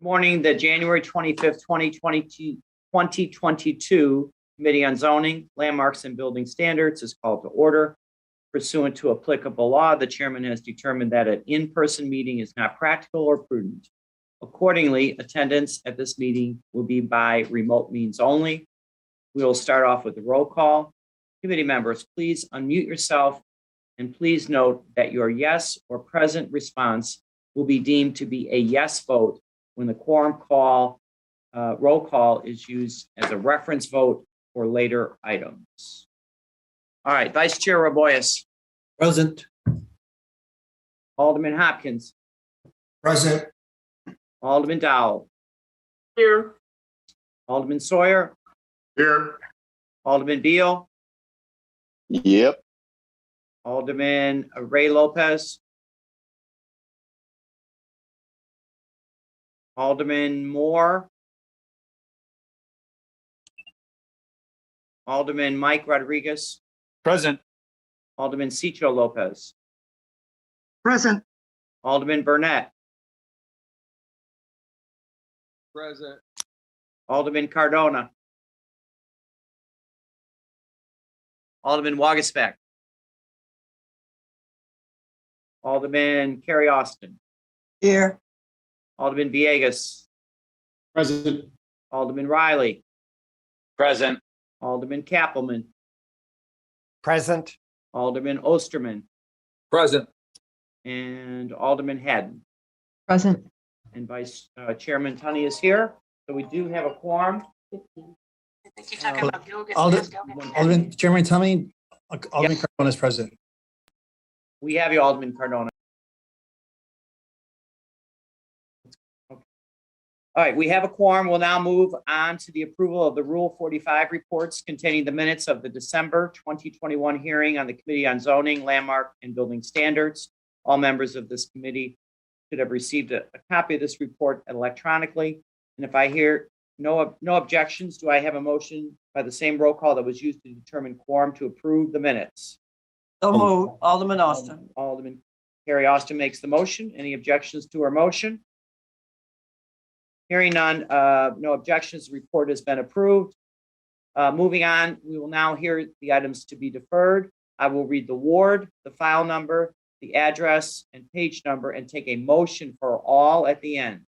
Morning, the January 25th, 2022 Committee on Zoning, Landmarks and Building Standards is called to order. Pursuant to applicable law, the chairman has determined that an in-person meeting is not practical or prudent. Accordingly, attendance at this meeting will be by remote means only. We will start off with the roll call. Committee members, please unmute yourself and please note that your yes or present response will be deemed to be a yes vote when the quorum call, roll call is used as a reference vote for later items. All right, Vice Chair Raboyes. Present. Alderman Hopkins. Present. Alderman Dowell. Here. Alderman Sawyer. Here. Alderman Beal. Yep. Alderman Ray Lopez. Alderman Moore. Alderman Mike Rodriguez. Present. Alderman Cicho Lopez. Present. Alderman Burnett. Present. Alderman Cardona. Alderman Wagasbeck. Alderman Kerry Austin. Here. Alderman Villegas. Present. Alderman Riley. Present. Alderman Kappelman. Present. Alderman Osterman. Present. And Alderman Haddon. Present. And Vice Chairman Tunney is here. So we do have a quorum. Alderman Chairman, tell me, Alderman Cardona is present. We have you, Alderman Cardona. All right, we have a quorum. We'll now move on to the approval of the Rule 45 reports containing the minutes of the December 2021 hearing on the Committee on Zoning, Landmark, and Building Standards. All members of this committee should have received a copy of this report electronically. And if I hear no objections, do I have a motion by the same roll call that was used to determine quorum to approve the minutes? So moved. Alderman Austin. Alderman Kerry Austin makes the motion. Any objections to our motion? Hearing none, no objections, the report has been approved. Moving on, we will now hear the items to be deferred. I will read the ward, the file number, the address, and page number, and take a motion for all at the end.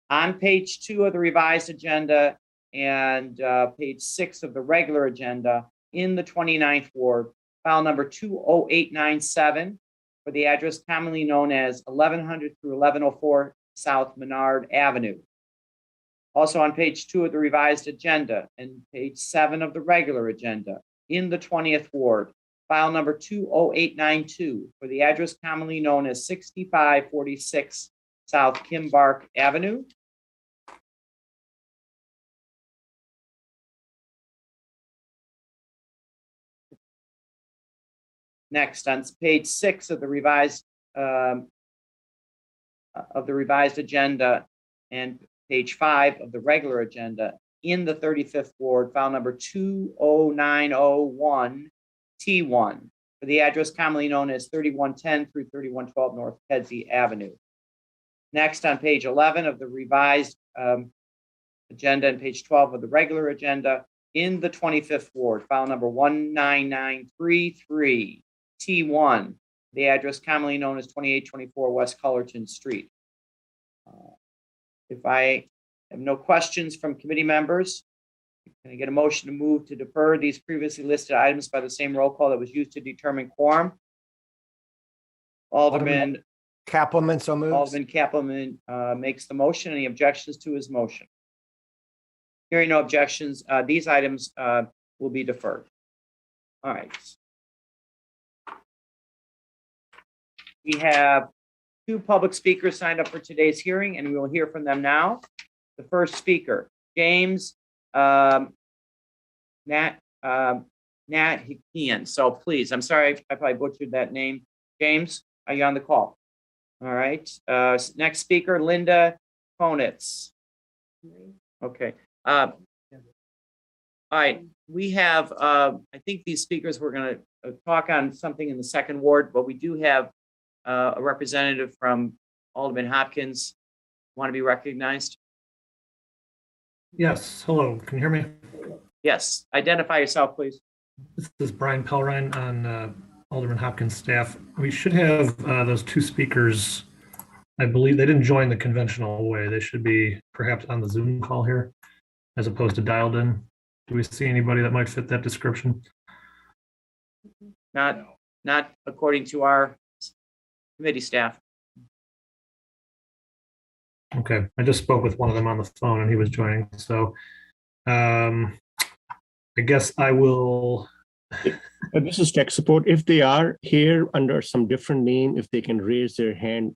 On page 2 of the revised agenda and page 6 of the regular agenda, in the 29th ward, file number 20897 for the address commonly known as 1100 through 1104 South Menard Avenue. Also on page 2 of the revised agenda and page 7 of the regular agenda, in the 20th ward, file number 20892 for the address commonly known as 6546 South Kimbark Avenue. Next, on page 6 of the revised agenda and page 5 of the regular agenda, in the 35th ward, file number 20901 T1 for the address commonly known as 3110 through 3112 North Kedzie Avenue. Next, on page 11 of the revised agenda and page 12 of the regular agenda, in the 25th ward, file number 19933 T1, the address commonly known as 2824 West Cullerton Street. If I have no questions from committee members, can I get a motion to move to defer these previously listed items by the same roll call that was used to determine quorum? Alderman Kappelman, so moves. Alderman Kappelman makes the motion. Any objections to his motion? Hearing no objections, these items will be deferred. All right. We have 2 public speakers signed up for today's hearing, and we will hear from them now. The first speaker, James Nat Hikian. So please, I'm sorry I probably butchered that name. James, are you on the call? All right. Next speaker, Linda Konitz. Okay. All right. We have, I think these speakers were going to talk on something in the second ward, but we do have a representative from Alderman Hopkins Want to be recognized? Yes, hello, can you hear me? Yes, identify yourself, please. This is Brian Pellrine on Alderman Hopkins' staff. We should have those two speakers. I believe they didn't join the conventional way. They should be perhaps on the Zoom call here as opposed to dialed in. Do we see anybody that might fit that description? Not according to our committee staff. Okay, I just spoke with one of them on the phone and he was joining, so I guess I will. This is tech support. If they are here under some different name, if they can raise their hand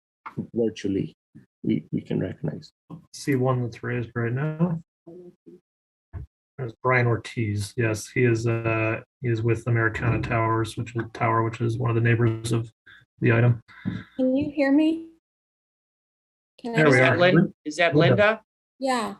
virtually, we can recognize. See one that's raised right now. There's Brian Ortiz. Yes, he is with Americana Towers, which is one of the neighbors of the item. Can you hear me? Can I There we just- are. Is that Linda. Linda? Yeah,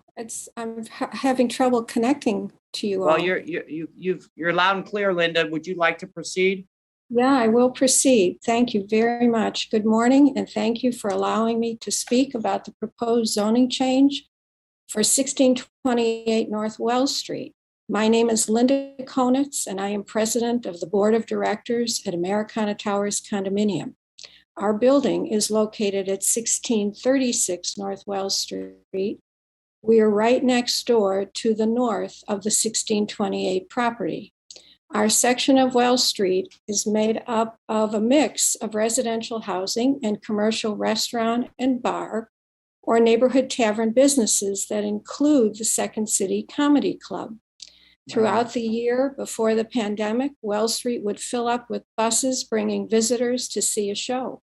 I'm having trouble connecting to you all. Well, you're loud and clear, Linda. Would you like to proceed? Yeah, I will proceed. Thank you very much. Good morning, and thank you for allowing me to speak about the proposed zoning change for 1628 North Wells Street. My name is Linda Konitz, and I am president of the Board of Directors at Americana Towers Condominium. Our building is located at 1636 North Wells Street. We are right next door to the north of the 1628 property. Our section of Wells Street is made up of a mix of residential housing and commercial restaurant and bar or neighborhood tavern businesses that include the Second City Comedy Club. Throughout the year before the pandemic, Wells Street would fill up with buses bringing visitors to see a show.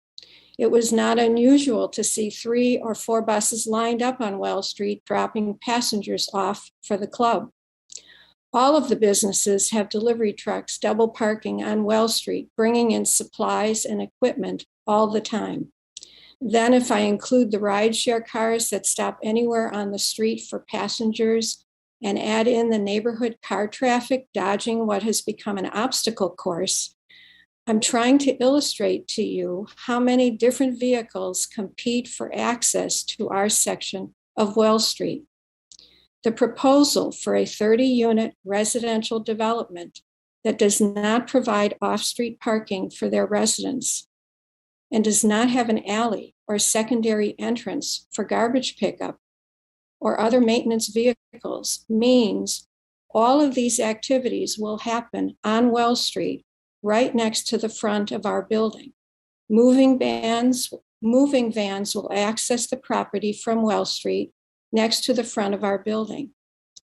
It was not unusual to see 3 or 4 buses lined up on Wells Street, dropping passengers off for the club. All of the businesses have delivery trucks double parking on Wells Street, bringing in supplies and equipment all the time. Then if I include the rideshare cars that stop anywhere on the street for passengers and add in the neighborhood car traffic dodging what has become an obstacle course, I'm trying to illustrate to you how many different vehicles compete for access to our section of Wells Street. The proposal for a 30-unit residential development that does not provide off-street parking for their residents and does not have an alley or secondary entrance for garbage pickup or other maintenance vehicles means all of these activities will happen on Wells Street right next to the front of our building. Moving vans will access the property from Wells Street next to the front of our building.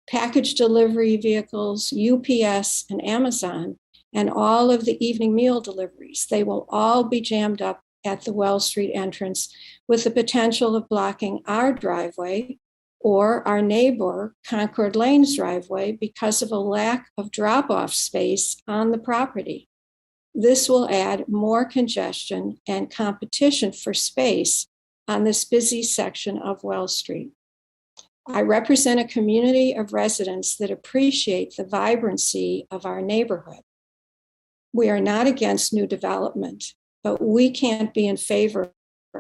Package delivery vehicles, UPS and Amazon, and all of the evening meal deliveries, they will all be jammed up at the Wells Street entrance with the potential of blocking our driveway or our neighbor Concord Lane's driveway because of a lack of drop-off space on the property. This will add more congestion and competition for space on this busy section of Wells Street. I represent a community of residents that appreciate the vibrancy of our neighborhood. We are not against new development, but we can't be in favor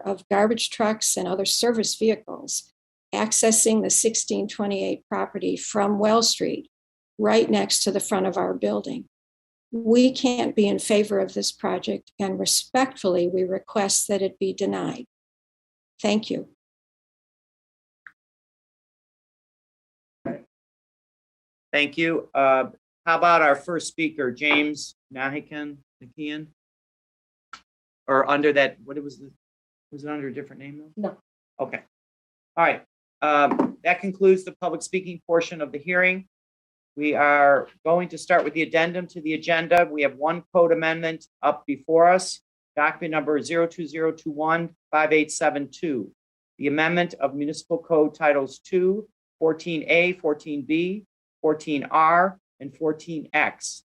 of garbage trucks and other service vehicles accessing the 1628 property from Wells Street, right next to the front of our building. We can't be in favor of this project, and respectfully, we request that it be denied. Thank you. Thank you. How about our first speaker, James Nahikian? Or under that, was it under a different name though? No. Okay. All right. That concludes the public speaking portion of the hearing. We are going to start with the addendum to the agenda. We have one code amendment up before us, document number 020215872. The amendment of municipal code titles 2, 14A, 14B, 14R, and 14X,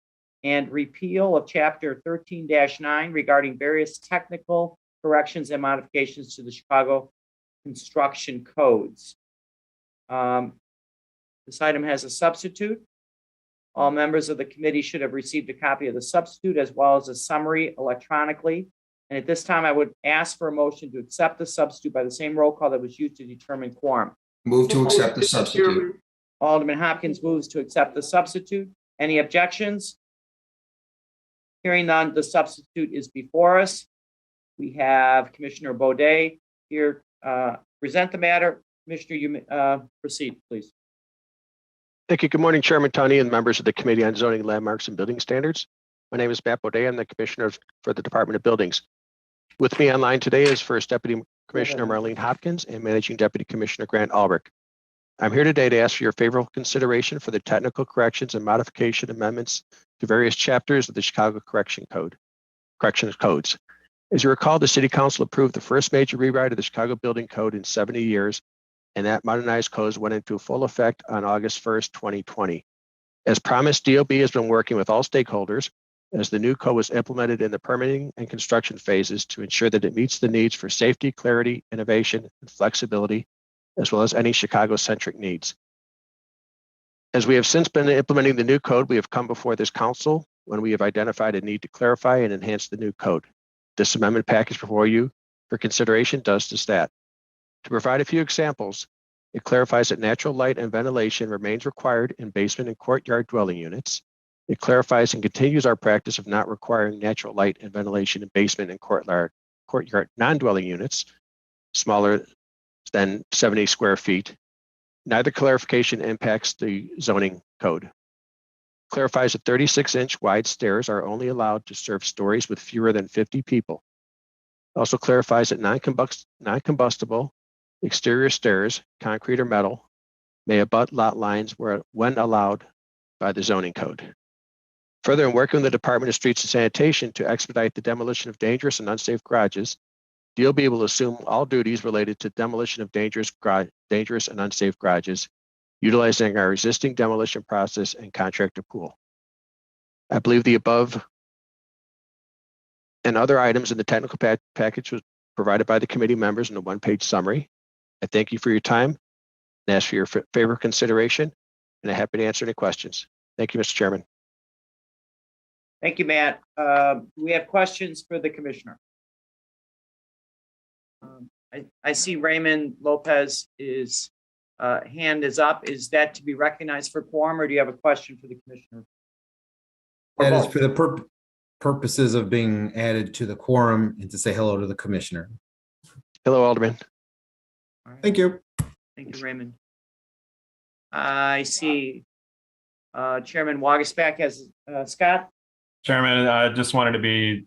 and repeal of chapter 13-9 regarding various technical corrections and modifications to the Chicago construction codes. This item has a substitute. All members of the committee should have received a copy of the substitute as well as a summary electronically. And at this time, I would ask for a motion to accept the substitute by the same roll call that was used to determine quorum. Move to accept the substitute. Alderman Hopkins moves to accept the substitute. Any objections? Hearing none, the substitute is before us. We have Commissioner Baudet here present the matter. Commissioner, you may proceed, please. Thank you. Good morning, Chairman Tunney and members of the Committee on Zoning, Landmarks, and Building Standards. My name is Matt Baudet. I'm the Commissioner for the Department of Buildings. With me online today is First Deputy Commissioner Marlene Hopkins and Managing Deputy Commissioner Grant Albrecht. I'm here today to ask for your favorable consideration for the technical corrections and modification amendments to various chapters of the Chicago Corrections Codes. As you recall, the City Council approved the first major rewrite of the Chicago Building Code in 70 years, and that modernized codes went into full effect on August 1st, 2020. As promised, DOB has been working with all stakeholders as the new code was implemented in the permitting and construction phases to ensure that it meets the needs for safety, clarity, innovation, and flexibility, as well as any Chicago-centric needs. As we have since been implementing the new code, we have come before this council when we have identified a need to clarify and enhance the new code. This amendment package before you for consideration does just that. To provide a few examples, it clarifies that natural light and ventilation remains required in basement and courtyard dwelling units. It clarifies and continues our practice of not requiring natural light and ventilation in basement and courtyard non-dwelling units smaller than 70 square feet. Neither clarification impacts the zoning code. Clarifies that 36-inch wide stairs are only allowed to serve stories with fewer than 50 people. Also clarifies that non-combustible exterior stairs, concrete or metal, may abut lot lines when allowed by the zoning code. Further, in working with the Department of Streets and Sanitation to expedite the demolition of dangerous and unsafe garages, DOB will assume all duties related to demolition of dangerous and unsafe garages, utilizing our existing demolition process and contractor pool. I believe the above and other items in the technical package was provided by the committee members in a one-page summary. I thank you for your time and ask for your favor consideration, and I'm happy to answer any questions. Thank you, Mr. Chairman. Thank you, Matt. We have questions for the commissioner. I see Raymond Lopez is hand is up. Is that to be recognized for quorum, or do you have a question for the commissioner? That is for the purposes of being added to the quorum and to say hello to the commissioner. Hello, Alderman. All right. Thank you. Thank you, Raymond. I see Chairman Wagasback has Scott. Chairman, I just wanted to be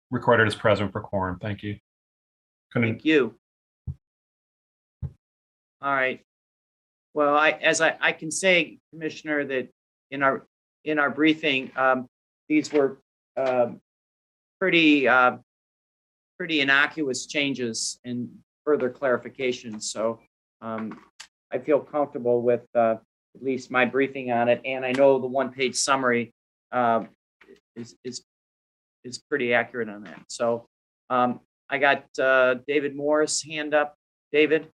recorded as present for quorum. Thank you. Thank you. All right. Well, I can say, Commissioner, that in our briefing, these were pretty innocuous changes and further clarifications. So I feel comfortable with at least my briefing on it, and I know the one-page summary is pretty accurate on that. So I got David Morris hand up. David?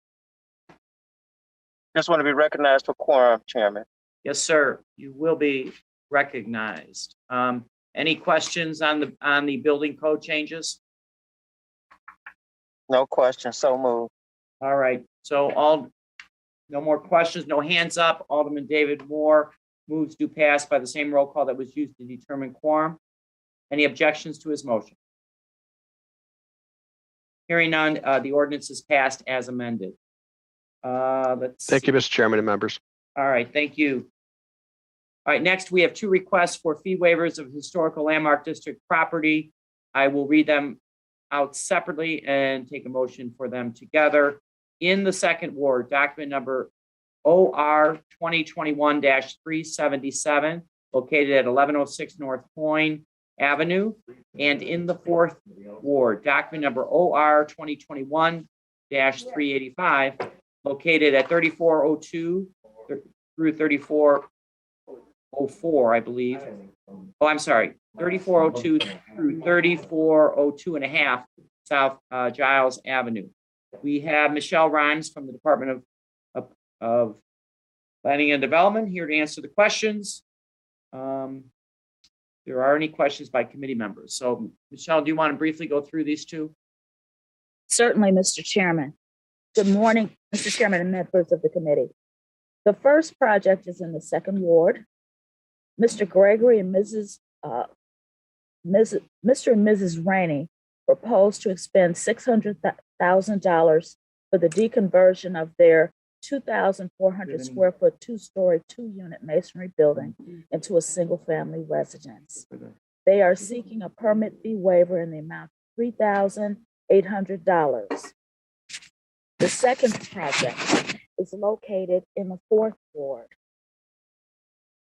Just want to be recognized for quorum, Chairman. Yes, sir. You will be recognized. Any questions on the building code changes? No question. So moved. All right. So no more questions, no hands up. Alderman David Moore moves to pass by the same roll call that was used to determine quorum. Any objections to his motion? Hearing none, the ordinance is passed as amended. Thank you, Mr. Chairman and members. All right, thank you. All right, next we have two requests for fee waivers of historical landmark district property. I will read them out separately and take a motion for them together. In the second ward, document number OR 2021-377, located at 1106 North Point Avenue, and in the fourth ward, document number OR 2021-385, located at 3402 through 3404, I believe. Oh, I'm sorry, 3402 through 3402 and a half South Giles Avenue. We have Michelle Rhymes from the Department of Planning and Development here to answer the questions. there are any questions by committee members. So Michelle, do you want to briefly go through these two? Certainly, Mr. Chairman. Good morning, Mr. Chairman and members of the committee. The first project is in the second ward. Mr. Gregory and Mr. and Mrs. Rainey proposed to expend $600,000 for the deconversion of their 2,400 square foot, two-story, two-unit masonry building into a single-family residence. They are seeking a permit fee waiver in the amount of $3,800. The second project is located in the fourth ward.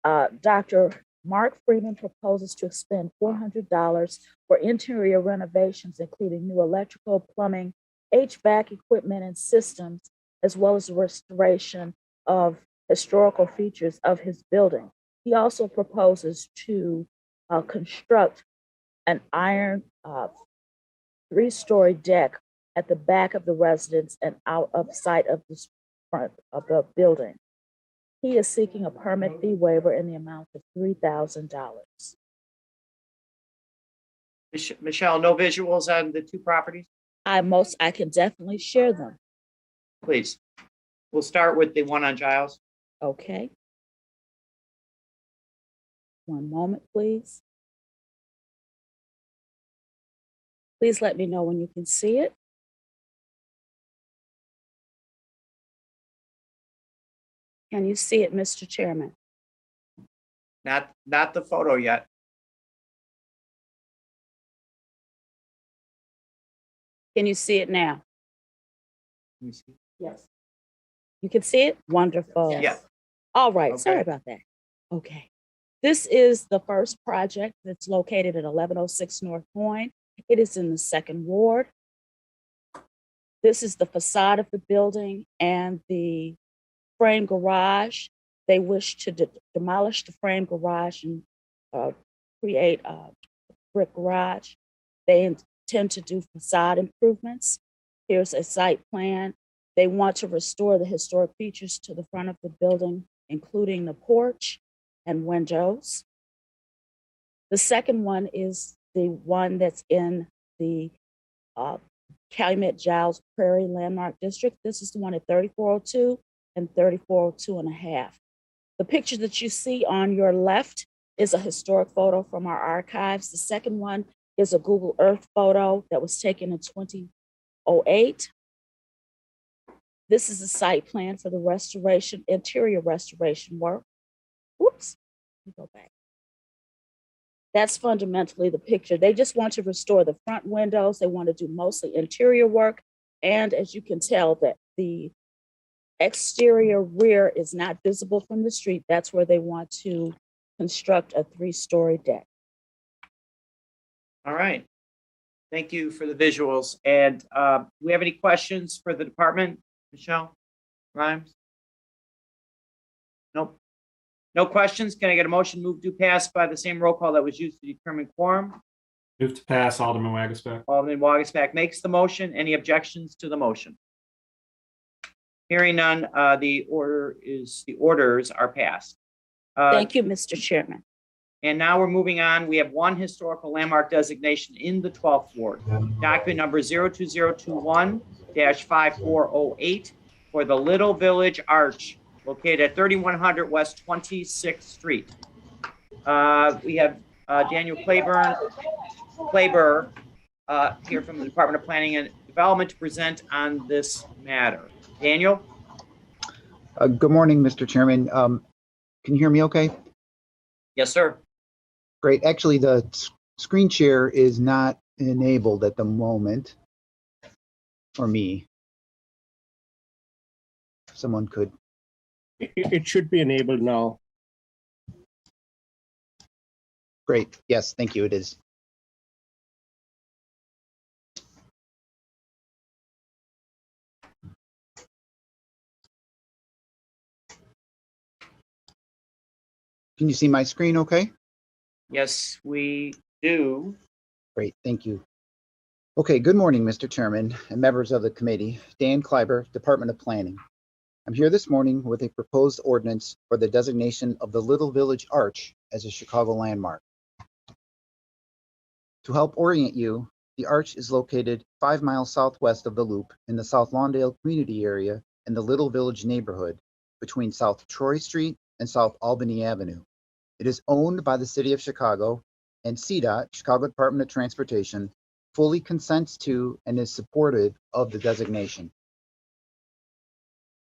Dr. Mark Freeman proposes to expend $400 for interior renovations, including new electrical, plumbing, HVAC equipment and systems, as well as the restoration of historical features of his building. He also proposes to construct an iron three-story deck at the back of the residence and out of sight of the front of the building. He is seeking a permit fee waiver in the amount of $3,000. Michelle, no visuals on the two properties, I can definitely share them. please. We'll start with the one on Giles. Okay. One moment, please. Please let me know when you can see it. Can you see it, Mr. Chairman? Not the photo yet. Can you see it now? Let me see. Yes. You can see it? Wonderful. Yeah. All right, sorry Okay. about that. Okay. This is the first project that's located at 1106 North Point. It is in the second ward. This is the facade of the building and the frame garage. They wish to demolish the frame garage and create a brick garage. They intend to do facade improvements. Here's a site plan. They want to restore the historic features to the front of the building, including the porch and windows. The second one is the one that's in the Calumet Giles Prairie Landmark District. This is the one at 3402 and 3402 and a half. The picture that you see on your left is a historic photo from our archives. The second one is a Google Earth photo that was taken in 2008. This is a site plan for the restoration, interior restoration work. Whoops, let me go back. That's fundamentally the picture. They just want to restore the front windows. They want to do mostly interior work. And as you can tell, that the exterior rear is not visible from the street. That's where they want to construct a three-story deck. All right. Thank you for the visuals. And do we have any questions for the department? Michelle Rhymes? Nope. No questions. Can I get a motion move to pass by the same roll call that was used to determine quorum? Move to pass, Alderman Wagisback. Alderman Wagisback makes the motion. Any objections to the motion? Hearing none, the orders are passed. Thank you, Mr. Chairman. And now we're moving on. We have one historical landmark designation in the 12th ward. Document number 02021-5408 for the Little Village Arch located at 3100 West 26th Street. We have Daniel Claiborne here from the Department of Planning and Development to present on this matter. Daniel? Good morning, Mr. Chairman. Can you hear me okay? Yes, sir. Great. Actually, the screen share is not enabled at the moment for me. Someone could. It should be enabled now. Great. Yes, thank you. It is. Can you see my screen okay? Yes, we do. Great, thank you. Okay, good morning, Mr. Chairman and members of the committee. Dan Kleiber, Department of Planning. I'm here this morning with a proposed ordinance for the designation of the Little Village Arch as a Chicago landmark. To help orient you, the arch is located 5 miles southwest of the loop in the South Lawndale community area in the Little Village neighborhood between South Troy Street and South Albany Avenue. It is owned by the City of Chicago, and CDOT, Chicago Department of Transportation, fully consents to and is supportive of the designation.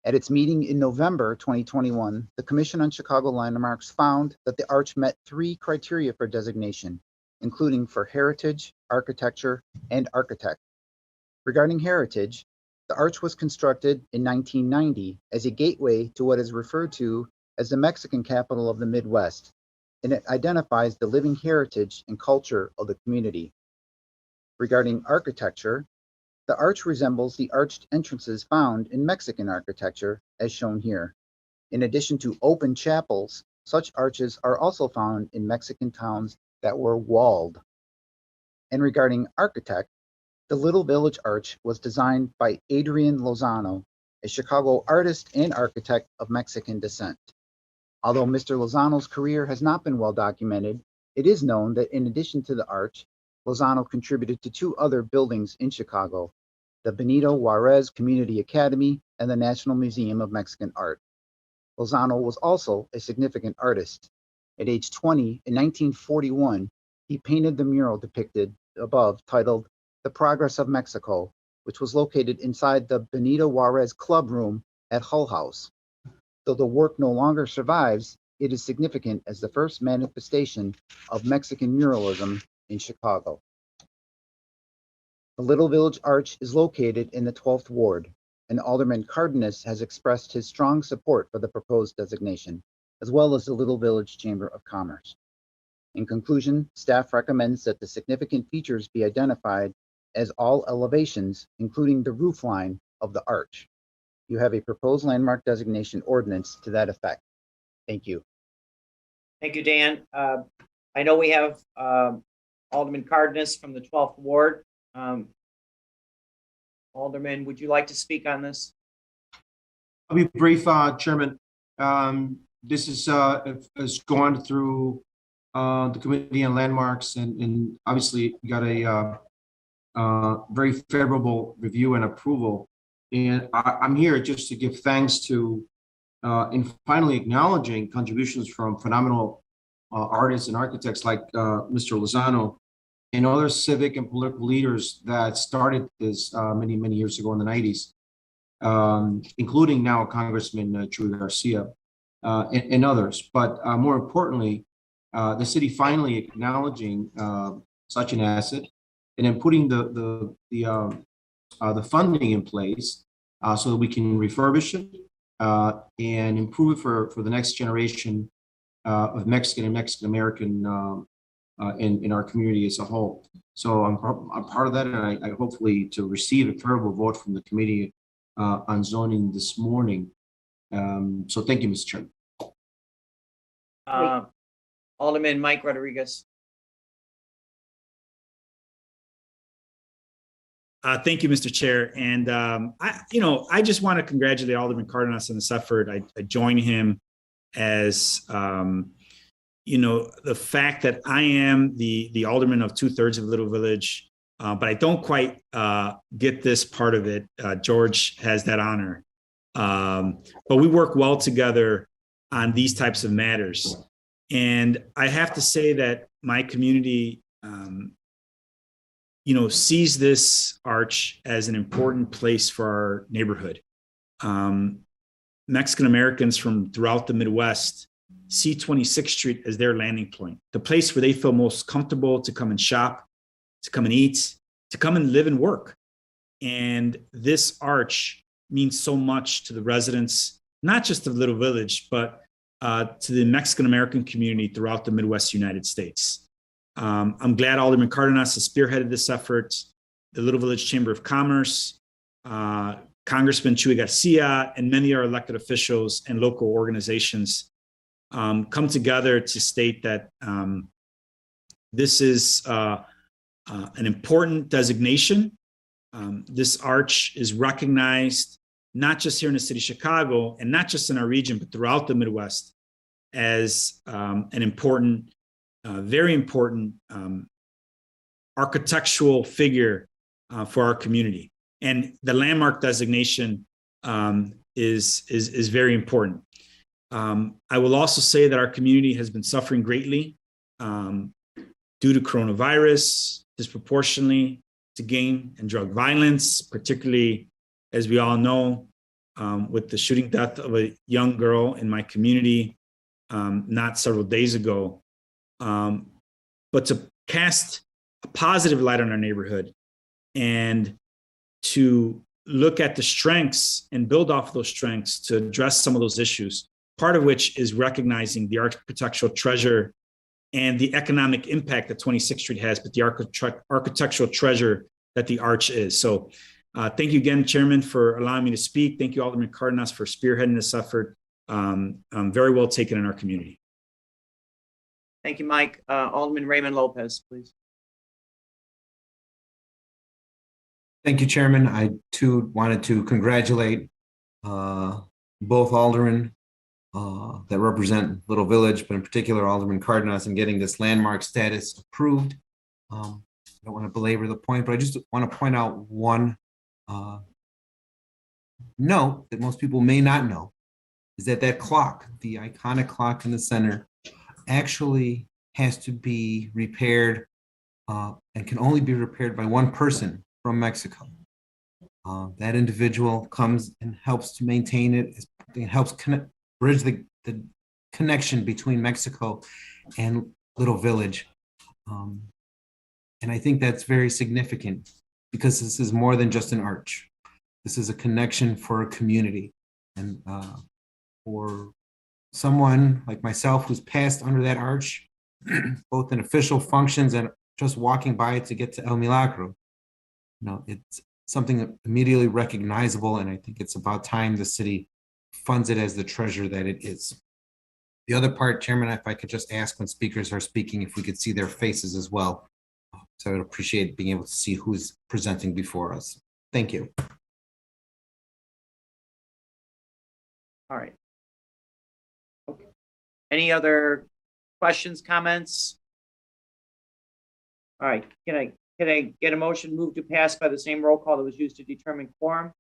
At its meeting in November 2021, the Commission on Chicago Landmarks found that the arch met 3 criteria for designation, including for heritage, architecture, and architect. Regarding heritage, the arch was constructed in 1990 as a gateway to what is referred to as the Mexican capital of the Midwest, and it identifies the living heritage and culture of the community. Regarding architecture, the arch resembles the arched entrances found in Mexican architecture, as shown here. In addition to open chapels, such arches are also found in Mexican towns that were walled. And regarding architect, the Little Village Arch was designed by Adrian Lozano, a Chicago artist and architect of Mexican descent. Although Mr. Lozano's career has not been well documented, it is known that in addition to the arch, Lozano contributed to 2 other buildings in Chicago, the Benito Juarez Community Academy and the National Museum of Mexican Art. Lozano was also a significant artist. At age 20 in 1941, he painted the mural depicted above titled The Progress of Mexico, which was located inside the Benito Juarez Club Room at Hull House. Though the work no longer survives, it is significant as the first manifestation of Mexican muralism in Chicago. The Little Village Arch is located in the 12th Ward, and Alderman Cardenas has expressed his strong support for the proposed designation, as well as the Little Village Chamber of Commerce. In conclusion, staff recommends that the significant features be identified as all elevations, including the roof line of the arch. You have a proposed landmark designation ordinance to that effect. Thank you. Thank you, Dan. I know we have Alderman Cardenas from the 12th Ward. Alderman, would you like to speak on this? I'll be brief, Chairman. This has gone through the Committee on Landmarks, and obviously we got a very favorable review and approval. And I'm here just to give thanks to and finally acknowledging contributions from phenomenal artists and architects like Mr. Lozano and other civic and political leaders that started this many, many years ago in the 90s, including now Congressman Chuy Garcia and others. But more importantly, the city finally acknowledging such an asset and then putting the funding in place so that we can refurbish it and improve it for the next generation of Mexican and Mexican-American in our community as a whole. So I'm part of that, and I hopefully to receive a favorable vote from the Committee on Zoning this morning. So thank you, Mr. Chairman. Alderman Mike Rodriguez. Thank you, Mr. Chair. And I just want to congratulate Alderman Cardenas on this effort. I join him as the fact that I am the alderman of 2/3 of Little Village, but I don't quite get this part of it. George has that honor. But we work well together on these types of matters. And I have to say that my community, sees this arch as an important place for our neighborhood. Mexican Americans from throughout the Midwest see 26th Street as their landing point, the place where they feel most comfortable to come and shop, to come and eat, to come and live and work. And this arch means so much to the residents, not just of Little Village, but to the Mexican American community throughout the Midwest United States. I'm glad Alderman Cardenas has spearheaded this effort. The Little Village Chamber of Commerce, Congressman Chuy Garcia, and many of our elected officials and local organizations come together to state that this is an important designation. This arch is recognized not just here in the city of Chicago and not just in our region, but throughout the Midwest as an important, very important architectural figure for our community. And the landmark designation is very important. I will also say that our community has been suffering greatly due to coronavirus, disproportionately to gang and drug violence, particularly, as we all know, with the shooting death of a young girl in my community not several days ago. But to cast a positive light on our neighborhood and to look at the strengths and build off of those strengths to address some of those issues, part of which is recognizing the architectural treasure and the economic impact that 26th Street has, but the architectural treasure that the Arch is. So thank you again, Chairman, for allowing me to speak. Thank you, Alderman Cardenas, for spearheading this effort. Very well taken in our community. Thank you, Mike. Alderman Raymond Lopez, please. Thank you, Chairman. I too wanted to congratulate both aldermen that represent Little Village, but in particular Alderman Cardenas, in getting this landmark status approved. I don't want to belabor the point, but I just want to point out one note that most people may not know, is that that clock, the iconic clock in the center, actually has to be repaired and can only be repaired by one person from Mexico. That individual comes and helps to maintain it. It helps bridge the connection between Mexico and Little Village. And I think that's very significant because this is more than just an arch. This is a connection for a community. And for someone like myself who's passed under that arch, both in official functions and just walking by it to get to El Milagro, it's something immediately recognizable, and I think it's about time the city funds it as the treasure that it is. The other part, Chairman, if I could just ask when speakers are speaking, if we could see their faces as well. So I would appreciate being able to see who's presenting before us. Thank you. All right. Okay. Any other questions, comments? All right, can I get a motion moved to pass by the same roll call that was used to determine quorum?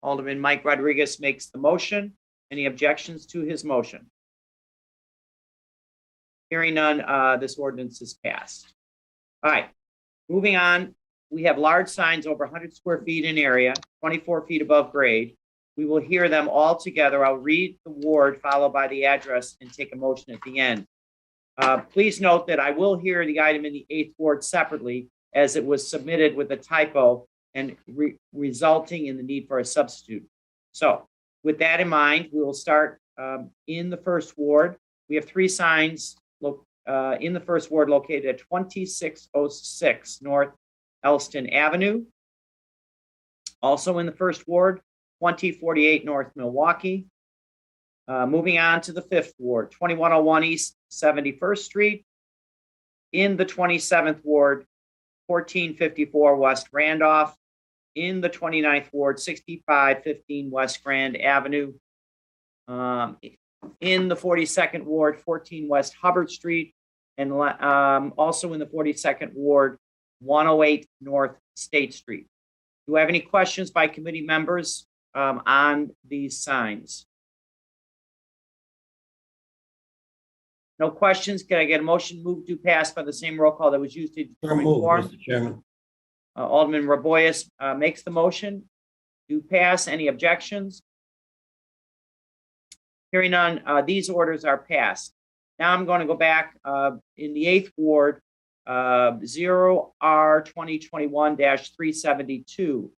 Alderman Mike Rodriguez makes the motion. Any objections to his motion? Hearing none, this ordinance is passed. All right, moving on. We have large signs over 100 square feet in area, 24 feet above grade. We will hear them all together. I'll read the ward followed by the address and take a motion at the end. Please note that I will hear the item in the 8th ward separately, as it was submitted with a typo and resulting in the need for a substitute. So with that in mind, we will start in the 1st ward. We have 3 signs in the 1st ward located at 2606 North Elston Avenue. Also in the 1st ward, 2048 North Milwaukee. Moving on to the 5th ward, 2101 East 71st Street. In the 27th ward, 1454 West Randolph. In the 29th ward, 6515 West Grand Avenue. In the 42nd ward, 14 West Hubbard Street. And also in the 42nd ward, 108 North State Street. Do I have any questions by committee members on these signs? No questions. Can I get a motion moved to pass by the same roll call that was used to determine quorum? Mr. Chairman. Alderman Raboyes makes the motion to pass. Any objections? Hearing none, these orders are passed. Now I'm going to go back in the 8th ward, 0R2021-372.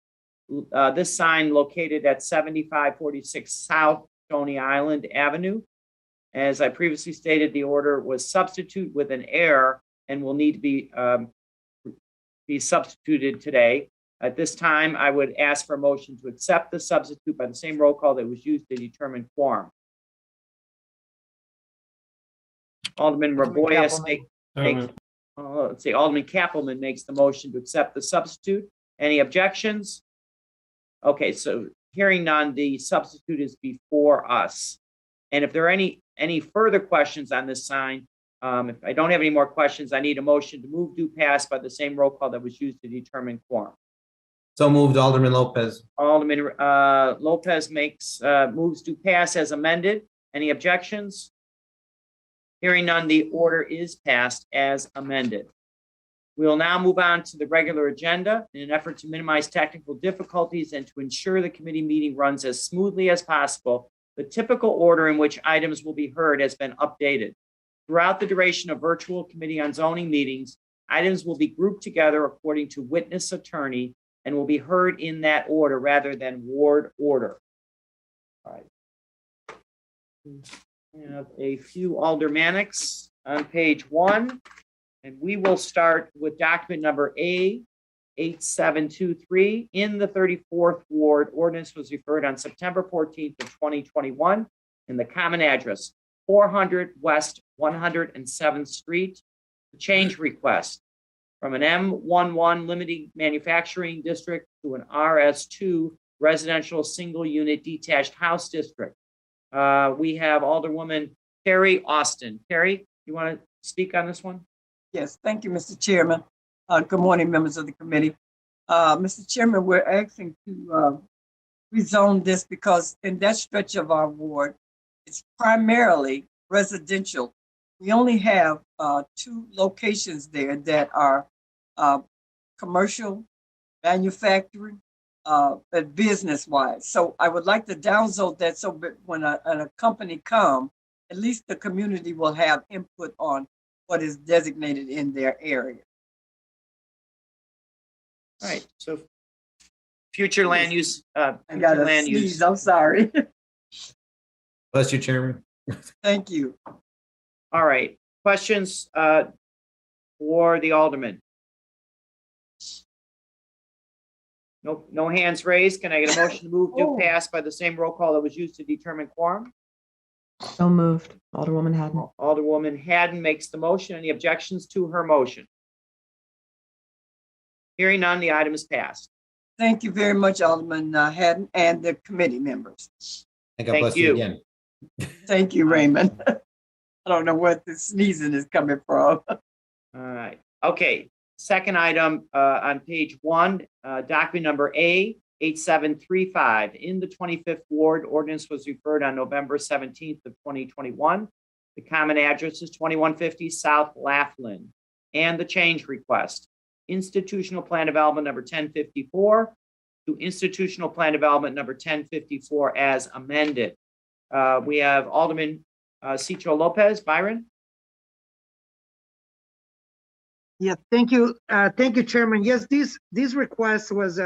This sign located at 7546 South Stony Island Avenue. As I previously stated, the order was substitute with an error and will need to be substituted today. At this time, I would ask for a motion to accept the substitute by the same roll call that was used to determine quorum. Alderman Raboyes Alderman Kappelman makes the motion to accept the substitute. Any objections? Okay, so hearing none, the substitute is before us. And if there are any further questions on this sign, If I don't have any more questions, I need a motion to move do pass by the same roll call that was used to determine quorum. So moved, Alderman Lopez. Alderman Lopez moves to pass as amended. Any objections? Hearing none, the order is passed as amended. We will now move on to the regular agenda in an effort to minimize technical difficulties and to ensure the committee meeting runs as smoothly as possible. The typical order in which items will be heard has been updated. Throughout the duration of virtual Committee on Zoning meetings, items will be grouped together according to witness attorney and will be heard in that order rather than ward order. All right. We have a few aldermanics on page 1, and we will start with document number A8723 in the 34th Ward. Ordinance was referred on September 14th of 2021 in the common address 400 West 107th Street. The change request from an M11 limited manufacturing district to an RS2 residential single unit detached house district. We have Alderwoman Carrie Austin. Carrie, you want to speak on this one? Yes, thank you, Mr. Chairman. Good morning, members of the committee. Mr. Chairman, we're asking to rezone this because in that stretch of our ward, it's primarily residential. We only have 2 locations there that are commercial, manufacturing, but business-wise. So I would like to downzone that so that when a company comes, at least the community will have input on what is designated in their area. All right, so future land use. I got to sneeze, I'm sorry. Bless you, Chairman. Thank you. All right, questions for the alderman? No hands raised. Can I get a motion to move to pass by the same roll call that was used to determine quorum? So moved. Alderwoman Haddon. Alderwoman Haddon makes the motion. Any objections to her motion? Hearing none, the item is passed. Thank you very much, Alderman Haddon and the committee members. And God bless you again. Thank you, Raymond. I don't know what the sneezing is coming from. All right. Okay. Second item on page 1, document number A8735 in the 25th Ward. Ordinance was referred on November 17th of 2021. The common address is 2150 South Laughlin. And the change request, institutional plan development number 1054 to institutional plan development number 1054 as amended. We have Alderman Citro Lopez. Byron? Yeah, thank you. Thank you, Chairman. Yes, this request was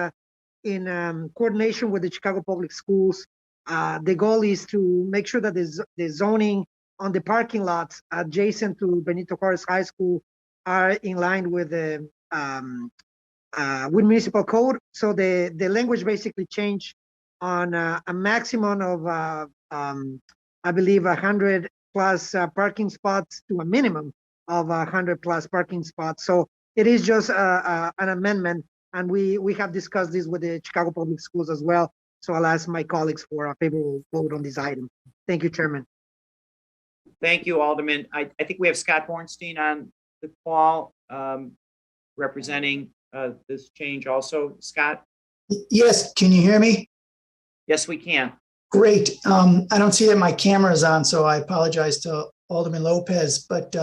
in coordination with the Chicago Public Schools. The goal is to make sure that the zoning on the parking lots adjacent to Benito Juarez High School are in line with the with municipal code. So the language basically changed on a maximum of I believe 100 plus parking spots to a minimum of 100 plus parking spots. So it is just an amendment, and we have discussed this with the Chicago Public Schools as well. So I'll ask my colleagues for a favorable vote on this item. Thank you, Chairman. Thank you, Alderman. I think we have Scott Bornstein on the call representing this change also. Scott? Yes, can you hear me? Yes, we can. Great. I don't see that my camera is on, so I apologize to Alderman Lopez, but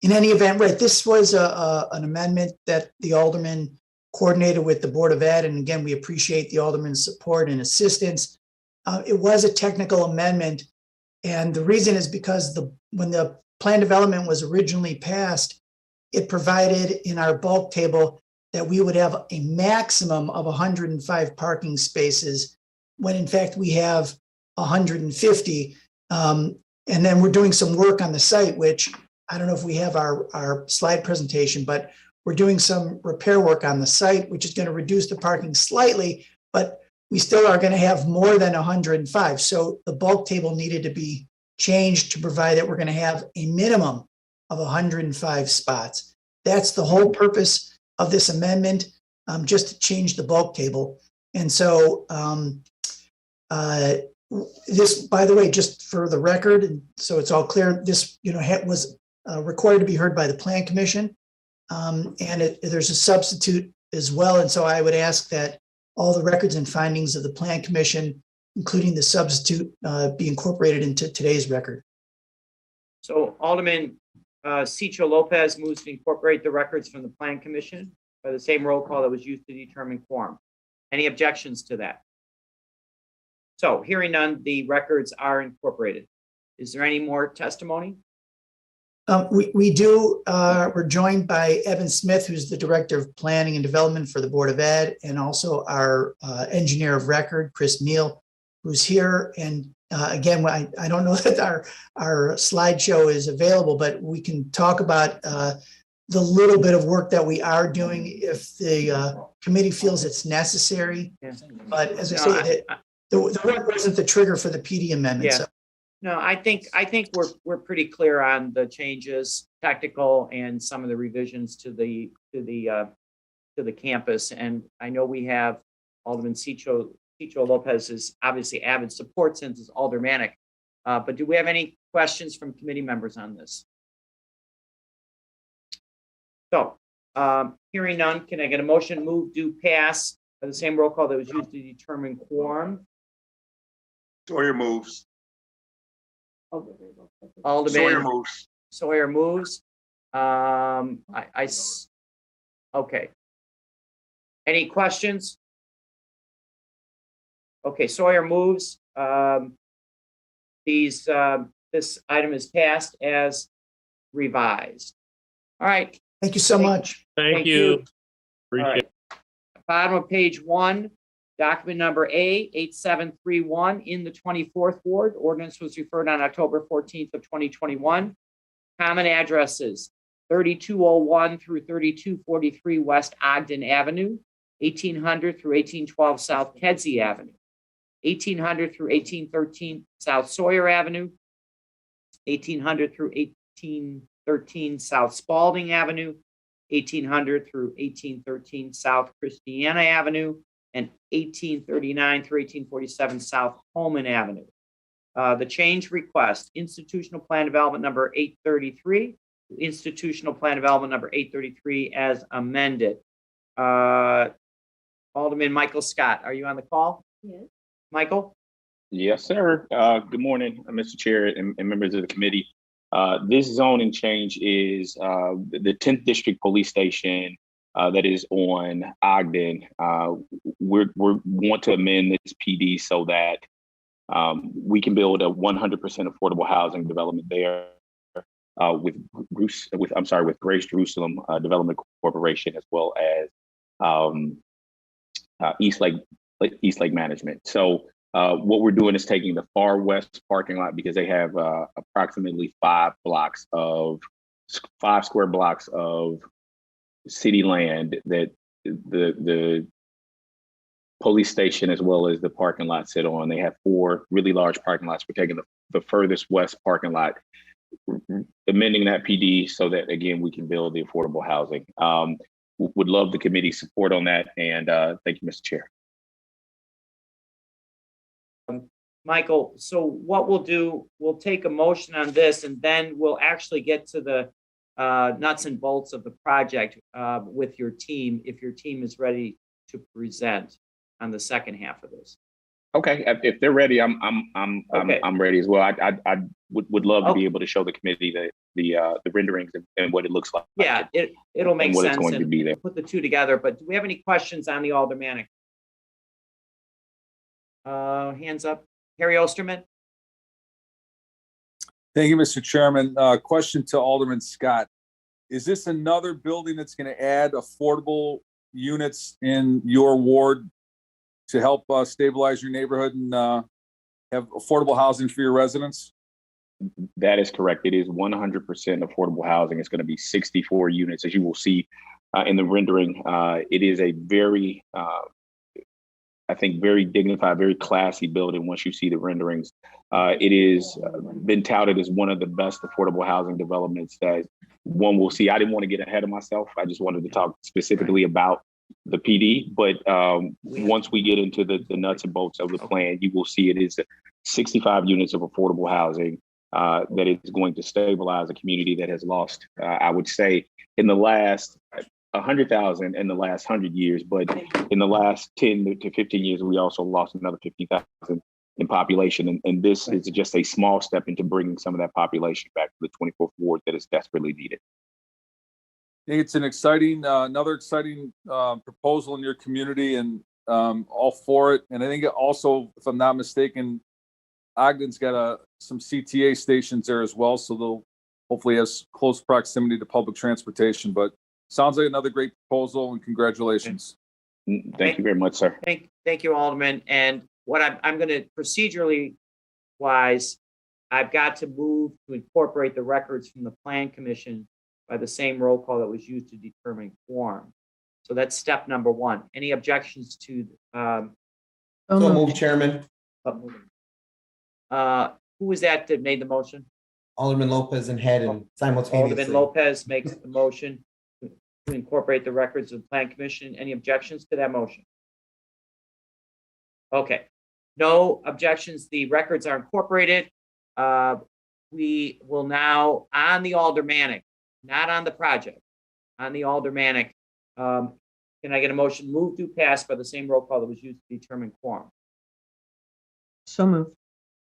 in any event, right, this was an amendment that the Alderman coordinated with the Board of Ed, and again, we appreciate the Alderman's support and assistance. It was a technical amendment, and the reason is because when the plan development was originally passed, it provided in our bulk table that we would have a maximum of 105 parking spaces, when in fact we have 150. And then we're doing some work on the site, which I don't know if we have our slide presentation, but we're doing some repair work on the site, which is going to reduce the parking slightly, but we still are going to have more than 105. So the bulk table needed to be changed to provide that we're going to have a minimum of 105 spots. That's the whole purpose of this amendment, just to change the bulk table. And so This, by the way, just for the record, and so it's all clear, this, was required to be heard by the Plan Commission. And there's a substitute as well. And so I would ask that all the records and findings of the Plan Commission, including the substitute, be incorporated into today's record. So Alderman Cicho Lopez moves to incorporate the records from the Plan Commission by the same roll call that was used to determine quorum. Any objections to that? So hearing none, the records are incorporated. Is there any more testimony? We do, we're joined by Evan Smith, who's the Director of Planning and Development for the Board of Ed, and also our Engineer of Record, Chris Neal, who's here. And again, I don't know that our slideshow is available, but we can talk about the little bit of work that we are doing if the committee feels it's necessary. Yeah. But as I say, the work wasn't the trigger for the PD amendment. Yeah. So. No, I think we're pretty clear on the changes, technical, and some of the revisions to the campus. And I know we have Alderman Cicho Lopez is obviously avid support since it's aldermanic. But do we have any questions from committee members on this? So, hearing none, can I get a motion move to pass by the same roll call that was used to determine quorum? Sawyer moves. Alderman Sawyer moves. Sawyer moves. Okay. Any questions? Okay, Sawyer moves. This item is passed as revised. All right. Thank you so much. Thank you. All Appreciate right. Bottom of page 1, document number A8731 in the 24th Ward. Ordinance was referred on October 14th of 2021. Common addresses 3201 through 3243 West Ogden Avenue, 1800 through 1812 South Kedzie Avenue, 1800 through 1813 South Sawyer Avenue, 1800 through 1813 South Spalding Avenue, 1800 through 1813 South Christiana Avenue, and 1839 through 1847 South Holman Avenue. The change request, institutional plan development number 833, institutional plan development number 833 as amended. Alderman Michael Scott, are you on the call? Yes. Michael? Yes, sir. Good morning, Mr. Chair and members of the committee. This zoning change is the 10th District Police Station that is on Ogden. We want to amend this PD so that we can build a 100% affordable housing development there with Grace Jerusalem Development Corporation, as well as East Lake Management. So what we're doing is taking the far west parking lot, because they have approximately 5 square blocks of city land that the police station as well as the parking lot sit on. They have 4 really large parking lots. We're taking the furthest west parking lot, amending that PD so that, again, we can build the affordable housing. Would love the committee's support on that. And thank you, Mr. Chair. Michael, so what we'll do, we'll take a motion on this, and then we'll actually get to the nuts and bolts of the project with your team, if your team is ready to present on the second half of this. Okay, if they're ready, I'm ready as well. I would love to be able to show the committee the renderings and what it looks like. Yeah, it'll make and what sense. It's going to be there. Put the two together. But do we have any questions on the aldermanic? Hands up, Harry Osterman. Thank you, Mr. Chairman. Question to Alderman Scott. Is this another building that's going to add affordable units in your ward to help stabilize your neighborhood and have affordable housing for your residents? That is correct. It is 100% affordable housing. It's going to be 64 units, as you will see in the rendering. It is a very, I think, very dignified, very classy building once you see the renderings. It is been touted as one of the best affordable housing developments that one will see. I didn't want to get ahead of myself. I just wanted to talk specifically about the PD, but once we get into the nuts and bolts of the plan, you will see it is 65 units of affordable housing that is going to stabilize a community that has lost, I would say, in the last 100,000 in the last 100 years, but in the last 10 to 15 years, we also lost another 15,000 in population. And this is just a small step into bringing some of that population back to the 24th ward that is desperately needed. I think it's an exciting, another exciting proposal in your community, and all for it. And I think it also, if I'm not mistaken, Ogden's got some CTA stations there as well, so they'll hopefully have close proximity to public transportation. But sounds like another great proposal, and congratulations. Thank you very much, sir. Thank you, Alderman. And what I'm going to procedurally wise, I've got to move to incorporate the records from the Plan Commission by the same roll call that was used to determine quorum. So that's step number one. Any objections to? So moved, Chairman. Who was that made the motion? Alderman Lopez and Haddon simultaneously. Alderman Lopez makes the motion to incorporate the records of the Plan Commission. Any objections to that motion? Okay, no objections. The records are incorporated. We will now, on the Aldermanic, not on the project, on the Aldermanic, can I get a motion move to pass by the same roll call that was used to determine quorum? So moved.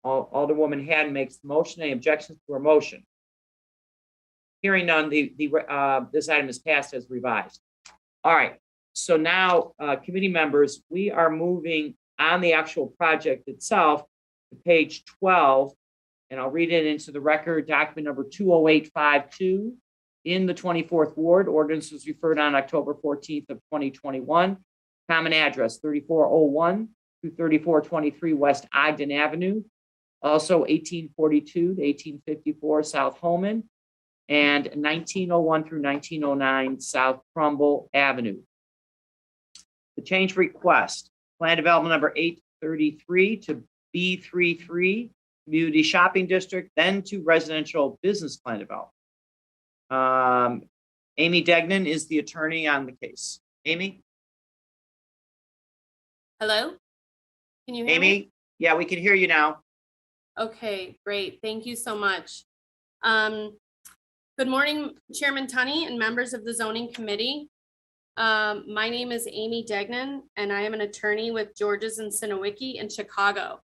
Alderwoman Haddon makes the motion. Any objections to her motion? Hearing none, this item is passed as revised. All right, so now, committee members, we are moving on the actual project itself to page 12, and I'll read it into the record, document number 20852 in the 24th Ward. Ordinance was referred on October 14th of 2021. Common address 3401 through 3423 West Ogden Avenue. Also 1842 to 1854 South Holman, and 1901 through 1909 South Trumbull Avenue. The change request, plan development number 833 to B33 Community Shopping District, then to residential business plan development. Amy Degnan is the attorney on the case. Amy? Hello? Can you hear me? Amy? Yeah, we can hear you now. Okay, great. Thank you so much. Good morning, Chairman Tunney and members of the Zoning Committee. My name is Amy Degnan, and I am an attorney with Georges and Sinowicki in Chicago.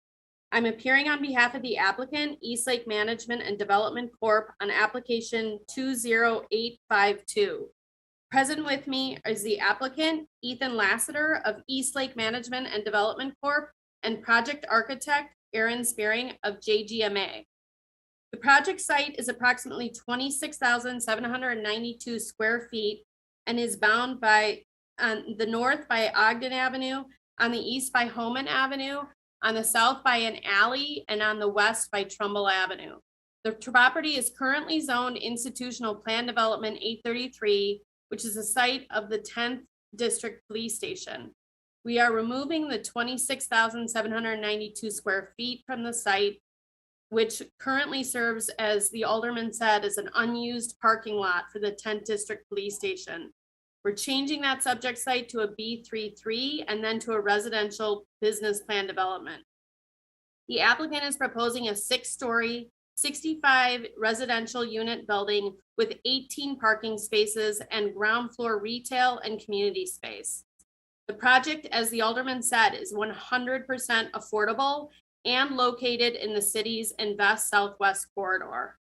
I'm appearing on behalf of the applicant, Eastlake Management and Development Corp. On application 20852. Present with me is the applicant, Ethan Lassiter of Eastlake Management and Development Corp. And project architect, Aaron Spearing of JGMA. The project site is approximately 26,792 square feet and is bound by on the north by Ogden Avenue, on the east by Homan Avenue, on the south by an alley, and on the west by Trumbull Avenue. The property is currently zoned institutional plan development 833, which is the site of the 10th District Police Station. We are removing the 26,792 square feet from the site, which currently serves, as the Alderman said, as an unused parking lot for the 10th District Police Station. We're changing that subject site to a B33 and then to a residential business plan development. The applicant is proposing a 6-story, 65 residential unit building with 18 parking spaces and ground floor retail and community space. The project, as the Alderman said, is 100% affordable and located in the city's Invest-Southwest corridor.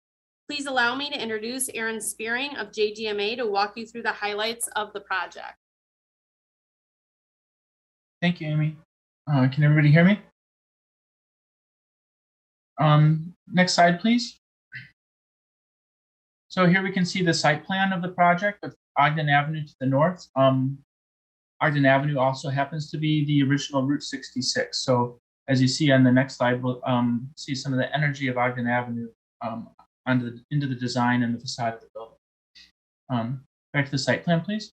Please allow me to introduce Aaron Spearing of JGMA to walk you through the highlights of the project. Thank you, Amy. Can everybody hear me? Next slide, please. So here we can see the site plan of the project with Ogden Avenue to the north. Ogden Avenue also happens to be the original Route 66. So as you see on the next slide, we'll see some of the energy of Ogden Avenue into the design and the facade of the building. Back to the site plan, please.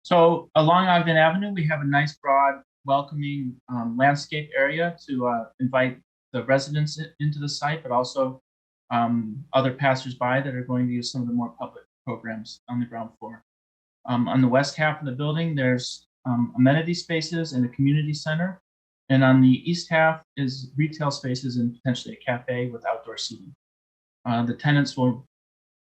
So along Ogden Avenue, we have a nice, broad, welcoming landscape area to invite the residents into the site, but also other passersby that are going to use some of the more public programs on the ground floor. On the west half of the building, there's amenity spaces and a community center. And on the east half is retail spaces and potentially a cafe with outdoor seating. The tenants will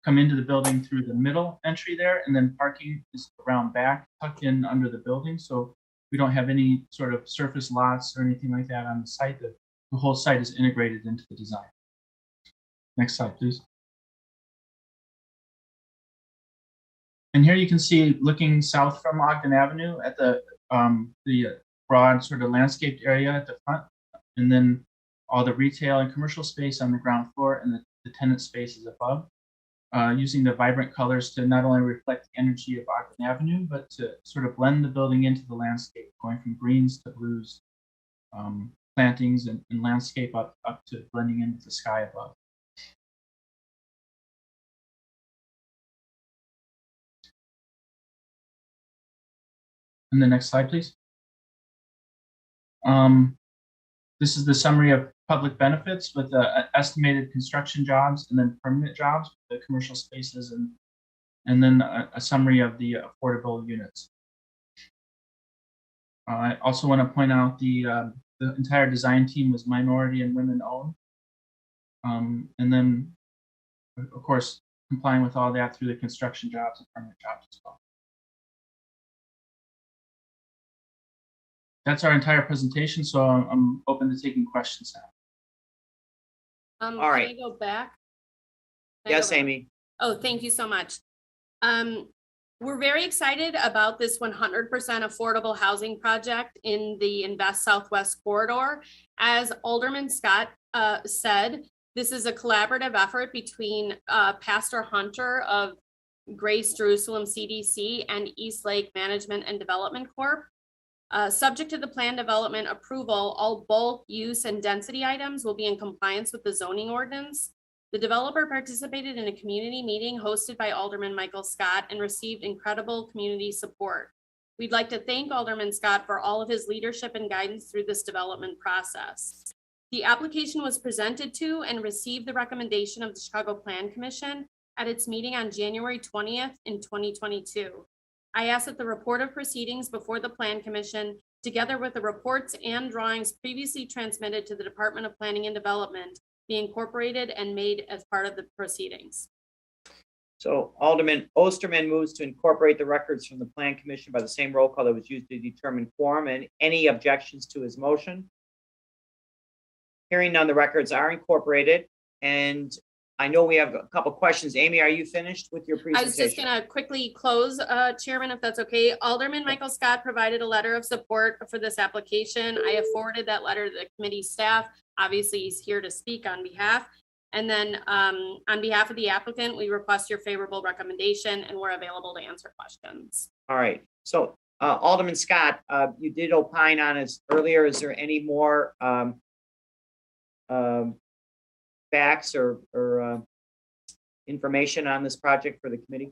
come into the building through the middle entry there, and then parking is around back, tucked in under the building. So we don't have any sort of surface lots or anything like that on the site. The whole site is integrated into the design. Next slide, please. And here you can see, looking south from Ogden Avenue at the broad sort of landscaped area at the front, and then all the retail and commercial space on the ground floor and the tenant spaces above, using the vibrant colors to not only reflect the energy of Ogden Avenue, but to sort of blend the building into the landscape, going from greens to blues, plantings and landscape up to blending in with the sky above. And the next slide, please. This is the summary of public benefits with estimated construction jobs and then permanent jobs, the commercial spaces, and then a summary of the affordable units. I also want to point out the entire design team was minority and women owned. And then, of course, complying with all that through the construction jobs and permanent jobs as well. That's our entire presentation, so I'm open to taking questions now. All right. Can I go back? Yes, Amy. Oh, thank you so much. We're very excited about this 100% affordable housing project in the Invest Southwest corridor. As Alderman Scott said, this is a collaborative effort between Pastor Hunter of Grace Jerusalem CDC and East Lake Management and Development Corp. Subject to the plan development approval, all bulk use and density items will be in compliance with the zoning ordinance. The developer participated in a community meeting hosted by Alderman Michael Scott and received incredible community support. We'd like to thank Alderman Scott for all of his leadership and guidance through this development process. The application was presented to and received the recommendation of the Chicago Plan Commission at its meeting on January 20th in 2022. I ask that the report of proceedings before the Plan Commission, together with the reports and drawings previously transmitted to the Department of Planning and Development, be incorporated and made as part of the proceedings. So Alderman Osterman moves to incorporate the records from the Plan Commission by the same roll call that was used to determine quorum. And any objections to his motion? Hearing none, the records are incorporated. And I know we have a couple questions. Amy, are you finished with your presentation? I was just going to quickly close, Chairman, if that's okay. Alderman Michael Scott provided a letter of support for this application. I have forwarded that letter to the committee staff. Obviously, he's here to speak on behalf. And then on behalf of the applicant, we request your favorable recommendation and we're available to answer questions. All right. So Alderman Scott, you did opine on it earlier. Is there any more facts or information on this project for the committee?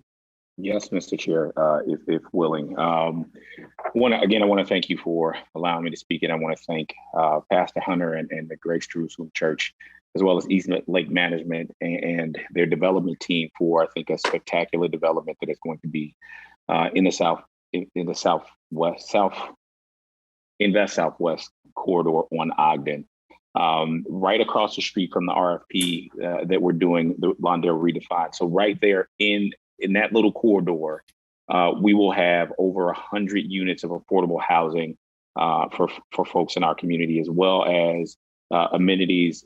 Yes, Mr. Chair, if willing. I want to thank you for allowing me to speak, and I want to thank Pastor Hunter and the Grace Jerusalem Church, as well as East Lake Management and their development team for, I think, a spectacular development that is going to be in the Invest Southwest corridor on Ogden. Right across the street from the RFP that we're doing, the Lawndale Redefined. So right there in that little corridor, we will have over 100 units of affordable housing for folks in our community, as well as amenities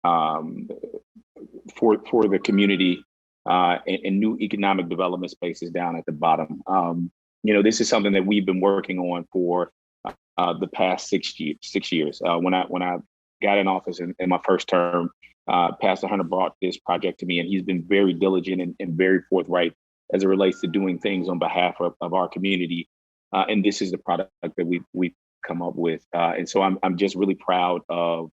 for the community and new economic development spaces down at the bottom. This is something that we've been working on for the past 6 years. When I got in office in my first term, Pastor Hunter brought this project to me, and he's been very diligent and very forthright as it relates to doing things on behalf of our community. And this is the product that we've come up with. And so I'm just really proud of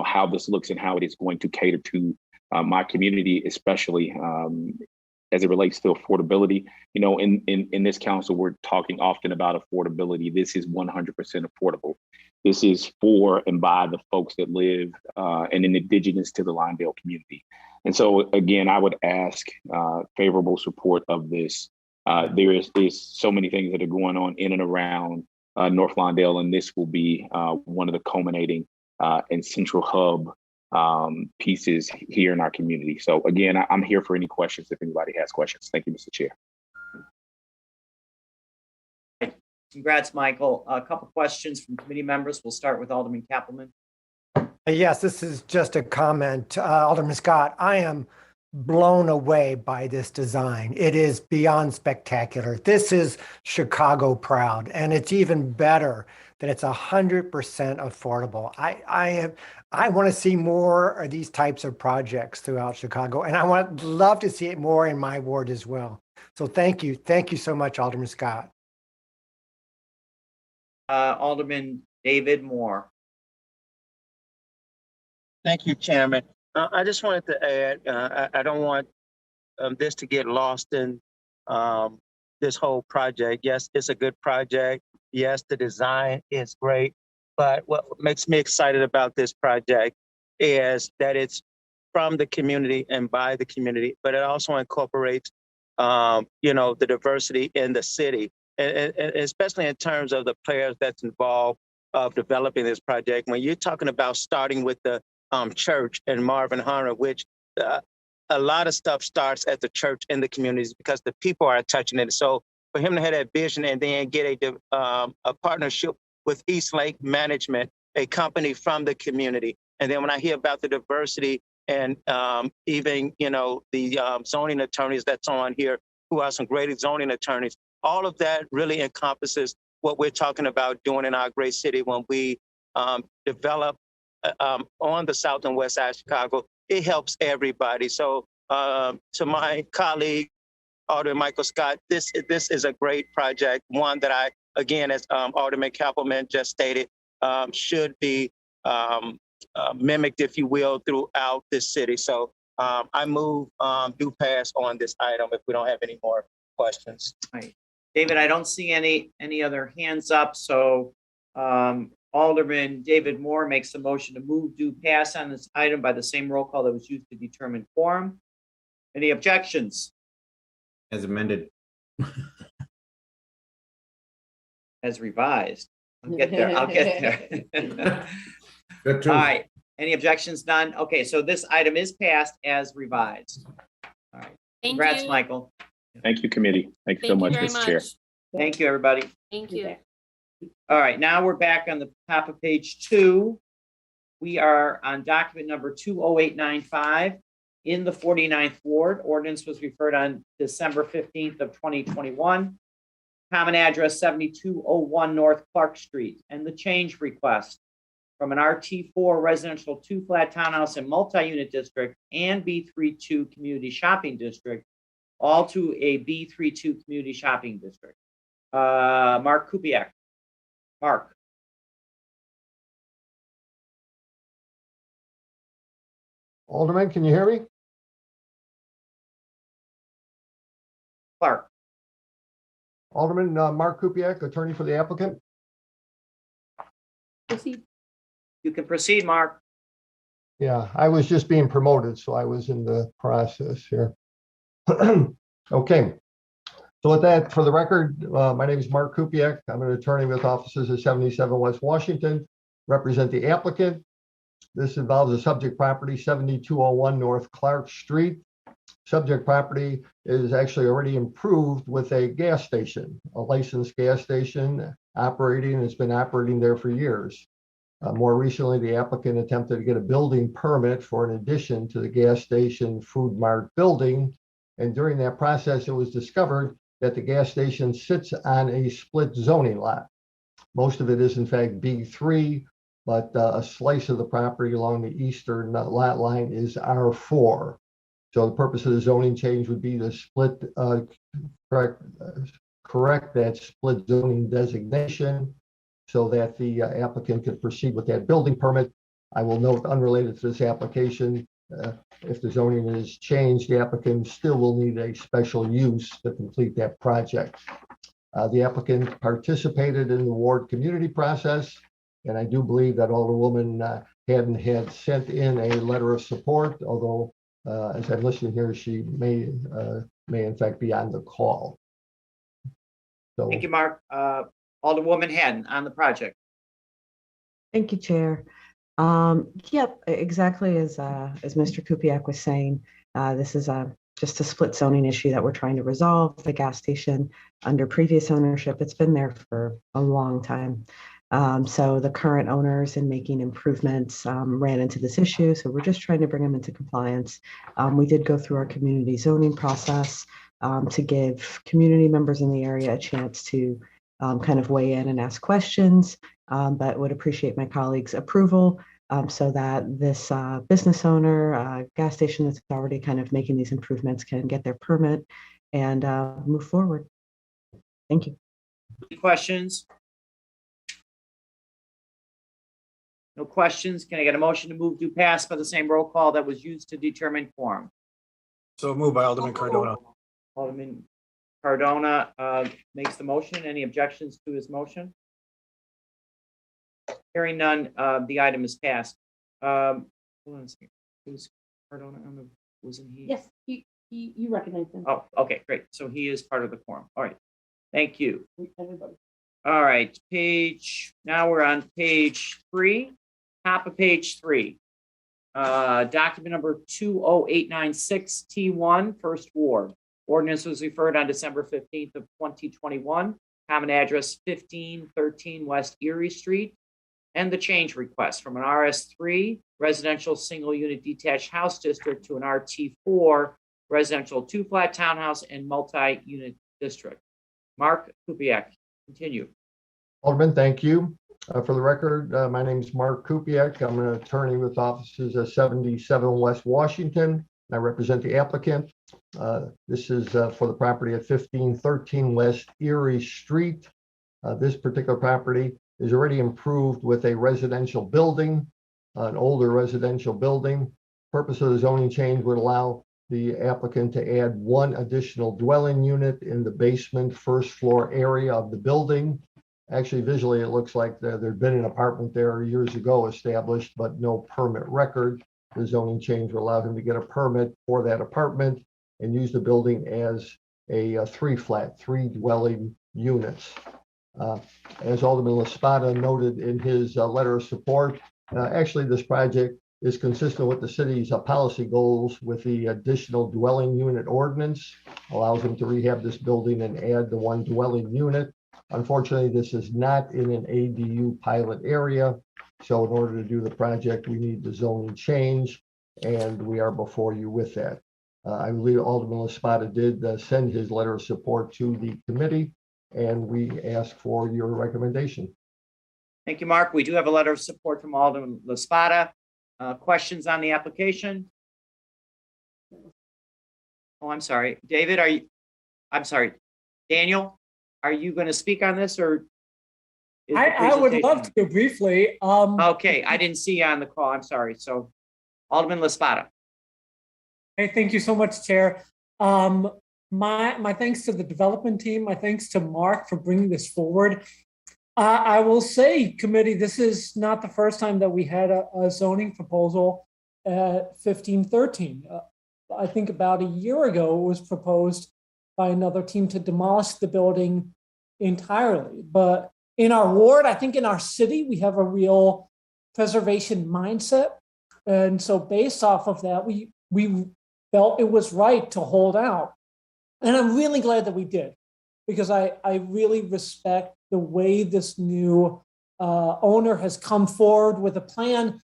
how this looks and how it is going to cater to my community, especially as it relates to affordability. In this council, we're talking often about affordability. This is 100% affordable. This is for and by the folks that live and indigenous to the Lawndale community. And so, again, I would ask favorable support of this there is so many things that are going on in and around North Lawndale, and this will be one of the culminating and central hub pieces here in our community. So again, I'm here for any questions if anybody has questions. Thank you, Mr. Chair. Congrats, Michael. A couple questions from committee members. We'll start with Alderman Kappelman. Yes, this is just a comment. Alderman Scott, I am blown away by this design. It is beyond spectacular. This is Chicago proud, and it's even better that it's 100% affordable. I want to see more of these types of projects throughout Chicago, and I would love to see it more in my ward as well. So thank you so much, Alderman Scott. Alderman David Moore. Thank you, Chairman. I just wanted to add, I don't want this to get lost in this whole project. Yes, it's a good project. Yes, the design is great. But what makes me excited about this project is that it's from the community and by the community, but it also incorporates, the diversity in the city, and especially in terms of the players that's involved of developing this project. When you're talking about starting with the church and Marvin Hunter, which a lot of stuff starts at the church in the communities because the people are touching it. So for him to have that vision and then get a partnership with East Lake Management, a company from the community. And then when I hear about the diversity and even, the zoning attorneys that's on here, who are some great zoning attorneys, all of that really encompasses what we're talking about doing in our great city when we develop on the south and west side of Chicago. It helps everybody. So to my colleague, Alderman Michael Scott, this is a great project, one that I, again, as Alderman Kappelman just stated, should be mimicked, if you will, throughout this city. So I move do pass on this item if we don't have any more questions. Right. David, I don't see any other hands up. So Alderman David Moore makes the motion to move do pass on this item by the same roll call that was used to determine quorum. Any objections? As amended. As revised. I'll get there. All right. Any objections? None. Okay, so this item is passed as revised. All right. Congrats, Michael. Thank you, committee. Thank you so much, Mr. Chair. Thank you, everybody. Thank you. All right, now we're back on the top of page 2. We are on document number 20895 in the 49th Ward. Ordinance was referred on December 15th of 2021. Common address 7201 North Clark Street, and the change request from an RT4 residential 2-flat townhouse and multi-unit district and B32 community shopping district, all to a B32 community shopping district. Mark Kupiec. Mark. Alderman, can you hear me? Clark. Alderman Mark Kupiec, attorney for the applicant. Proceed. You can proceed, Mark. Yeah, I was just being promoted, so I was in the process here. Okay. So with that, for the record, my name is Mark Kupiec. I'm an attorney with offices at 77 West Washington, represent the applicant. This involves a subject property, 7201 North Clark Street. Subject property is actually already improved with a gas station, a licensed gas station operating. It's been operating there for years. More recently, the applicant attempted to get a building permit for an addition to the gas station Food Mart building. And during that process, it was discovered that the gas station sits on a split zoning lot. Most of it is in fact B3, but a slice of the property along the eastern lot line is R4. So the purpose of the zoning change would be to split, correct that split zoning designation so that the applicant could proceed with that building permit. I will note, unrelated to this application, if the zoning is changed, the applicant still will need a special use to complete that project. The applicant participated in the ward community process, and I do believe that Alderwoman Haddon had sent in a letter of support, although as I'm listening here, she may in fact be on the call. So, Thank you, Mark. Alderwoman Haddon on the project. Thank you, Chair. Yep, exactly as Mr. Kupiec was saying, this is just a split zoning issue that we're trying to resolve. The gas station under previous ownership, it's been there for a long time. So the current owners in making improvements ran into this issue. So we're just trying to bring them into compliance. We did go through our community zoning process to give community members in the area a chance to kind of weigh in and ask questions, but would appreciate my colleagues' approval so that this business owner, gas station that's already kind of making these improvements can get their permit and move forward. Thank you. Any questions? No questions. Can I get a motion to move to pass by the same roll call that was used to determine quorum? So moved by Alderman Cardona. Alderman Cardona makes the motion. Any objections to his motion? Hearing none, the item is passed. Hold on a second. Who's Cardona on the, wasn't he? Yes, you recognize him. Oh, okay, great. So he is part of the quorum. All right. Thank you. Everybody. All right, now we're on page 3, top of page 3. Document number 20896 T1, First Ward. Ordinance was referred on December 15th of 2021. Common address 1513 West Erie Street. And the change request from an RS3 residential single unit detached house district to an RT4 residential 2-flat townhouse and multi-unit district. Mark Kupiec, continue. Alderman, thank you. For the record, my name is Mark Kupiec. I'm an attorney with offices at 77 West Washington. And I represent the applicant. This is for the property at 1513 West Erie Street. This particular property is already improved with a residential building, an older residential building. Purpose of the zoning change would allow the applicant to add one additional dwelling unit in the basement first floor area of the building. Actually, visually, it looks like there'd been an apartment there years ago established, but no permit record. The zoning change will allow him to get a permit for that apartment and use the building as a 3-flat, 3 dwelling units. As Alderman Laspada noted in his letter of support, actually, this project is consistent with the city's policy goals with the additional dwelling unit ordinance, allows them to rehab this building and add the 1 dwelling unit. Unfortunately, this is not in an ADU pilot area. So in order to do the project, we need the zoning change, and we are before you with that. I believe Alderman Laspada did send his letter of support to the committee, and we ask for your recommendation. Thank you, Mark. We do have a letter of support from Alderman Laspada. Questions on the application? Oh, I'm sorry. David, I'm sorry. Daniel, are you going to speak on this, or? I would love to briefly. Okay, I didn't see you on the call. I'm sorry. So Alderman Laspada. Hey, thank you so much, Chair. My thanks to the development team. My thanks to Mark for bringing this forward. I will say, committee, this is not the first time that we had a zoning proposal at 1513. I think about a year ago, it was proposed by another team to demolish the building entirely. But in our ward, I think in our city, we have a real preservation mindset. And so based off of that, we felt it was right to hold out. And I'm really glad that we did, because I really respect the way this new owner has come forward with a plan,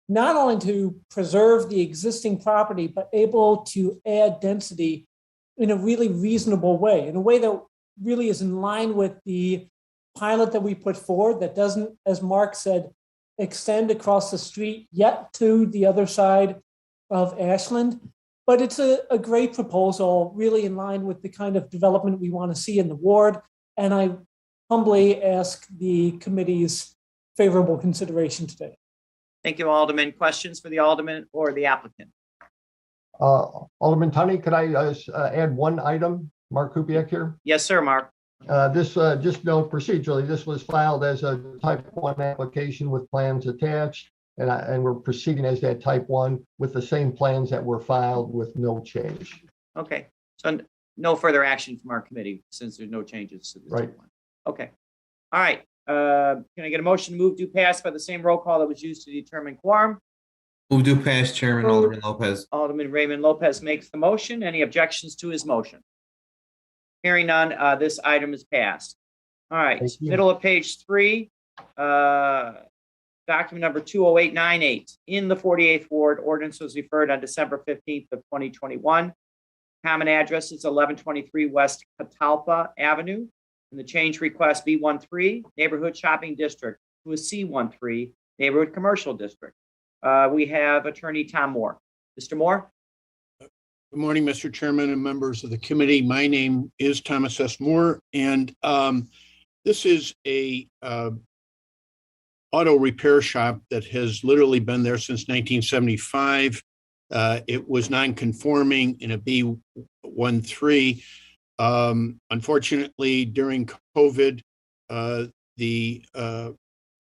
not only to preserve the existing property, but able to add density in a really reasonable way, in a way that really is in line with the pilot that we put forward that doesn't, as Mark said, extend across the street yet to the other side of Ashland. But it's a great proposal, really in line with the kind of development we want to see in the ward. And I humbly ask the committee's favorable consideration today. Thank you, Alderman. Questions for the Alderman or the applicant? Alderman Tunney, could I add one item? Mark Kupiec here. Yes, sir, Mark. This, just note procedurally, this was filed as a type 1 application with plans attached, and we're proceeding as that type 1 with the same plans that were filed with no change. Okay, so no further action from our committee since there's no changes to this. Right. Okay. All right. Can I get a motion to move to pass by the same roll call that was used to determine quorum? Move to pass, Chairman Alderman Lopez. Alderman Raymond Lopez makes the motion. Any objections to his motion? Hearing none, this item is passed. All right, Thank you. middle of page 3, document number 20898. In the 48th Ward, ordinance was referred on December 15th of 2021. Common address is 1123 West Catalpa Avenue. And the change request B13, Neighborhood Shopping District, to a C13, Neighborhood Commercial District. We have Attorney Tom Moore. Mr. Moore? Good morning, Mr. Chairman and members of the committee. My name is Thomas S. Moore, and this is a auto repair shop that has literally been there since 1975. It was non-conforming in a B13. Unfortunately, during COVID, the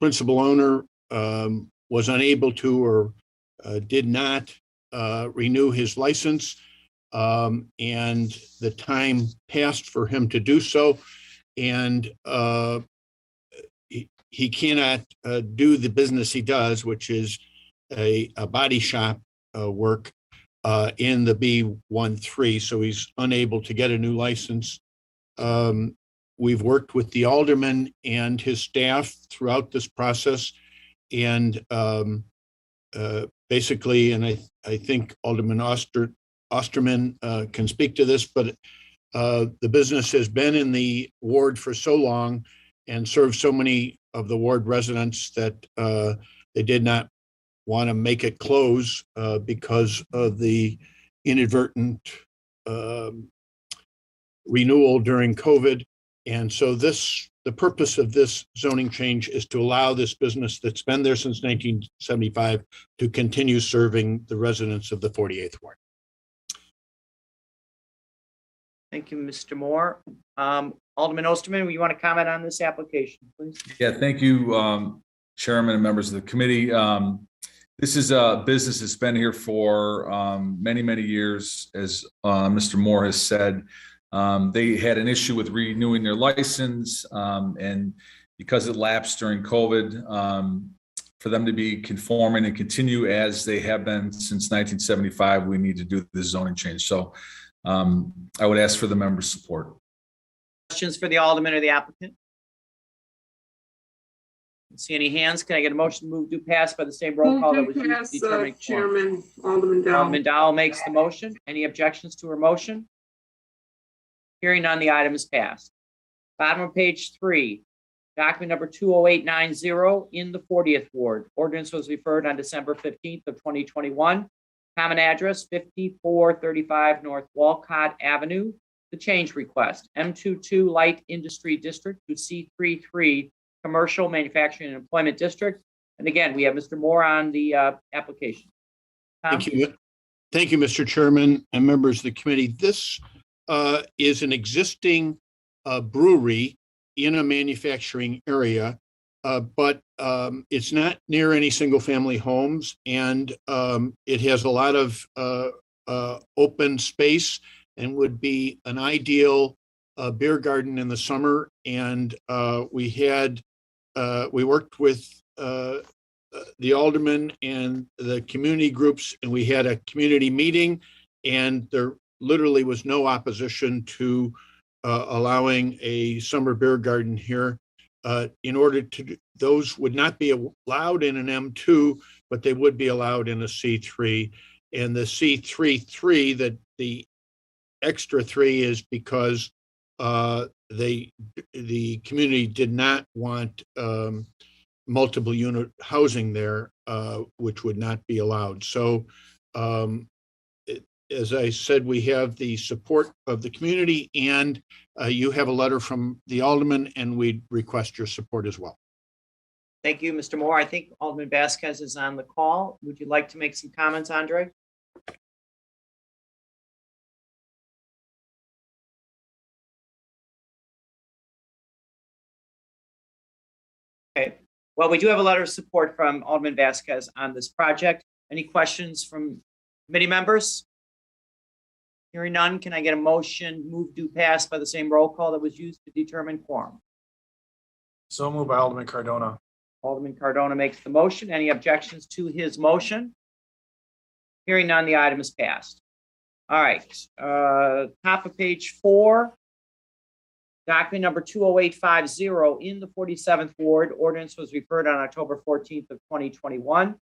principal owner was unable to or did not renew his license, and the time passed for him to do so, and he cannot do the business he does, which is a body shop work in the B13, so he's unable to get a new license. We've worked with the alderman and his staff throughout this process, and basically, and I think Alderman Osterman can speak to this, but the business has been in the ward for so long and served so many of the ward residents that they did not want to make it close because of the inadvertent renewal during COVID. And so the purpose of this zoning change is to allow this business that's been there since 1975 to continue serving the residents of the 48th Ward. Thank you, Mr. Moore. Alderman Osterman, you want to comment on this application, please? Yeah, thank you, Chairman and members of the committee. This is a business that's been here for many, many years, as Mr. Moore has said. They had an issue with renewing their license, and because it lapsed during COVID, for them to be conforming and continue as they have been since 1975, we need to do this zoning change. So I would ask for the members' support. Questions for the alderman or the applicant? Don't see any hands. Can I get a motion to move to pass by the same roll call that was used to determine quorum? Chairman, Alderman Dow. Alderman Dow makes the motion. Any objections to her motion? Hearing none, the item is passed. Bottom of page 3, document number 20890 in the 40th Ward. Ordinance was referred on December 15th of 2021. Common address 5435 North Walcott Avenue. The change request M22 Light Industry District to C33 Commercial Manufacturing and Employment District. And again, we have Mr. Moore on the application. Tom? Thank you. Thank you, Mr. Chairman and members of the committee. This is an existing brewery in a manufacturing area, but it's not near any single-family homes, and it has a lot of open space and would be an ideal beer garden in the summer. And we worked with the alderman and the community groups, and we had a community meeting, and there literally was no opposition to allowing a summer beer garden here. In order to, those would not be allowed in an M2, but they would be allowed in a C3. And the C3, that the extra 3 is because the community did not want multiple unit housing there, which would not be allowed. So as I said, we have the support of the community, and you have a letter from the alderman, and we request your support as well. Thank you, Mr. Moore. I think Alderman Vasquez is on the call. Would you like to make some comments, Andre? Okay. Well, we do have a letter of support from Alderman Vasquez on this project. Any questions from committee members? Hearing none, can I get a motion, move to pass by the same roll call that was used to determine quorum? So moved by Alderman Cardona. Alderman Cardona makes the motion. Any objections to his motion? Hearing none, the item is passed. All right, top of page 4. Document number 20850 in the 47th Ward. Ordinance was referred on October 14th of 2021.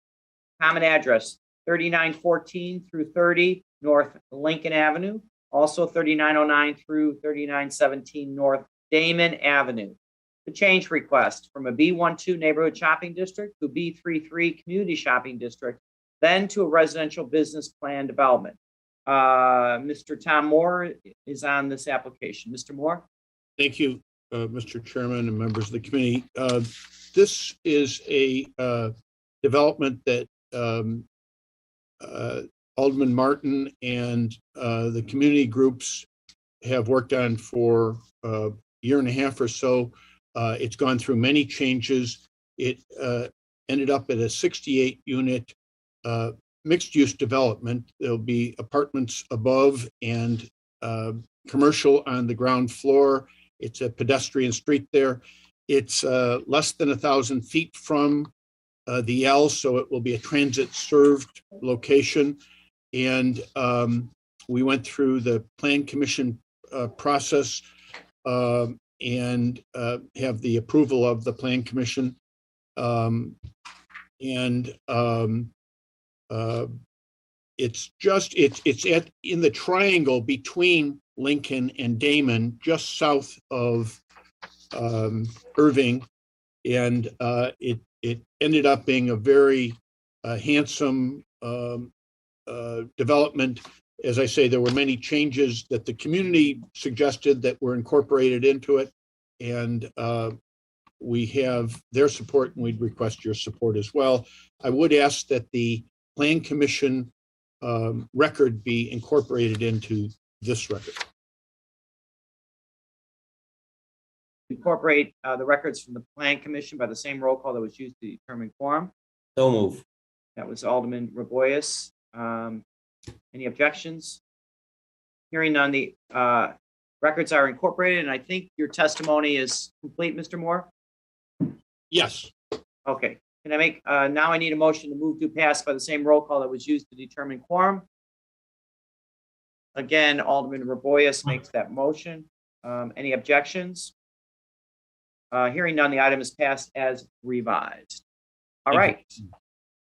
Common address 3914 through 30 North Lincoln Avenue. Also 3909 through 3917 North Damon Avenue. The change request from a B12 neighborhood shopping district to B33 community shopping district, then to a residential business plan development. Mr. Tom Moore is on this application. Mr. Moore? Thank you, Mr. Chairman and members of the committee. This is a development that Alderman Martin and the community groups have worked on for a year and a half or so. It's gone through many changes. It ended up at a 68-unit mixed-use development. There'll be apartments above and commercial on the ground floor. It's a pedestrian street there. It's less than 1,000 feet from the L, so it will be a transit-served location. And we went through the Plan Commission process and have the approval of the Plan Commission. It's in the triangle between Lincoln and Damon, just south of Irving, and it ended up being a very handsome development. As I say, there were many changes that the community suggested that were incorporated into it, and we have their support, and we'd request your support as well. I would ask that the Plan Commission record be incorporated into this record. Incorporate the records from the Plan Commission by the same roll call that was used to determine quorum. So move. That was Alderman Raboyes. Any objections? Hearing none, the records are incorporated, and I think your testimony is complete, Mr. Moore? Yes. Okay. Can I make, now I need a motion to move to pass by the same roll call that was used to determine quorum. Again, Alderman Raboyes makes that motion. Any objections? Hearing none, the item is passed as revised. All right.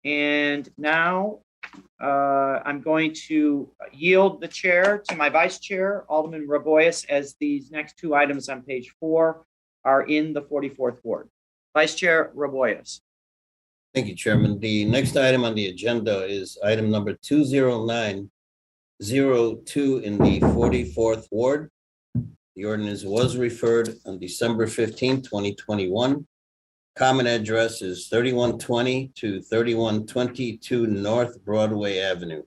And now I'm going to yield the chair to my vice chair, Alderman Raboyes, as these next two items on page 4 are in the 44th Ward. Vice Chair Raboyes. Thank you, Chairman. The next item on the agenda is item number 20902 in the 44th Ward. The ordinance was referred on December 15, 2021. Common address is 3120 to 3122 North Broadway Avenue.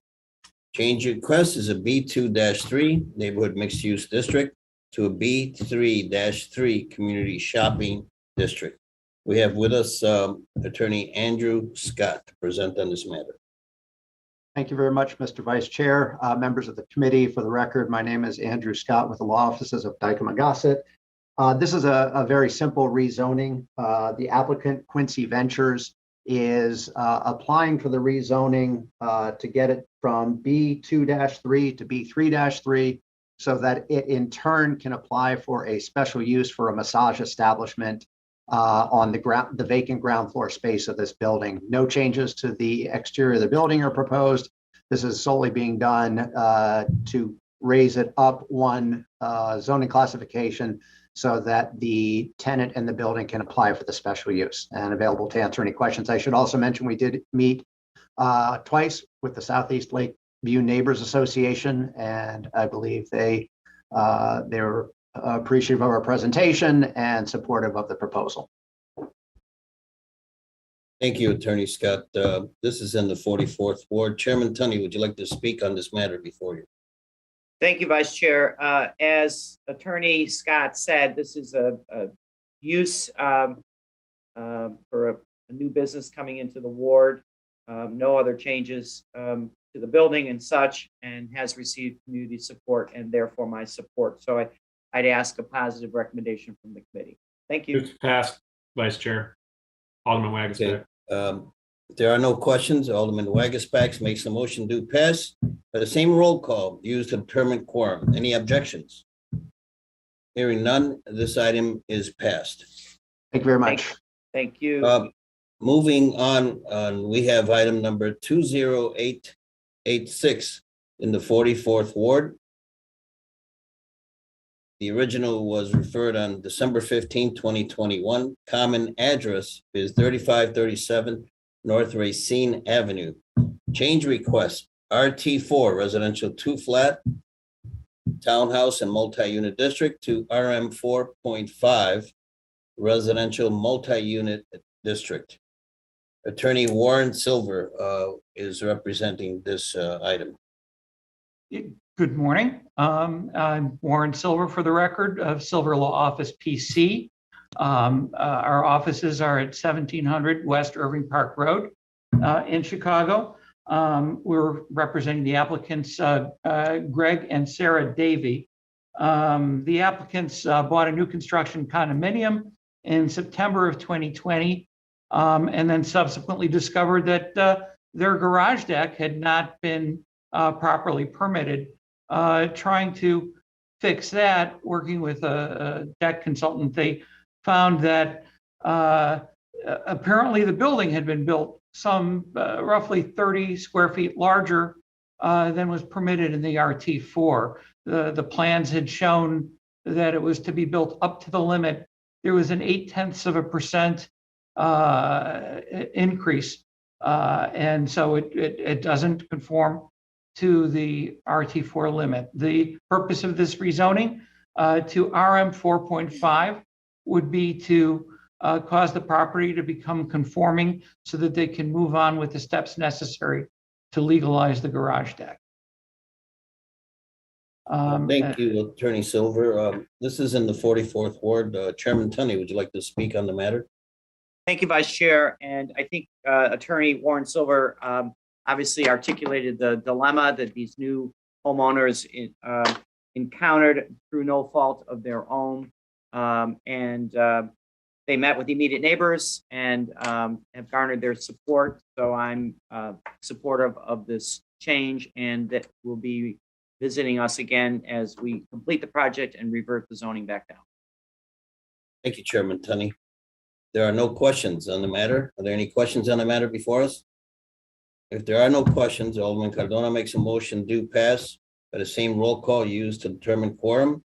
Change request is a B2-3 neighborhood mixed-use district to a B3-3 community shopping district. We have with us Attorney Andrew Scott to present on this matter. Thank you very much, Mr. Vice Chair. Members of the committee, for the record, my name is Andrew Scott with the law offices of Dykema Gossett. This is a very simple rezoning. The applicant, Quincy Ventures, is applying for the rezoning to get it from B2-3 to B3-3 so that it in turn can apply for a special use for a massage establishment on the vacant ground floor space of this building. No changes to the exterior of the building are proposed. This is solely being done to raise it up one zoning classification so that the tenant in the building can apply for the special use, and available to answer any questions. I should also mention we did meet twice with the Southeast Lakeview Neighbors Association, and I believe they're appreciative of our presentation and supportive of the proposal. Thank you, Attorney Scott. This is in the 44th Ward. Chairman Tunney, would you like to speak on this matter before you? Thank you, Vice Chair. As Attorney Scott said, this is a use for a new business coming into the ward. No other changes to the building and such, and has received community support and therefore my support. So I'd ask a positive recommendation from the committee. Thank you. It's passed, Vice Chair. Alderman Wagasback. If there are no questions, Alderman Wagasback makes a motion to pass. By the same roll call used to determine quorum. Any objections? Hearing none, this item is passed. Thank you very much. Thank you. Moving on, we have item number 20886 in the 44th Ward. The original was referred on December 15, 2021. Common address is 3537 North Racine Avenue. Change request, RT4 residential 2-flat townhouse and multi-unit district to RM 4.5 residential multi-unit district. Attorney Warren Silver is representing this item. Good morning. I'm Warren Silver, for the record, of Silver Law Office PC. Our offices are at 1700 West Irving Park Road in Chicago. We're representing the applicants, Greg and Sarah Davey. The applicants bought a new construction condominium in September of 2020, and then subsequently discovered that their garage deck had not been properly permitted. Trying to fix that, working with a deck consultant, they found that apparently the building had been built some roughly 30 square feet larger than was permitted in the RT4. The plans had shown that it was to be built up to the limit. There was an 0.8% increase, and so it doesn't conform to the RT4 limit. The purpose of this rezoning to RM 4.5 would be to cause the property to become conforming so that they can move on with the steps necessary to legalize the garage deck. Thank you, Attorney Silver. This is in the 44th Ward. Chairman Tunney, would you like to speak on the matter? Thank you, Vice Chair. And I think Attorney Warren Silver obviously articulated the dilemma that these new homeowners encountered through no fault of their own. They met with immediate neighbors and have garnered their support. So I'm supportive of this change, and that will be visiting us again as we complete the project and revert the zoning back down. Thank you, Chairman Tunney. There are no questions on the matter. Are there any questions on the matter before us? If there are no questions, Alderman Cardona makes a motion to pass by the same roll call used to determine quorum.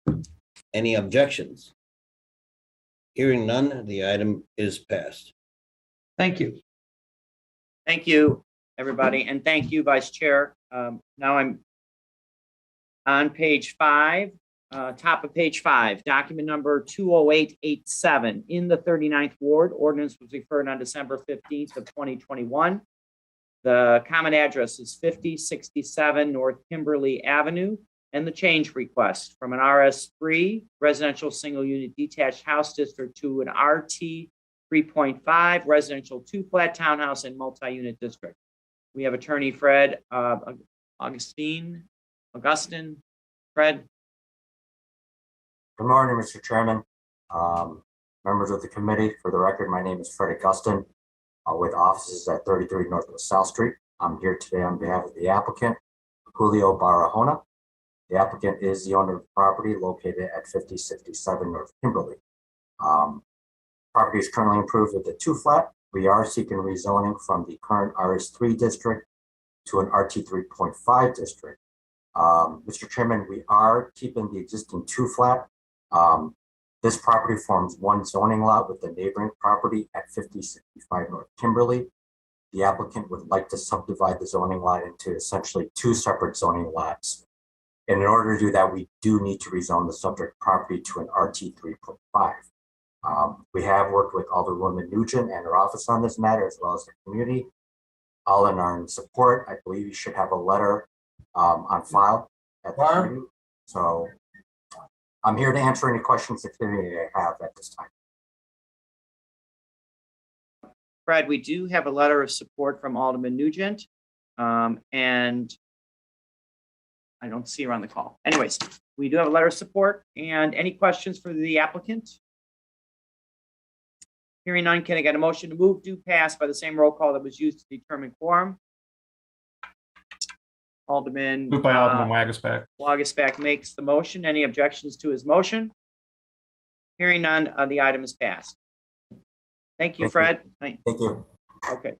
Any objections? Hearing none, the item is passed. Thank you. Thank you, everybody, and thank you, Vice Chair. Now I'm on page 5, top of page 5, document number 20887 in the 39th Ward. Ordinance was referred on December 15th of 2021. The common address is 5067 North Kimberly Avenue, and the change request from an RS3 residential single unit detached house district to an RT 3.5 residential 2-flat townhouse and multi-unit district. We have Attorney Fred Augustine. Fred. Good morning, Mr. Chairman, members of the committee. For the record, my name is Fred Augustine with offices at 33 Northwest South Street. I'm here today on behalf of the applicant, Julio Barahona. The applicant is the owner of the property located at 5067 North Kimberly. Property is currently improved with a 2-flat. We are seeking rezoning from the current RS3 district to an RT 3.5 district. Mr. Chairman, we are keeping the existing 2-flat. This property forms one zoning lot with the neighboring property at 5065 North Kimberly. The applicant would like to subdivide the zoning lot into essentially 2 separate zoning lots. And in order to do that, we do need to rezone the subject property to an RT 3.5. We have worked with Alderwoman Nugent and her office on this matter, as well as the community. All in our support. I believe you should have a letter on file at the committee. So I'm here to answer any questions the community have at this time. Fred, we do have a letter of support from Alderman Nugent. And I don't see her on the call. Anyways, we do have a letter of support. And any questions for the applicant? Hearing none, can I get a motion to move, do, pass by the same roll call that was used to determine quorum? Alderman. Moved by Alderman Wagisback. Wagisback makes the motion. Any objections to his motion? Hearing none, the item is passed. Thank you, Fred. Thank you. Okay.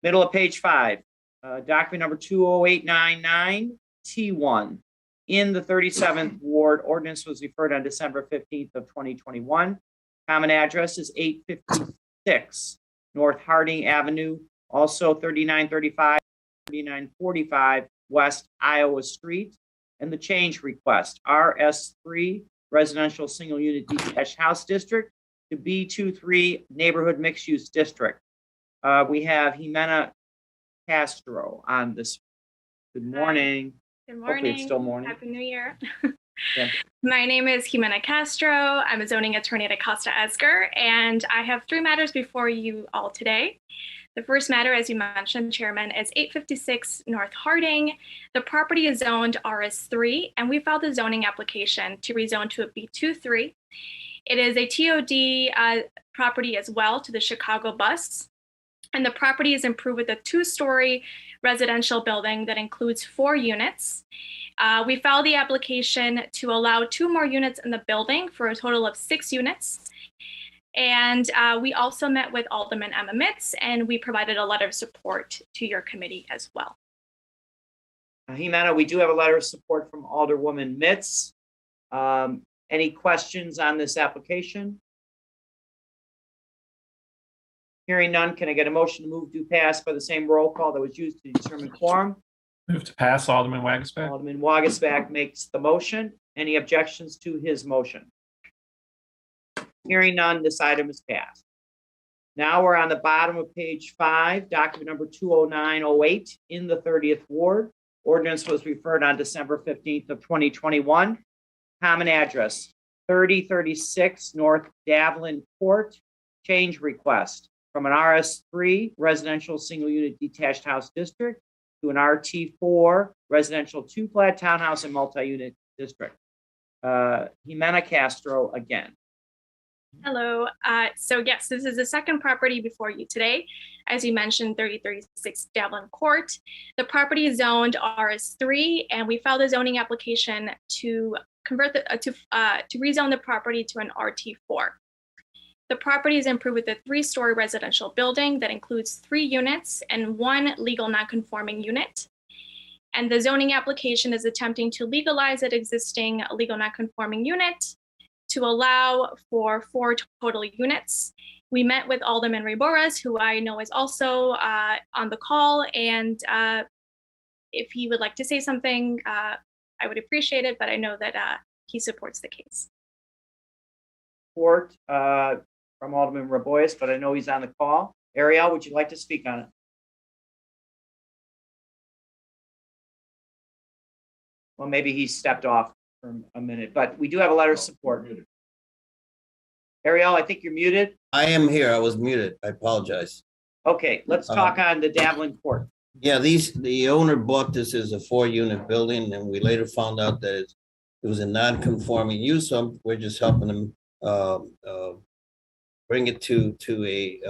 Middle of page 5, document number 20899, T1. In the 37th Ward, ordinance was referred on December 15th of 2021. Common address is 856 North Harding Avenue, also 3935, 3945 West Iowa Street. And the change request, RS3 Residential Single Unit Detached House District to B23 Neighborhood Mixed Use District. We have Jimena Castro on this. Good morning. Good Hopefully morning. it's still morning. Happy New Year. Yeah. My name is Jimena Castro. I'm a zoning attorney at Acosta Esker, and I have 3 matters before you all today. The first matter, as you mentioned, Chairman, is 856 North Harding. The property is zoned RS3, and we filed a zoning application to rezone to a B23. It is a TOD property as well to the Chicago bus. And the property is improved with a 2-story residential building that includes 4 units. We filed the application to allow 2 more units in the building for a total of 6 units. And we also met with Alderman Emma Mitz, and we provided a letter of support to your committee as well. Jimena, we do have a letter of support from Alderwoman Mitz. Any questions on this application? Hearing none, can I get a motion to move, do, pass by the same roll call that was used to determine quorum? Move to pass, Alderman Wagisback. Alderman Wagisback makes the motion. Any objections to his motion? Hearing none, this item is passed. Now we're on the bottom of page 5, document number 20908 in the 30th Ward. Ordinance was referred on December 15th of 2021. Common address, 3036 North Davlin Court. Change request from an RS3 Residential Single Unit Detached House District to an RT4 Residential 2-Flat Townhouse and Multi-Unit District. Jimena Castro again. Hello. So yes, this is the second property before you today. As you mentioned, 3036 Davlin Court. The property is zoned RS3, and we filed a zoning application to convert to rezone the property to an RT4. The property is improved with a 3-story residential building that includes 3 units and 1 legal non-conforming unit. And the zoning application is attempting to legalize that existing legal non-conforming unit to allow for 4 total units. We met with Alderman Reboras, who I know is also on the call, and if he would like to say something, I would appreciate it, but I know that he supports the case. Support from Alderman Reboras, but I know he's on the call. Ariel, would you like to speak on it? Well, maybe he stepped off for a minute, but we do have a letter of support. Ariel, I think you're muted. I am here. I was muted. I apologize. Okay, let's talk on the Davlin Court. Yeah, the owner bought this as a 4-unit building, and we later found out that it was a non-conforming use. So we're just helping them bring it to a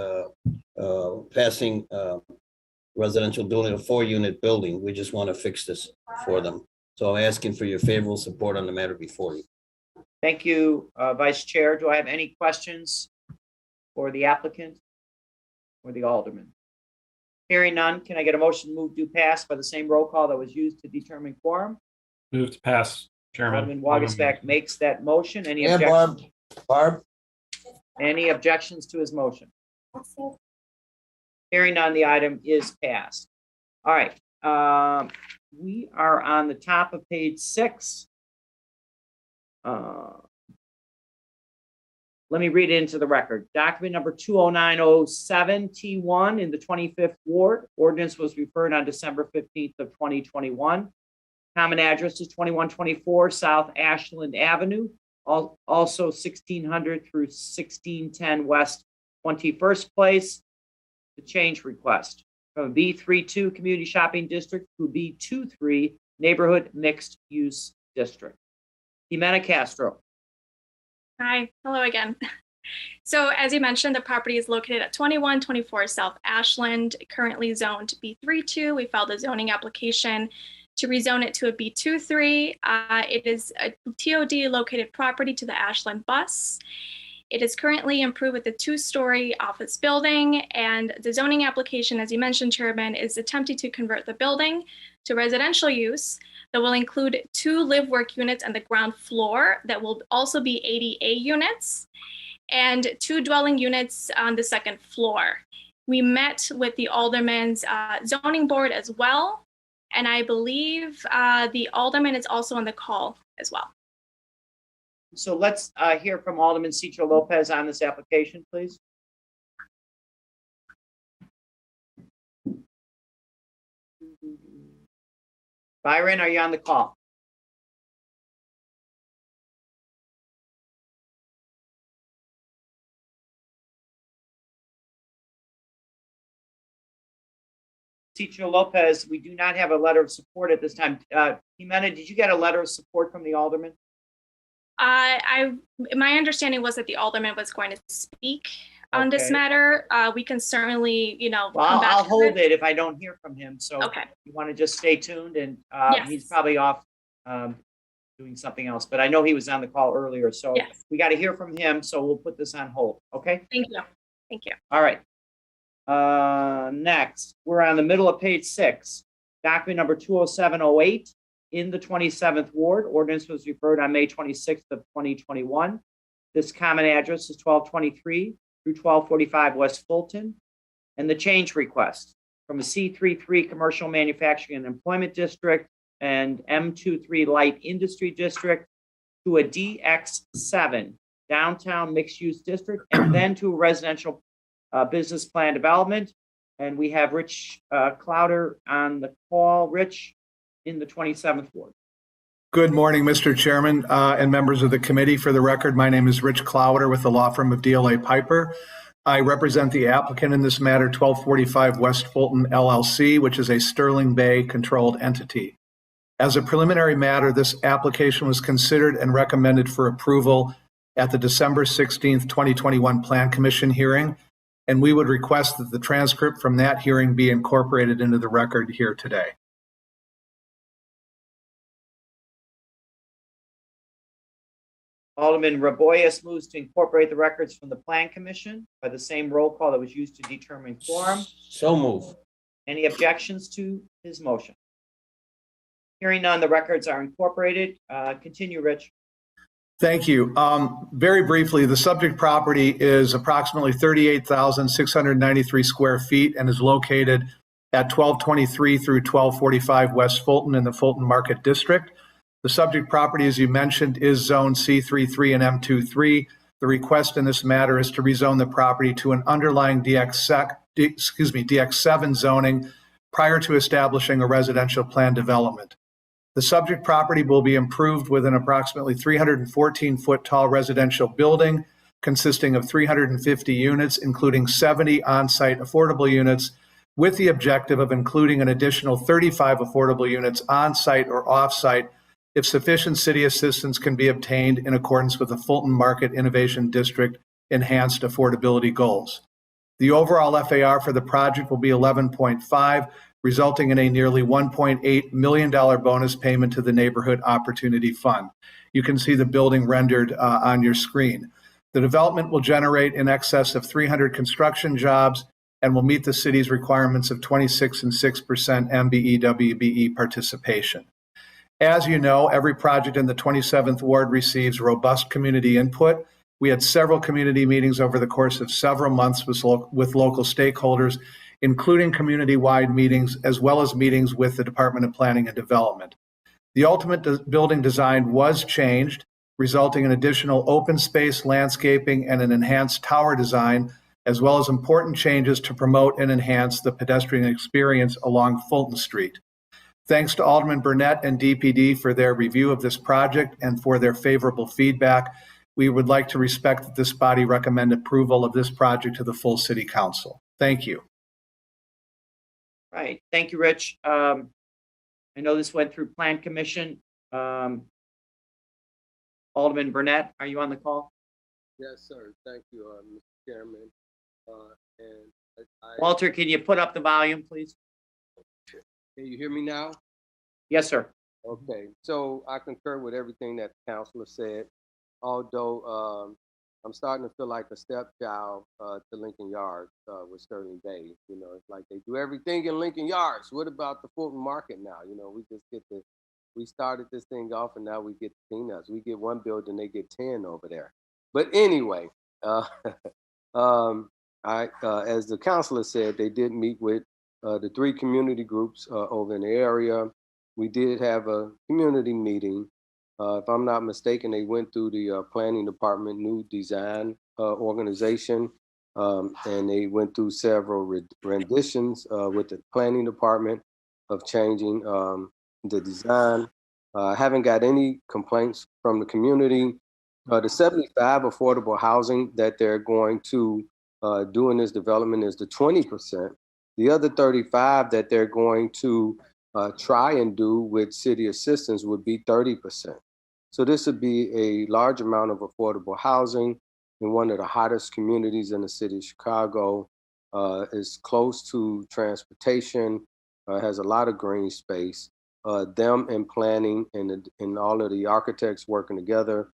passing residential building, a 4-unit building. We just want to fix this for them. So I'm asking for your favorable support on the matter before you. Thank you, Vice Chair. Do I have any questions for the applicant or the alderman? Hearing none, can I get a motion to move, do, pass by the same roll call that was used to determine quorum? Move to pass, Chairman. Alderman Wagisback makes that motion. Any Yeah, objections? Barb. Any objections to his motion? Hearing none, the item is passed. All right. We are on the top of page 6. Let me read it into the record. Document number 20907 T1 in the 25th Ward. Ordinance was referred on December 15th of 2021. Common address is 2124 South Ashland Avenue, also 1600 through 1610 West 21st Place. The change request from a B32 Community Shopping District to a B23 Neighborhood Mixed Use District. Jimena Castro. Hi, hello again. So as you mentioned, the property is located at 2124 South Ashland, currently zoned B32. We filed a zoning application to rezone it to a B23. It is a TOD located property to the Ashland bus. It is currently improved with a 2-story office building, and the zoning application, as you mentioned, Chairman, is attempting to convert the building to residential use that will include 2 live-work units on the ground floor that will also be ADA units, and 2 dwelling units on the second floor. We met with the Alderman's zoning board as well, and I believe the Alderman is also on the call as well. So let's hear from Alderman Citro Lopez on this application, please. Byron, are you on the call? Citro Lopez, we do not have a letter of support at this time. Jimena, did you get a letter of support from the Alderman? My understanding was that the Alderman was going to speak on this Okay. matter. We can certainly, Well, come back I'll to hold it if I don't hear from him. So Okay. you want to just stay tuned, and Yes. he's probably off doing something else, but I know he was on the call earlier. So Yes. we got to hear from him. So we'll put this on hold. Okay. Thank you. Thank you. All right. Next, we're on the middle of page 6, document number 20708 in the 27th Ward. Ordinance was referred on May 26th of 2021. This common address is 1223 through 1245 West Fulton. And the change request from a C33 Commercial Manufacturing and Employment District and M23 Light Industry District to a DX7 Downtown Mixed Use District, and then to a residential business plan development. And we have Rich Clouder on the call. Rich, in the 27th Ward. Good morning, Mr. Chairman and members of the committee. For the record, my name is Rich Clouder with the law firm of DLA Piper. I represent the applicant in this matter, 1245 West Fulton LLC, which is a Sterling Bay controlled entity. As a preliminary matter, this application was considered and recommended for approval at the December 16th, 2021 Plan Commission hearing, and we would request that the transcript from that hearing be incorporated into the record here today. Alderman Raboyes moves to incorporate the records from the Plan Commission by the same roll call that was used to determine quorum. So move. Any objections to his motion? Hearing none, the records are incorporated. Continue, Rich. Thank you. Very briefly, the subject property is approximately 38,693 square feet and is located at 1223 through 1245 West Fulton in the Fulton Market District. The subject property, as you mentioned, is zone C33 and M23. The request in this matter is to rezone the property to an underlying DX7 zoning prior to establishing a residential plan development. The subject property will be improved with an approximately 314-foot tall residential building consisting of 350 units, including 70 on-site affordable units, with the objective of including an additional 35 affordable units on-site or off-site if sufficient city assistance can be obtained in accordance with the Fulton Market Innovation District enhanced affordability goals. The overall FAR for the project will be 11.5, resulting in a nearly $1.8 million bonus payment to the Neighborhood Opportunity Fund. You can see the building rendered on your screen. The development will generate in excess of 300 construction jobs and will meet the city's requirements of 26 and 6% MBE-WBE participation. As you know, every project in the 27th Ward receives robust community input. We had several community meetings over the course of several months with local stakeholders, including community-wide meetings, as well as meetings with the Department of Planning and Development. The ultimate building design was changed, resulting in additional open space landscaping and an enhanced tower design, as well as important changes to promote and enhance the pedestrian experience along Fulton Street. Thanks to Alderman Burnett and DPD for their review of this project and for their favorable feedback. We would like to respect that this body recommend approval of this project to the full City Council. Thank you. Right. Thank you, Rich. I know this went through Plan Commission. Alderman Burnett, are you on the call? Yes, sir. Thank you, Mr. Chairman. And Walter, can you put up the volume, please? Can you hear me now? Yes, sir. Okay, so I concur with everything that the counselor said, although I'm starting to feel like a stepchild to Lincoln Yards with Sterling Bay. You know, it's like they do everything in Lincoln Yards. What about the Fulton Market now? You know, we started this thing off and now we get the peanuts. We get one building, they get 10 over there. But anyway, as the counselor said, they did meet with the 3 community groups over in the area. We did have a community meeting. If I'm not mistaken, they went through the planning department new design organization, and they went through several renditions with the planning department of changing the design. Haven't got any complaints from the community. The 75 affordable housing that they're going to do in this development is the 20%. The other 35 that they're going to try and do with city assistance would be 30%. So this would be a large amount of affordable housing in one of the hottest communities in the city of Chicago. It's close to transportation, has a lot of green space. Them and planning and all of the architects working together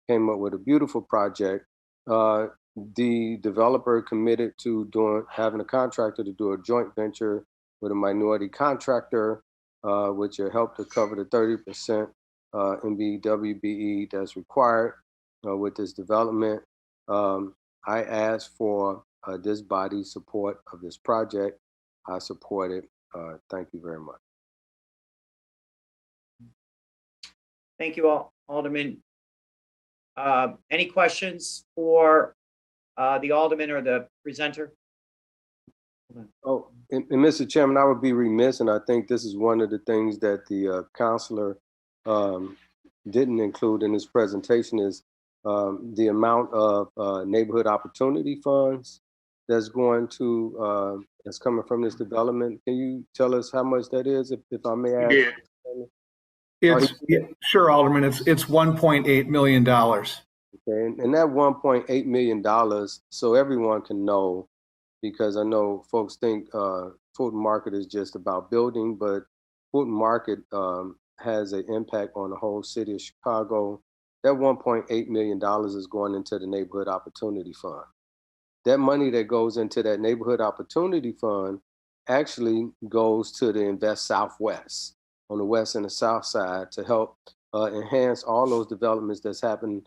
came up with a beautiful project. The developer committed to having a contractor to do a joint venture with a minority contractor, which will help to cover the 30% MBWBE that's required with this development. I asked for this body's support of this project. I support it. Thank you very much. Thank you, Alderman. Any questions for the Alderman or the presenter? Oh, and Mr. Chairman, I would be remiss, and I think this is one of the things that the counselor didn't include in his presentation is the amount of neighborhood opportunity funds that's going to that's coming from this development. Can you tell us how much that is, if I may ask? Yeah. Sure, Alderman. It's $1.8 million. Okay, and that $1.8 million, so everyone can know, because I know folks think Fulton Market is just about building, but Fulton Market has an impact on the whole city of Chicago. That $1.8 million is going into the Neighborhood Opportunity Fund. That money that goes into that Neighborhood Opportunity Fund actually goes to the Invest Southwest on the west and the south side to help enhance all those developments that's happening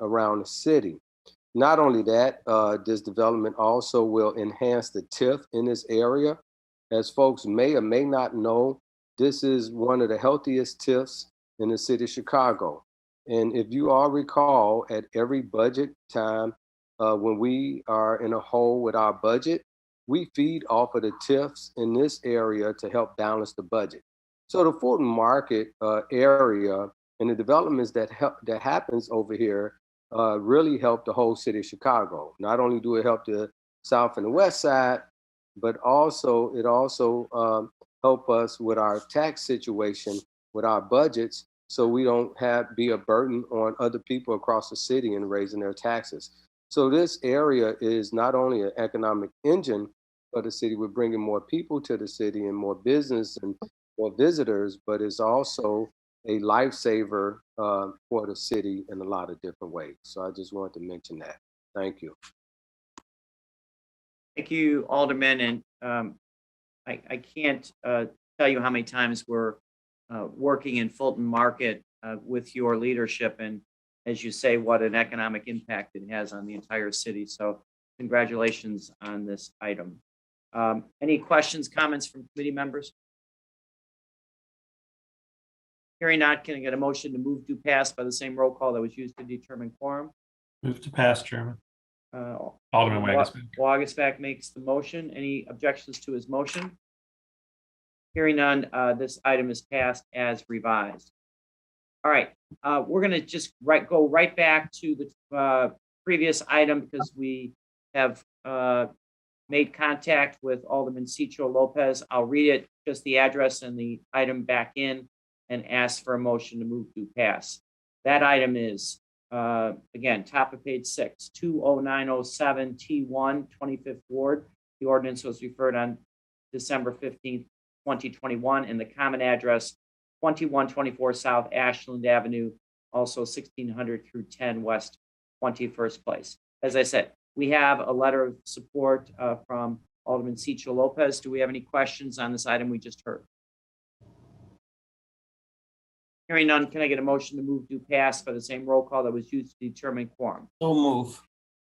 around the city. Not only that, this development also will enhance the TIF in this area. As folks may or may not know, this is one of the healthiest TIFs in the city of Chicago. And if you all recall, at every budget time, when we are in a hole with our budget, we feed off of the TIFs in this area to help balance the budget. So the Fulton Market area and the developments that happens over here really help the whole city of Chicago. Not only do it help the south and the west side, but also it help us with our tax situation, with our budgets, so we don't be a burden on other people across the city in raising their taxes. So this area is not only an economic engine for the city, we're bringing more people to the city and more business and more visitors, but it's also a lifesaver for the city in a lot of different ways. So I just wanted to mention that. Thank you. Thank you, Alderman. And I can't tell you how many times we're working in Fulton Market with your leadership, and as you say, what an economic impact it has on the entire city. So congratulations on this item. Any questions, comments from committee members? Hearing not, can I get a motion to move to pass by the same roll call that was used to determine quorum? Move to pass, Chairman. Alderman Wagisback. Wagisback makes the motion. Any objections to his motion? Hearing none, this item is passed as revised. All right, we're going to just go right back to the previous item because we have made contact with Alderman Cicho Lopez. I'll read it, just the address and the item back in, and ask for a motion to move to pass. That item is, again, top of page 6, 20907 T1, 25th Ward. The ordinance was referred on December 15th, 2021, and the common address, 2124 South Ashland Avenue, also 1600 through 10 West 21st Place. As I said, we have a letter of support from Alderman Cicho Lopez. Do we have any questions on this item we just heard? Hearing none, can I get a motion to move to pass by the same roll call that was used to determine quorum? So move.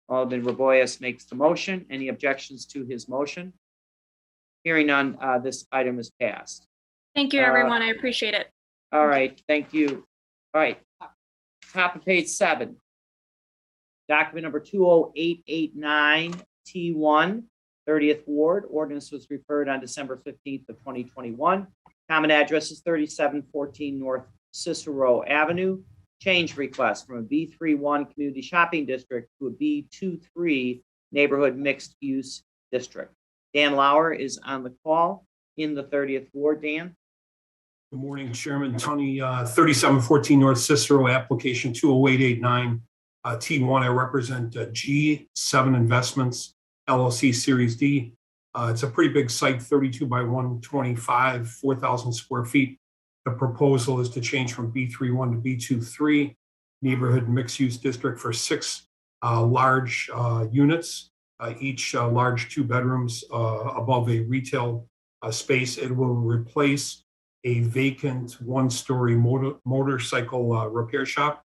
Alderman Raboyes makes the motion. Any objections to his motion? Hearing none, this item is passed. Thank you, everyone. I appreciate it. All right, thank you. All right, top of page 7. Document number 20889 T1, 30th Ward. Ordinance was referred on December 15th of 2021. Common address is 3714 North Cicero Avenue. Change request from a B31 community shopping district to a B23 neighborhood mixed use district. Dan Lauer is on the call in the 30th Ward. Dan. Good morning, Chairman. Tony, 3714 North Cicero, application 20889 T1. I represent G7 Investments, LLC Series D. It's a pretty big site, 32 by 125, 4,000 square feet. The proposal is to change from B31 to B23 neighborhood mixed-use district for 6 large units, each large 2 bedrooms above a retail space. It will replace a vacant 1-story motorcycle repair shop.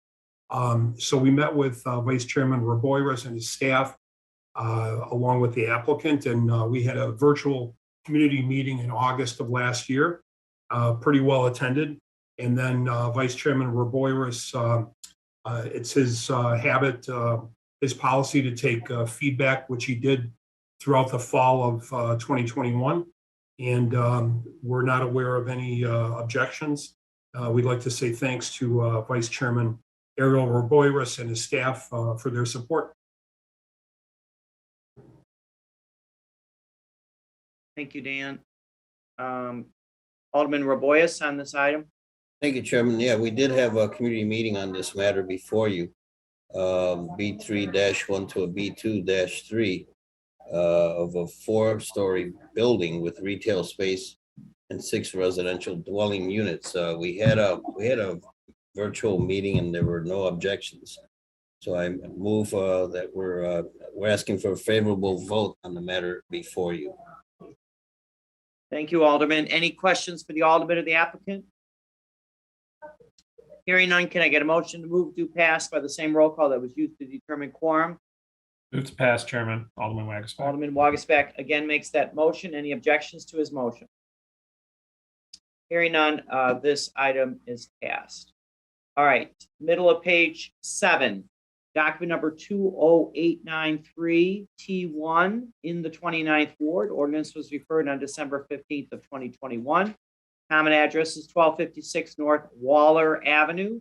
So we met with Vice Chairman Raboyes and his staff, along with the applicant, and we had a virtual community meeting in August of last year, pretty well attended. And then Vice Chairman Raboyes, it's his habit, his policy to take feedback, which he did throughout the fall of 2021. And we're not aware of any objections. We'd like to say thanks to Vice Chairman Ariel Raboyes and his staff for their support. Thank you, Dan. Alderman Raboyes on this item. Thank you, Chairman. Yeah, we did have a community meeting on this matter before you. B3-1 to a B2-3 of a 4-story building with retail space and 6 residential dwelling units. We had a virtual meeting and there were no objections. So I move that we're asking for a favorable vote on the matter before you. Thank you, Alderman. Any questions for the Alderman or the applicant? Hearing none, can I get a motion to move to pass by the same roll call that was used to determine quorum? Move to pass, Chairman. Alderman Wagisback. Alderman Wagisback again makes that motion. Any objections to his motion? Hearing none, this item is passed. All right, middle of page 7. Document number 20893 T1 in the 29th Ward. Ordinance was referred on December 15th of 2021. Common address is 1256 North Waller Avenue.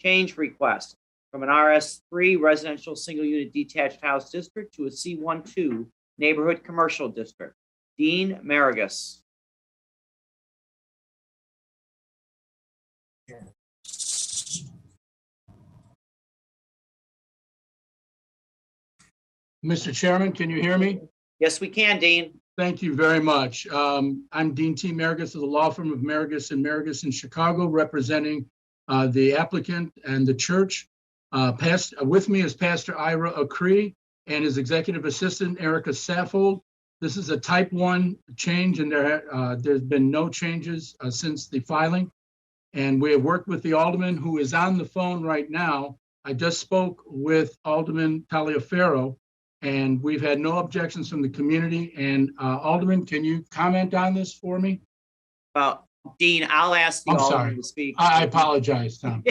Change request from an RS3 residential single unit detached house district to a C12 neighborhood commercial district. Dean Marigus. Mr. Chairman, can you hear me? Yes, we can, Dean. Thank you very much. I'm Dean T. Marigus of the law firm of Marigus and Marigus in Chicago, representing the applicant and the church. With me is Pastor Ira Acree and his executive assistant, Erica Saffold. This is a type 1 change, and there's been no changes since the filing. And we have worked with the alderman who is on the phone right now. I just spoke with Alderman Taliaferro, and we've had no objections from the community. And Alderman, can you comment on this for me? Dean, I'll ask the Alderman to speak. I apologize, Tom.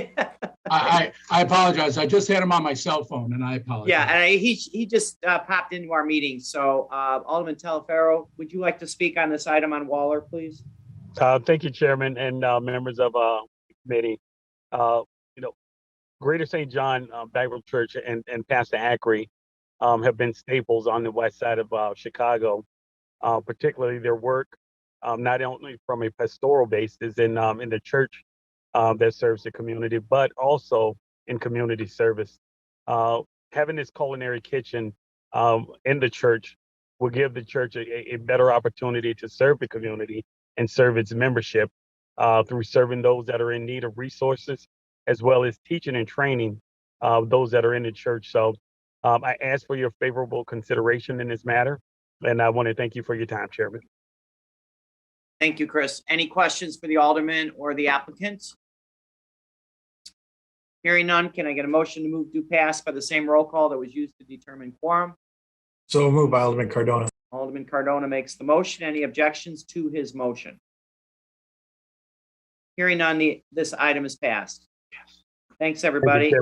I apologize. I just had him on my cell phone, and I apologize. Yeah, and he just popped into our meeting. So Alderman Taliaferro, would you like to speak on this item on Waller, please? Thank you, Chairman, and members of the committee. Greater St. John Baptist Church and Pastor Acree have been staples on the west side of Chicago, particularly their work, not only from a pastoral basis in the church that serves the community, but also in community service. Having this culinary kitchen in the church will give the church a better opportunity to serve the community and serve its membership through serving those that are in need of resources, as well as teaching and training those that are in the church. So I ask for your favorable consideration in this matter, and I want to thank you for your time, Chairman. Thank you, Chris. Any questions for the alderman or the applicant? Hearing none, can I get a motion to move to pass by the same roll call that was used to determine quorum? So moved by Alderman Cardona. Alderman Cardona makes the motion. Any objections to his motion? Hearing none, this item is passed. Thanks, everybody.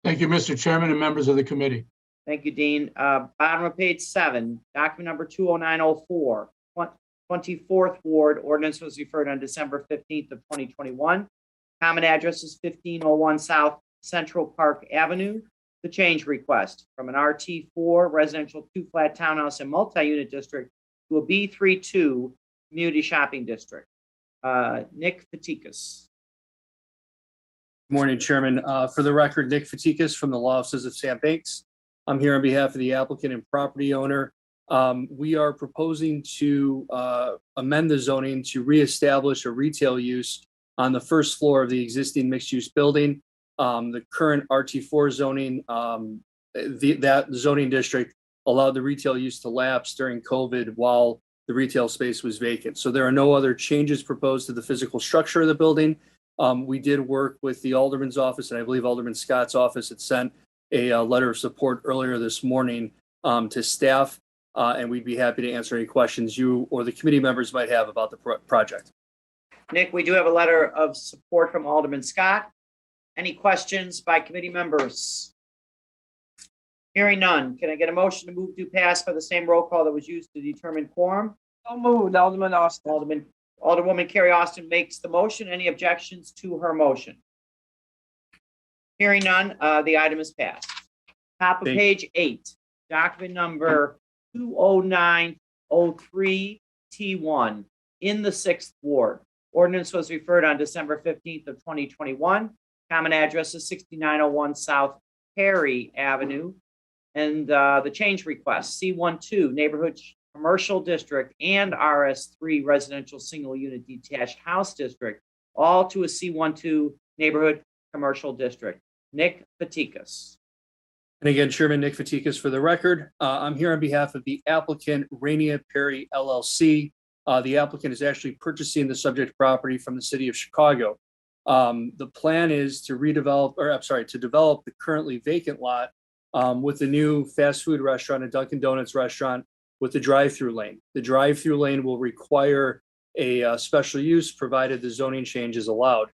Thank you, Mr. Chairman and members of the committee. Thank you, Dean. Bottom of page 7, document number 20904, 24th Ward, ordinance was referred on December 15th of 2021. Common address is 1501 South Central Park Avenue. The change request from an RT4 residential 2-flat townhouse and multi-unit district to a B32 community shopping district. Nick Fatikas. Good morning, Chairman. For the record, Nick Fatikas from the Law Offices of Sam Banks. I'm here on behalf of the applicant and property owner. We are proposing to amend the zoning to reestablish a retail use on the first floor of the existing mixed-use building. The current RT4 zoning, that zoning district allowed the retail use to lapse during COVID while the retail space was vacant. So there are no other changes proposed to the physical structure of the building. We did work with the Alderman's office, and I believe Alderman Scott's office had sent a letter of support earlier this morning to staff, and we'd be happy to answer any questions you or the committee members might have about the project. Nick, we do have a letter of support from Alderman Scott. Any questions by committee members? Hearing none, can I get a motion to move to pass by the same roll call that was used to determine quorum? So moved, Alderman Austin. Alderwoman Carrie Austin makes the motion. Any objections to her motion? Hearing none, the item is passed. Top of page 8, document number 20903 T1 in the 6th Ward. Ordinance was referred on December 15th of 2021. Common address is 6901 South Perry Avenue. And the change request, C12 Neighborhood Commercial District and RS3 Residential Single Unit Detached House District, all to a C12 Neighborhood Commercial District. Nick Fatikas. And again, Chairman Nick Fatikas for the record. I'm here on behalf of the applicant, Rainier Perry LLC. The applicant is actually purchasing the subject property from the city of Chicago. The plan is to develop the currently vacant lot with the new fast food restaurant, a Dunkin' Donuts restaurant with the drive-through lane. The drive-through lane will require a special use provided the zoning change is allowed.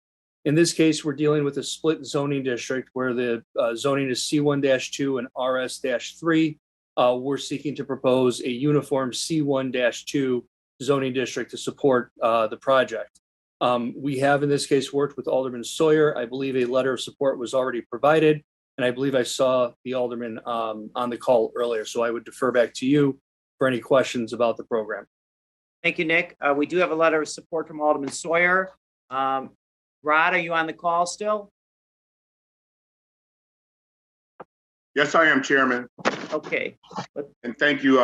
In this case, we're dealing with a split zoning district where the zoning is C1-2 and RS-3. We're seeking to propose a uniform C1-2 zoning district to support the project. We have in this case worked with Alderman Sawyer. I believe a letter of support was already provided, and I believe I saw the Alderman on the call earlier, so I would defer back to you for any questions about the program. Thank you, Nick. We do have a letter of support from Alderman Sawyer. Rod, are you on the call still? Yes, I am, Chairman. Okay. And thank you.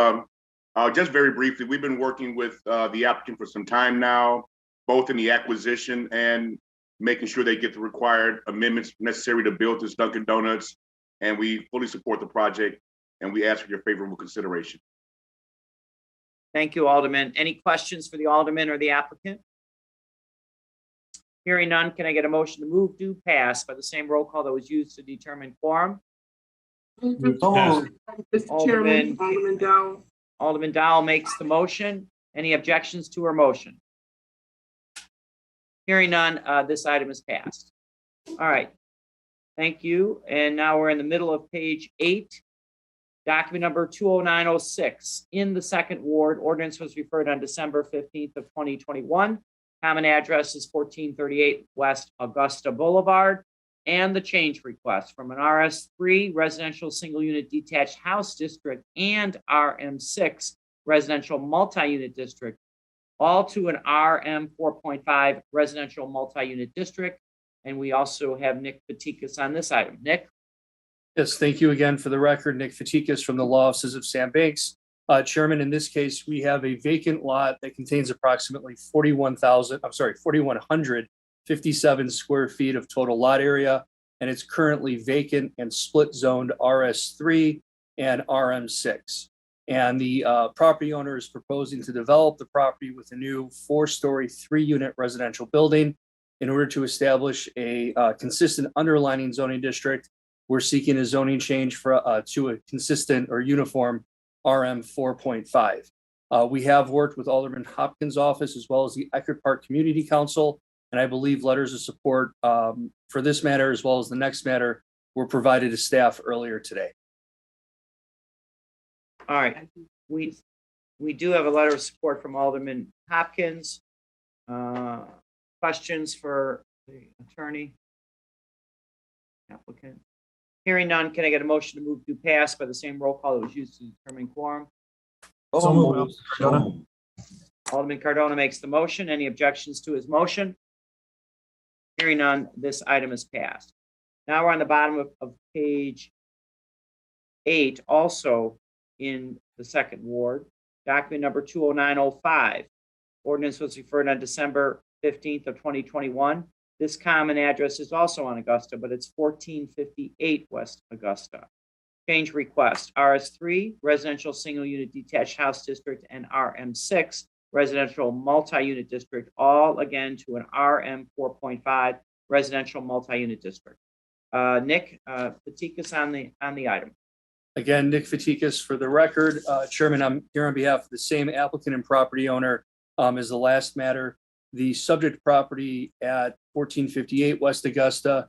Just very briefly, we've been working with the applicant for some time now, both in the acquisition and making sure they get the required amendments necessary to build this Dunkin' Donuts. And we fully support the project, and we ask for your favorable consideration. Thank you, Alderman. Any questions for the Alderman or the applicant? Hearing none, can I get a motion to move to pass by the same roll call that was used to determine quorum? Mr. Chairman, Alderman Dow. Alderman Dow makes the motion. Any objections to her motion? Hearing none, this item is passed. All right. Thank you. And now we're in the middle of page 8. Document number 20906 in the 2nd Ward. Ordinance was referred on December 15th of 2021. Common address is 1438 West Augusta Boulevard. and the change request from an RS3 residential single unit detached house district and RM6 residential multi-unit district, all to an RM 4.5 residential multi-unit district. And we also have Nick Fatikas on this item. Nick? Yes, thank you again. For the record, Nick Fatikas from the Law Offices of Sam Banks. Chairman, in this case, we have a vacant lot that contains approximately 4,157 square feet of total lot area, and it's currently vacant and split zoned RS3 and RM6. And the property owner is proposing to develop the property with a new 4-story, 3-unit residential building. In order to establish a consistent underlining zoning district, we're seeking a zoning change to a consistent or uniform RM 4.5. We have worked with Alderman Hopkins' office as well as the Eckerd Park Community Council, and I believe letters of support for this matter as well as the next matter were provided to staff earlier today. All right, we do have a letter of support from Alderman Hopkins. Questions for the attorney? Applicant? Hearing none, can I get a motion to move to pass by the same roll call that was used to determine quorum? So moved. Alderman Cardona makes the motion. Any objections to his motion? Hearing none, this item is passed. Now we're on the bottom of page 8, also in the second ward, document number 20905. Ordinance was referred on December 15th of 2021. This common address is also on Augusta, but it's 1458 West Augusta. Change request, RS3, residential single unit detached house district, and RM6, residential multi-unit district, all again to an RM 4.5 residential multi-unit district. Nick Fatikas on the item. Again, Nick Fatikas for the record. Chairman, I'm here on behalf of the same applicant and property owner as the last matter. The subject property at 1458 West Augusta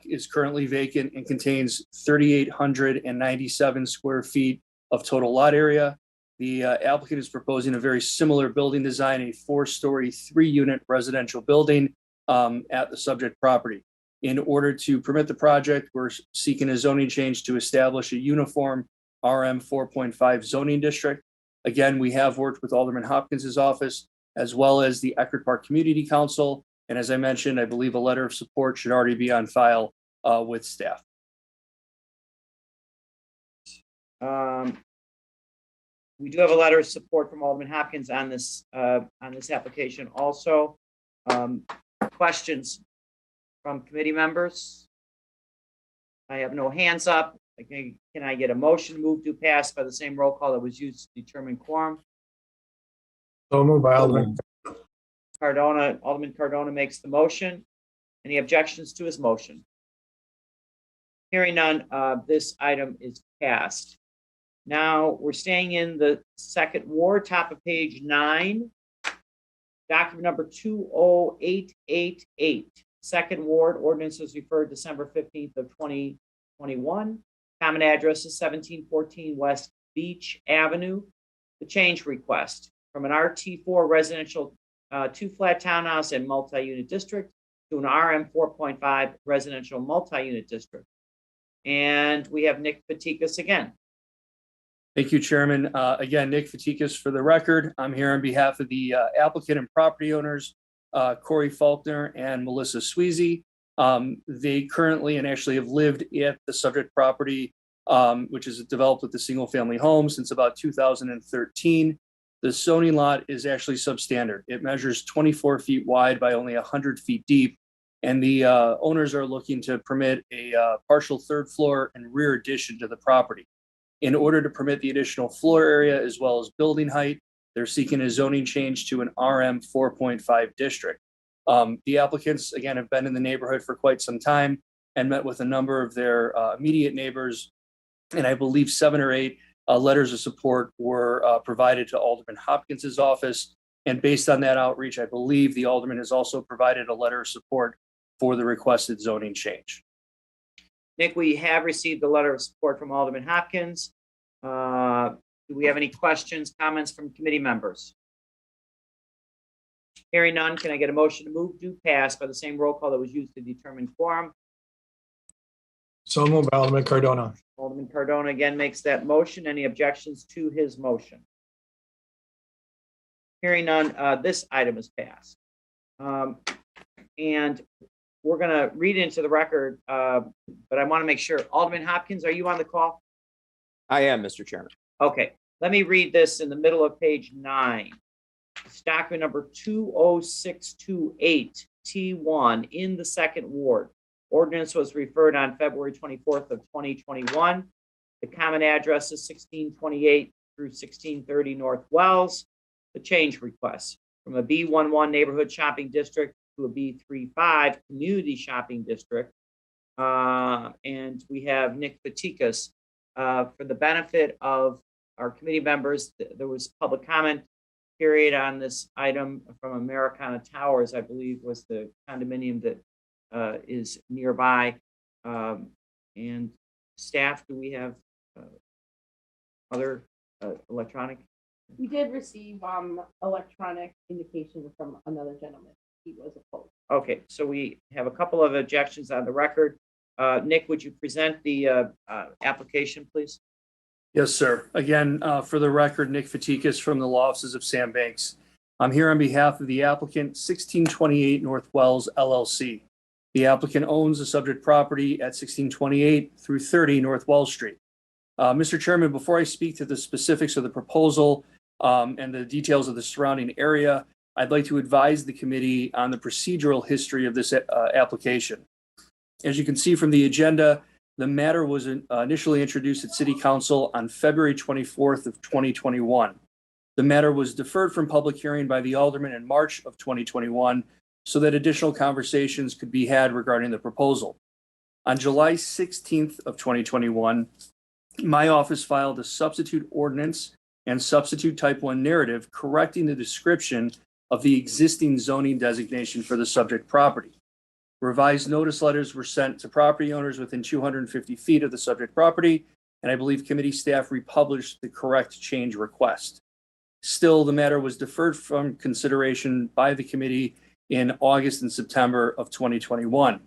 is currently vacant and contains 3,897 square feet of total lot area. The applicant is proposing a very similar building design, a 4-story, 3-unit residential building at the subject property. In order to permit the project, we're seeking a zoning change to establish a uniform RM 4.5 zoning district. Again, we have worked with Alderman Hopkins' office as well as the Eckerd Park Community Council. And as I mentioned, I believe a letter of support should already be on file with staff. We do have a letter of support from Alderman Hopkins on this application also. Questions from committee members? I have no hands up. Can I get a motion to move to pass by the same roll call that was used to determine quorum? So moved by Alderman Cardona. Alderman Cardona makes the motion. Any objections to his motion? Hearing none, this item is passed. Now we're staying in the second ward, top of page 9, document number 20888. Second ward, ordinance was referred December 15th of 2021. Common address is 1714 West Beach Avenue. The change request from an RT4 residential 2-flat townhouse and multi-unit district to an RM 4.5 residential multi-unit district. And we have Nick Fatikas again. Thank you, Chairman. Again, Nick Fatikas for the record. I'm here on behalf of the applicant and property owners, Corey Faulkner and Melissa Sweezy. They currently and actually have lived at the subject property, which is developed with the single family home since about 2013. The zoning lot is actually substandard. It measures 24 feet wide by only 100 feet deep. And the owners are looking to permit a partial third floor and rear addition to the property. In order to permit the additional floor area as well as building height, they're seeking a zoning change to an RM 4.5 district. The applicants, again, have been in the neighborhood for quite some time and met with a number of their immediate neighbors. And I believe 7 or 8 letters of support were provided to Alderman Hopkins' office. And based on that outreach, I believe the Alderman has also provided a letter of support for the requested zoning change. Nick, we have received a letter of support from Alderman Hopkins. Do we have any questions, comments from committee members? Hearing none, can I get a motion to move to pass by the same roll call that was used to determine quorum? So moved by Alderman Cardona. Alderman Cardona again makes that motion. Any objections to his motion? Hearing none, this item is passed. And we're going to read into the record, but I want to make sure. Alderman Hopkins, are you on the call? I am, Mr. Chairman. Okay, let me read this in the middle of page 9. It's document number 20628, T1, in the second ward. Ordinance was referred on February 24th of 2021. The common address is 1628 through 1630 North Wells. The change request from a B11 neighborhood shopping district to a B35 community shopping district. And we have Nick Fatikas. For the benefit of our committee members, there was public comment period on this item from Americana Towers, I believe was the condominium that is nearby. And staff, do we have other electronic? We did receive electronic indication from another gentleman. He was opposed. Okay, so we have a couple of objections on the record. Nick, would you present the application, please? Yes, sir. Again, for the record, Nick Fatikas from the law offices of Sam Banks. I'm here on behalf of the applicant, 1628 North Wells LLC. The applicant owns the subject property at 1628 through 30 North Wells Street. Mr. Chairman, before I speak to the specifics of the proposal and the details of the surrounding area, I'd like to advise the committee on the procedural history of this application. As you can see from the agenda, the matter was initially introduced at City Council on February 24th of 2021. The matter was deferred from public hearing by the Alderman in March of 2021 so that additional conversations could be had regarding the proposal. On July 16th of 2021, my office filed a substitute ordinance and substitute type 1 narrative correcting the description of the existing zoning designation for the subject property. Revised notice letters were sent to property owners within 250 feet of the subject property, and I believe committee staff republished the correct change request. Still, the matter was deferred from consideration by the committee in August and September of 2021.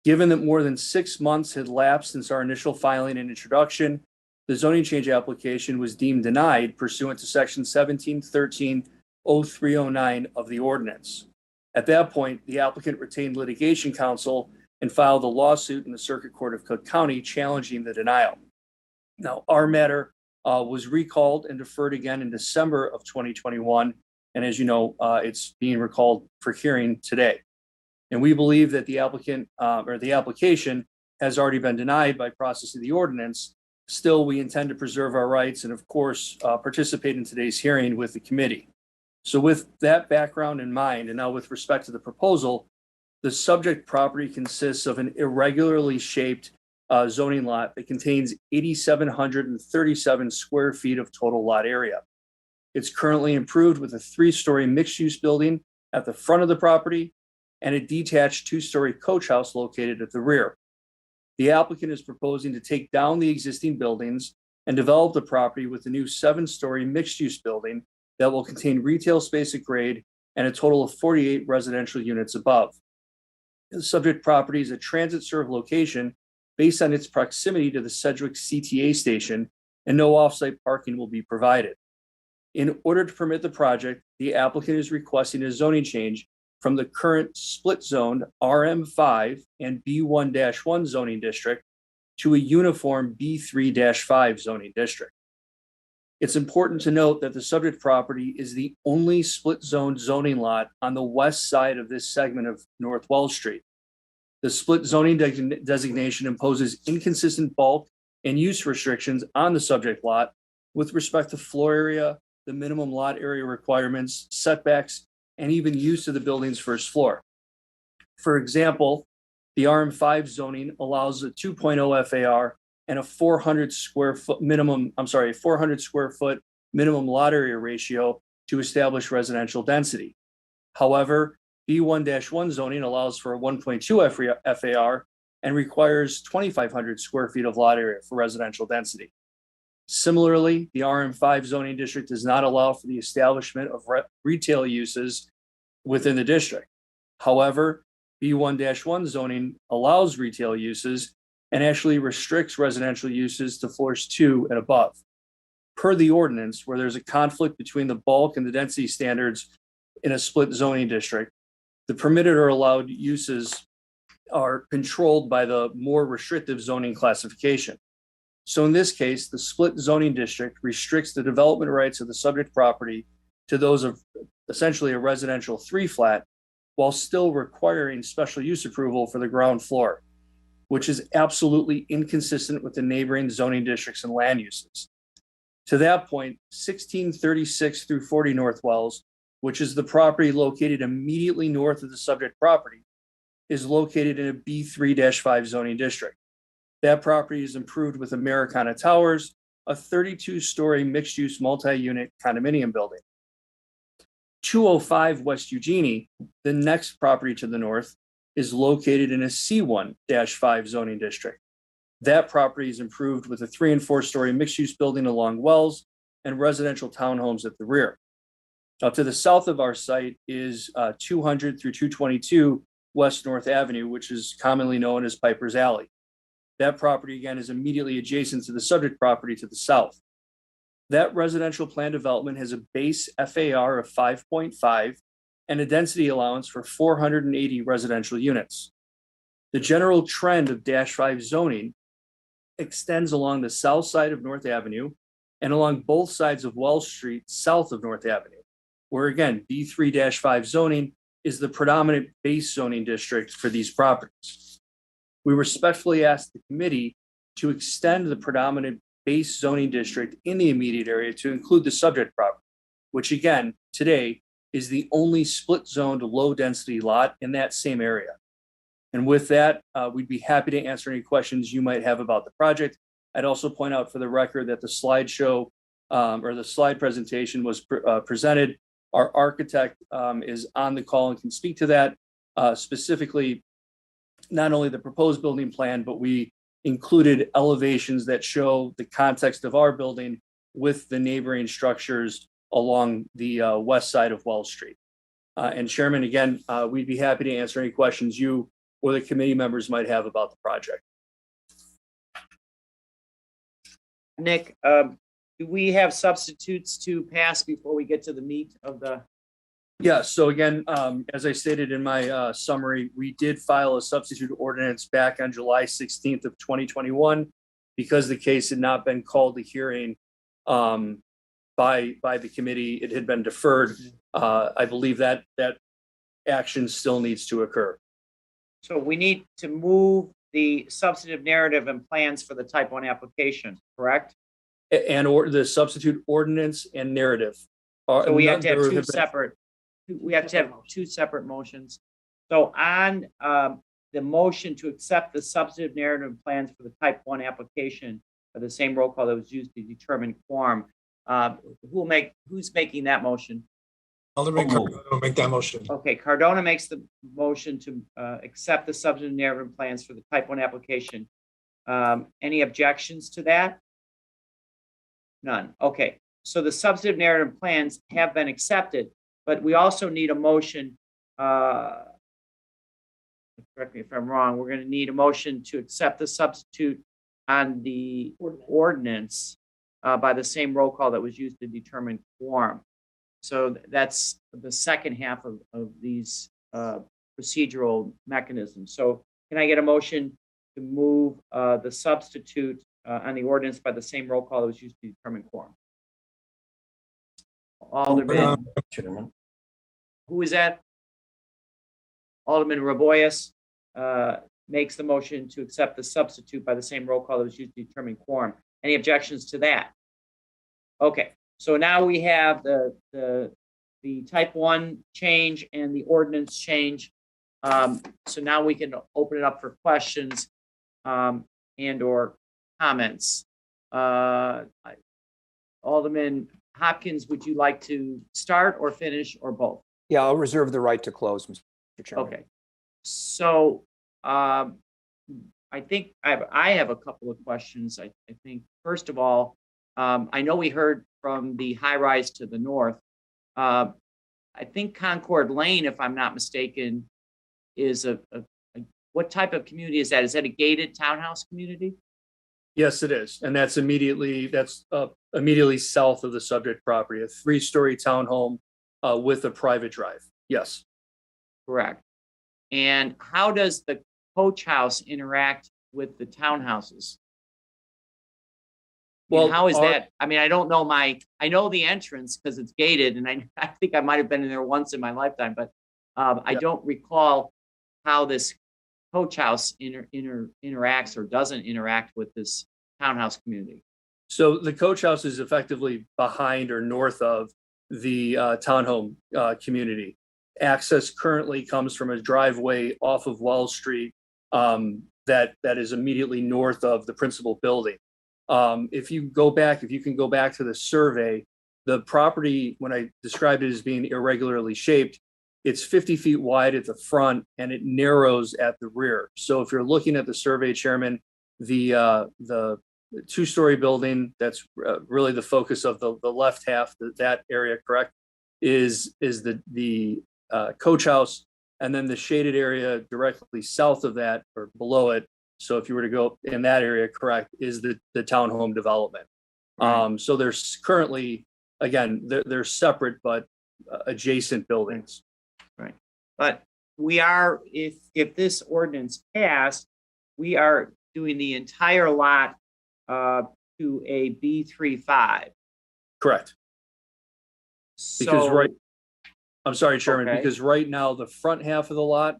Given that more than 6 months had lapsed since our initial filing and introduction, the zoning change application was deemed denied pursuant to section 1713-0309 of the ordinance. At that point, the applicant retained litigation counsel and filed a lawsuit in the Circuit Court of Cook County challenging the denial. Now, our matter was recalled and deferred again in December of 2021. And as you know, it's being recalled for hearing today. And we believe that the applicant or the application has already been denied by process of the ordinance. Still, we intend to preserve our rights and, of course, participate in today's hearing with the committee. So with that background in mind, and now with respect to the proposal, the subject property consists of an irregularly shaped zoning lot that contains 8,737 square feet of total lot area. It's currently improved with a 3-story mixed-use building at the front of the property and a detached 2-story coach house located at the rear. The applicant is proposing to take down the existing buildings and develop the property with a new 7-story mixed-use building that will contain retail space at grade and a total of 48 residential units above. The subject property is a transit-served location based on its proximity to the Sedgwick CTA station, and no off-site parking will be provided. In order to permit the project, the applicant is requesting a zoning change from the current split-zoned RM5 and B1-1 zoning district to a uniform B3-5 zoning district. It's important to note that the subject property is the only split-zoned zoning lot on the west side of this segment of North Wells Street. The split zoning designation imposes inconsistent bulk and use restrictions on the subject lot with respect to floor area, the minimum lot area requirements, setbacks, and even use of the building's first floor. For example, the RM5 zoning allows a 2.0 FAR and a 400 square foot minimum lot area ratio to establish residential density. However, B1-1 zoning allows for a 1.2 FAR and requires 2,500 square feet of lot area for residential density. Similarly, the RM5 zoning district does not allow for the establishment of retail uses within the district. However, B1-1 zoning allows retail uses and actually restricts residential uses to floors 2 and above. Per the ordinance, where there's a conflict between the bulk and the density standards in a split zoning district, the permitted or allowed uses are controlled by the more restrictive zoning classification. So in this case, the split zoning district restricts the development rights of the subject property to those of essentially a residential 3 flat, while still requiring special use approval for the ground floor, which is absolutely inconsistent with the neighboring zoning districts and land uses. To that point, 1636 through 40 North Wells, which is the property located immediately north of the subject property, is located in a B3-5 zoning district. That property is improved with Americana Towers, a 32-story mixed-use multi-unit condominium building. 205 West Eugenie, the next property to the north, is located in a C1-5 zoning district. That property is improved with a 3- and 4-story mixed-use building along Wells and residential townhomes at the rear. Now, to the south of our site is 200 through 222 West North Avenue, which is commonly known as Piper's Alley. That property, again, is immediately adjacent to the subject property to the south. That residential plan development has a base FAR of 5.5 and a density allowance for 480 residential units. The general trend of -5 zoning extends along the south side of North Avenue and along both sides of Wells Street south of North Avenue, where again, B3-5 zoning is the predominant base zoning district for these properties. We respectfully ask the committee to extend the predominant base zoning district in the immediate area to include the subject property, which again, today is the only split zoned low density lot in that same area. And with that, we'd be happy to answer any questions you might have about the project. I'd also point out for the record that the slideshow or the slide presentation was presented. Our architect is on the call and can speak to that, specifically not only the proposed building plan, but we included elevations that show the context of our building with the neighboring structures along the west side of Wells Street. And Chairman, again, we'd be happy to answer any questions you or the committee members might have about the project. Nick, do we have substitutes to pass before we get to the meat of the? Yeah, so again, as I stated in my summary, we did file a substitute ordinance back on July 16th of 2021 because the case had not been called to hearing by the committee. It had been deferred. I believe that action still needs to occur. So we need to move the substantive narrative and plans for the type 1 application, correct? And the substitute ordinance and narrative. So we have to have two separate. We have to have two separate motions. So on the motion to accept the substantive narrative and plans for the type 1 application, or the same roll call that was used to determine quorum, who's making that motion? Alderman Cardona will make that motion. Okay, Cardona makes the motion to accept the substantive narrative and plans for the type 1 application. Any objections to that? None. Okay, so the substantive narrative and plans have been accepted, but we also need a motion. Correct me if I'm wrong. We're going to need a motion to accept the substitute on the ordinance by the same roll call that was used to determine quorum. So that's the second half of these procedural mechanisms. So can I get a motion to move the substitute on the ordinance by the same roll call that was used to determine quorum? Alderman, Chairman. Who is that? Alderman Raboyes makes the motion to accept the substitute by the same roll call that was used to determine quorum. Any objections to that? Okay. So now we have the type 1 change and the ordinance change. So now we can open it up for questions and or comments. Alderman Hopkins, would you like to start or finish or both? Yeah, I'll reserve the right to close, Mr. Chairman. Okay. So I think I have a couple of questions. I think, first of all, I know we heard from the high rise to the north. I think Concord Lane, if I'm not mistaken, is what type of community is that? Is that a gated townhouse community? Yes, it is. And that's immediately south of the subject property, a 3-story townhome with a private drive. Yes. Correct. And how does the coach house interact with the townhouses? Well, how is that? I mean, I don't know I know the entrance because it's gated, and I think I might have been in there once in my lifetime, but I don't recall how this coach house interacts or doesn't interact with this townhouse community. So the coach house is effectively behind or north of the townhome community. Access currently comes from a driveway off of Wells Street that is immediately north of the principal building. If you can go back to the survey, the property, when I described it as being irregularly shaped, it's 50 feet wide at the front and it narrows at the rear. So if you're looking at the survey, Chairman, the 2-story building, that's really the focus of the left half, that area, correct, is the coach house. And then the shaded area directly south of that or below it, so if you were to go in that area, correct, is the townhome development. Right. So there's currently, again, they're separate but adjacent buildings. Right. But we are, if this ordinance passed, we are doing the entire lot to a B35. Correct. So, I'm sorry, Chairman, Okay. because right now the front half of the lot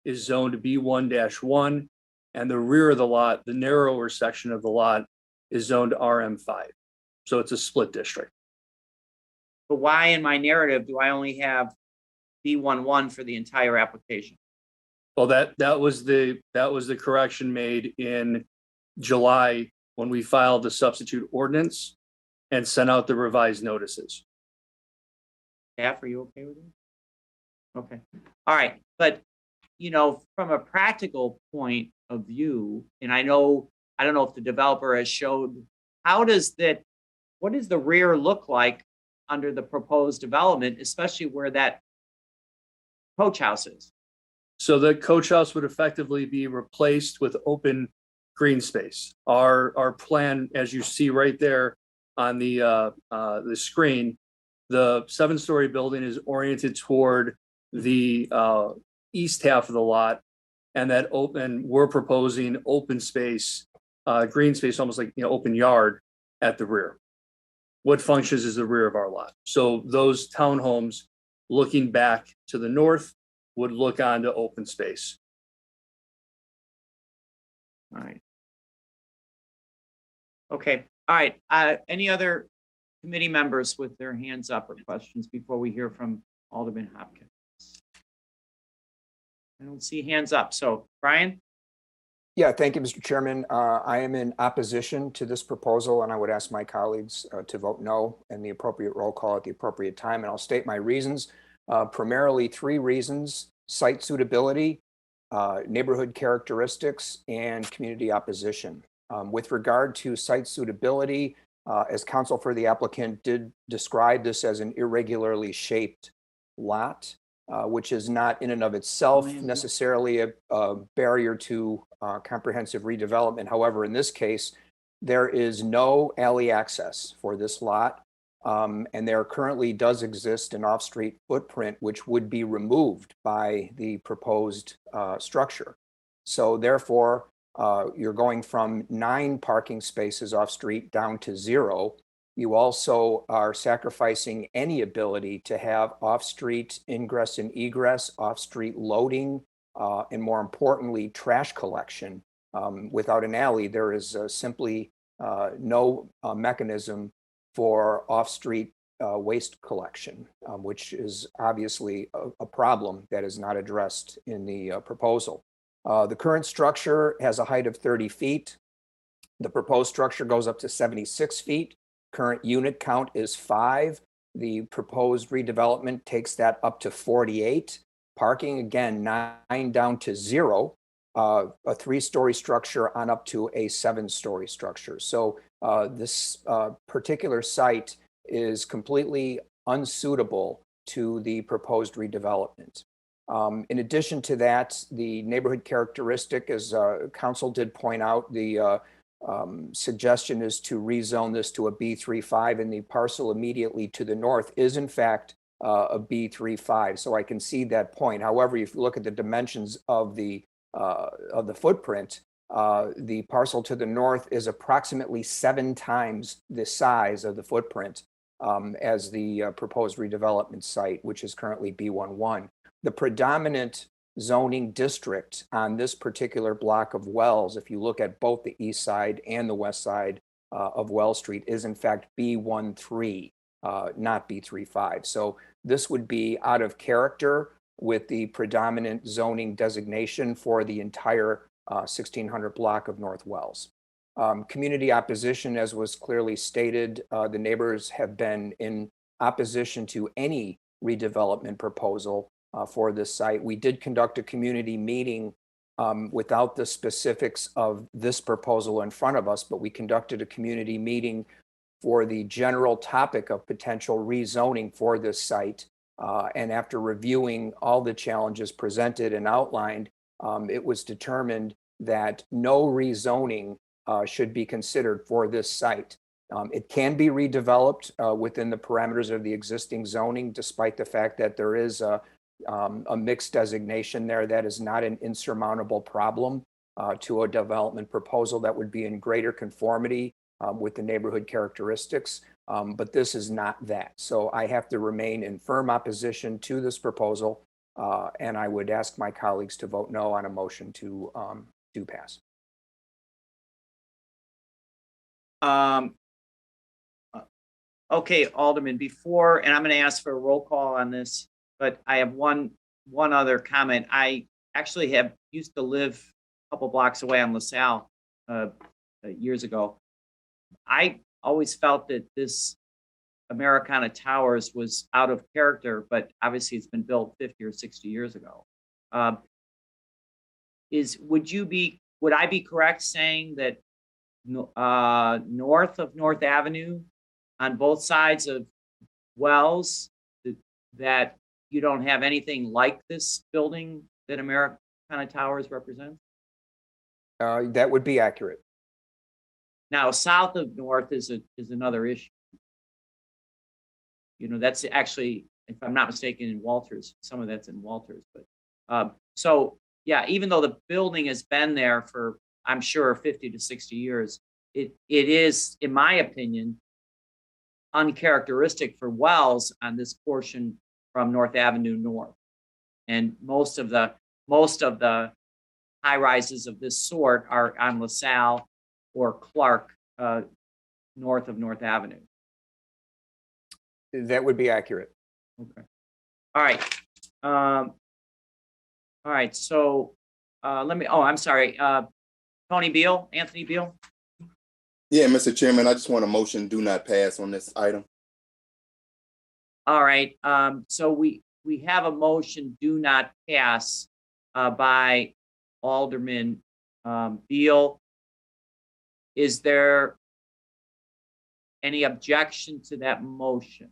is zoned B1-1, and the rear of the lot, the narrower section of the lot, is zoned RM5. So it's a split district. but why in my narrative do I only have B11 for the entire application? Well, that was the correction made in July when we filed the substitute ordinance and sent out the revised notices. Staff, are you okay with it? Okay. All right. But, from a practical point of view, and I don't know if the developer has showed, what does the rear look like under the proposed development, especially where that coach house is? So the coach house would effectively be replaced with open green space. Our plan, as you see right there on the screen, the 7-story building is oriented toward the east half of the lot, and we're proposing open space, green space, almost like open yard at the rear. What functions as the rear of our lot? So those townhomes looking back to the north would look onto open space. All right. Okay. All right. Any other committee members with their hands up or questions before we hear from Alderman Hopkins? I don't see hands up. So, Brian? Yeah, thank you, Mr. Chairman. I am in opposition to this proposal, and I would ask my colleagues to vote no and the appropriate roll call at the appropriate time. And I'll state my reasons. Primarily 3 reasons: site suitability, neighborhood characteristics, and community opposition. With regard to site suitability, as counsel for the applicant did describe this as an irregularly shaped lot, which is not in and of itself necessarily a barrier to comprehensive redevelopment. However, in this case, there is no alley access for this lot. And there currently does exist an off-street footprint which would be removed by the proposed structure. So therefore, you're going from 9 parking spaces off-street down to 0. You also are sacrificing any ability to have off-street ingress and egress, off-street loading, and more importantly, trash collection. Without an alley, there is simply no mechanism for off-street waste collection, which is obviously a problem that is not addressed in the proposal. The current structure has a height of 30 feet. The proposed structure goes up to 76 feet. Current unit count is 5. The proposed redevelopment takes that up to 48. Parking, again, 9 down to 0. A 3-story structure on up to a 7-story structure. So this particular site is completely unsuitable to the proposed redevelopment. In addition to that, the neighborhood characteristic, as council did point out, the suggestion is to rezone this to a B35, and the parcel immediately to the north is in fact a B35. So I can see that point. However, if you look at the dimensions of the footprint, the parcel to the north is approximately 7 times the size of the footprint as the proposed redevelopment site, which is currently B11. The predominant zoning district on this particular block of Wells, if you look at both the east side and the west side of Wells Street, is in fact B13, not B35. So this would be out of character with the predominant zoning designation for the entire 1600 block of North Wells. Community opposition, as was clearly stated, the neighbors have been in opposition to any redevelopment proposal for this site. We did conduct a community meeting without the specifics of this proposal in front of us, but we conducted a community meeting for the general topic of potential rezoning for this site. And after reviewing all the challenges presented and outlined, it was determined that no rezoning should be considered for this site. It can be redeveloped within the parameters of the existing zoning, despite the fact that there is a mixed designation there. That is not an insurmountable problem to a development proposal that would be in greater conformity with the neighborhood characteristics. But this is not that. So I have to remain in firm opposition to this proposal, and I would ask my colleagues to vote no on a motion to do pass. Okay, Alderman, before, and I'm going to ask for a roll call on this, but I have one other comment. I actually used to live a couple blocks away on LaSalle years ago. I always felt that this Americana Towers was out of character, but obviously it's been built 50 or 60 years ago. Would I be correct saying that north of North Avenue on both sides of Wells, that you don't have anything like this building that Americana Towers represents? That would be accurate. Now, south of North is another issue. You know, that's actually, if I'm not mistaken, in Walters. Some of that's in Walters, but so yeah, even though the building has been there for, I'm sure, 50 to 60 years, it is, in my opinion, uncharacteristic for Wells on this portion from North Avenue north. And most of the high rises of this sort are on LaSalle or Clark, north of North Avenue. That would be accurate. Okay. All right. All right. So I'm sorry. Anthony Beal. Yeah, Mr. Chairman, I just want a motion do not pass on this item. All right. So we have a motion do not pass by Alderman Beal. Is there any objection to that motion?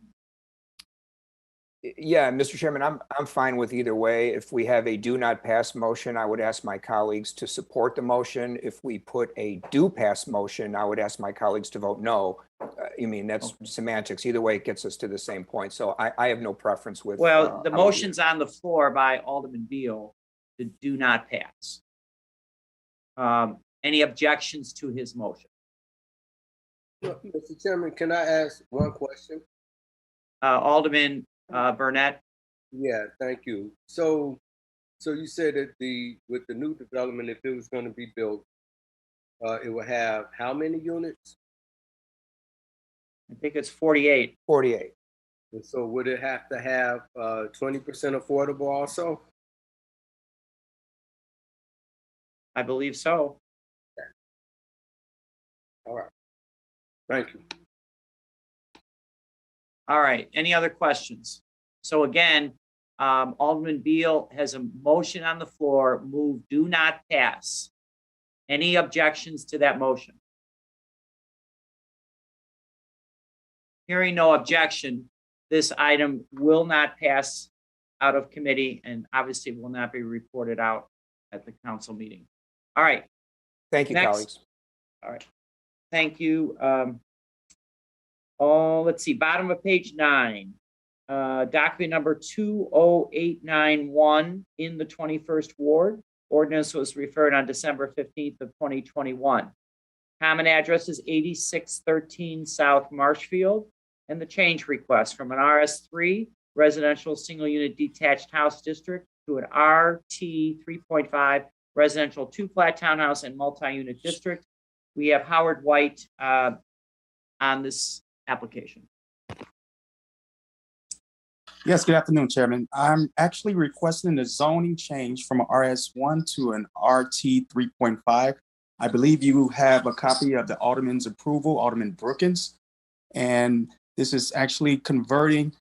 Yeah, Mr. Chairman, I'm fine with either way. If we have a do not pass motion, I would ask my colleagues to support the motion. If we put a do pass motion, I would ask my colleagues to vote no. That's semantics. Either way, it gets us to the same point. So I have no preference with. Well, the motion's on the floor by Alderman Beal to do not pass. Any objections to his motion? Mr. Chairman, can I ask one question? Alderman Burnett. Yeah, thank you. So you said that with the new development, if it was going to be built, it would have how many units? I think it's 48. 48. And so would it have to have 20% affordable also? I believe so. Okay. All right. Thank you. All right. Any other questions? So again, Alderman Beal has a motion on the floor. Move do not pass. Any objections to that motion? Hearing no objection, this item will not pass out of committee and obviously will not be reported out at the council meeting. All right. Thank you, Next. colleagues. All right. Thank you. Let's see, bottom of page 9. Document number 20891 in the 21st Ward. Ordinance was referred on December 15th of 2021. Common address is 8613 South Marshfield, and the change request from an RS3 residential single unit detached house district to an RT 3.5 residential 2-flat townhouse and multi-unit district. We have Howard White on this application. Yes, good afternoon, Chairman. I'm actually requesting a zoning change from an RS1 to an RT 3.5. I believe you have a copy of the Alderman's approval, Alderman Brookins. And this is actually converting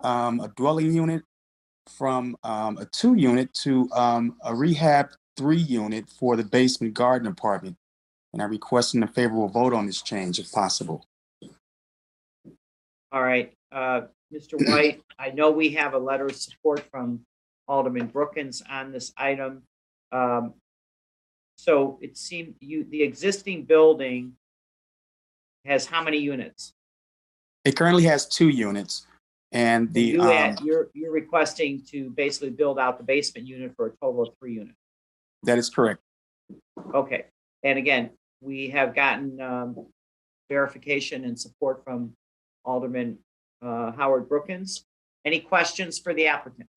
a dwelling unit from a 2-unit to a rehab 3-unit for the basement garden apartment. And I'm requesting a favorable vote on this change if possible. All right, Mr. White, I know we have a letter of support from Alderman Brookins on this item. So it seemed the existing building has how many units? It currently has 2 units, and the you're requesting to basically build out the basement unit for a total of 3 units. That is correct. Okay, and again, we have gotten verification and support from Alderman Howard Brookins. Any questions for the applicant?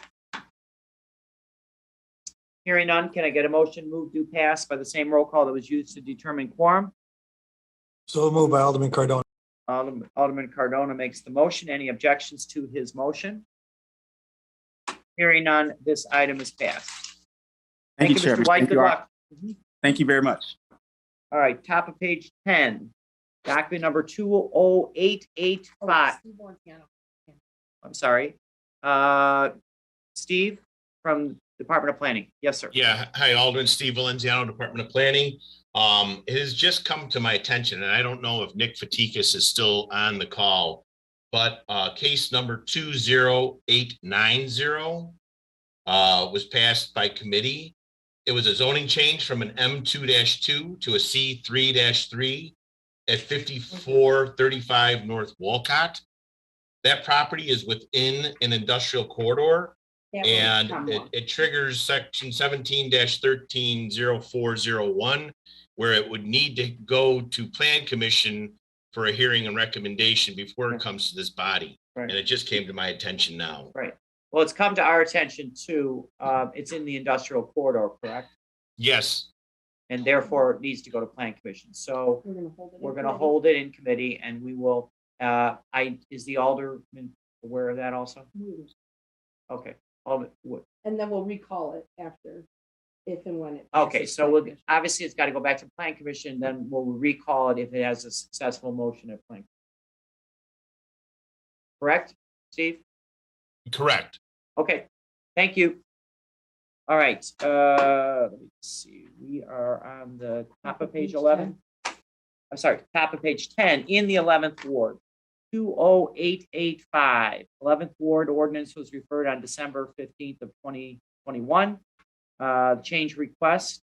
Hearing none, can I get a motion move to pass by the same roll call that was used to determine quorum? So moved by Alderman Cardona. Alderman Cardona makes the motion. Any objections to his motion? Hearing none, this item is passed. Thank you, Mr. Chairman. White. Thank Good you. luck. Thank you very much. All right, top of page 10, document number 20885. I'm sorry. Steve from Department of Planning. Yes, sir. Yeah. Hi, Alderman Steve Valenziano, Department of Planning. It has just come to my attention, and I don't know if Nick Fatikas is still on the call, but case number 20890 was passed by committee. It was a zoning change from an M2-2 to a C3-3 at 5435 North Walcott. That property is within an industrial corridor, and it triggers section 17-130401, where it would need to go to Plan Commission for a hearing and recommendation before it comes to this body. Right. And it just came to my attention now. Right. Well, it's come to our attention too. It's in the industrial corridor, correct? Yes. And therefore it needs to go to Plan Commission. So we're going to hold it in committee, and we will. Is the alderman aware of that also? Okay. And then we'll recall it after, if and when it. Okay, so we'll obviously it's got to go back to Plan Commission. Then we'll recall it if it has a successful motion at Plan. Correct, Steve? Correct. Okay, thank you. All right, let me see. We are on the top of page 11. I'm sorry, top of page 10 in the 11th Ward. 20885. 11th Ward ordinance was referred on December 15th of 2021. Change request,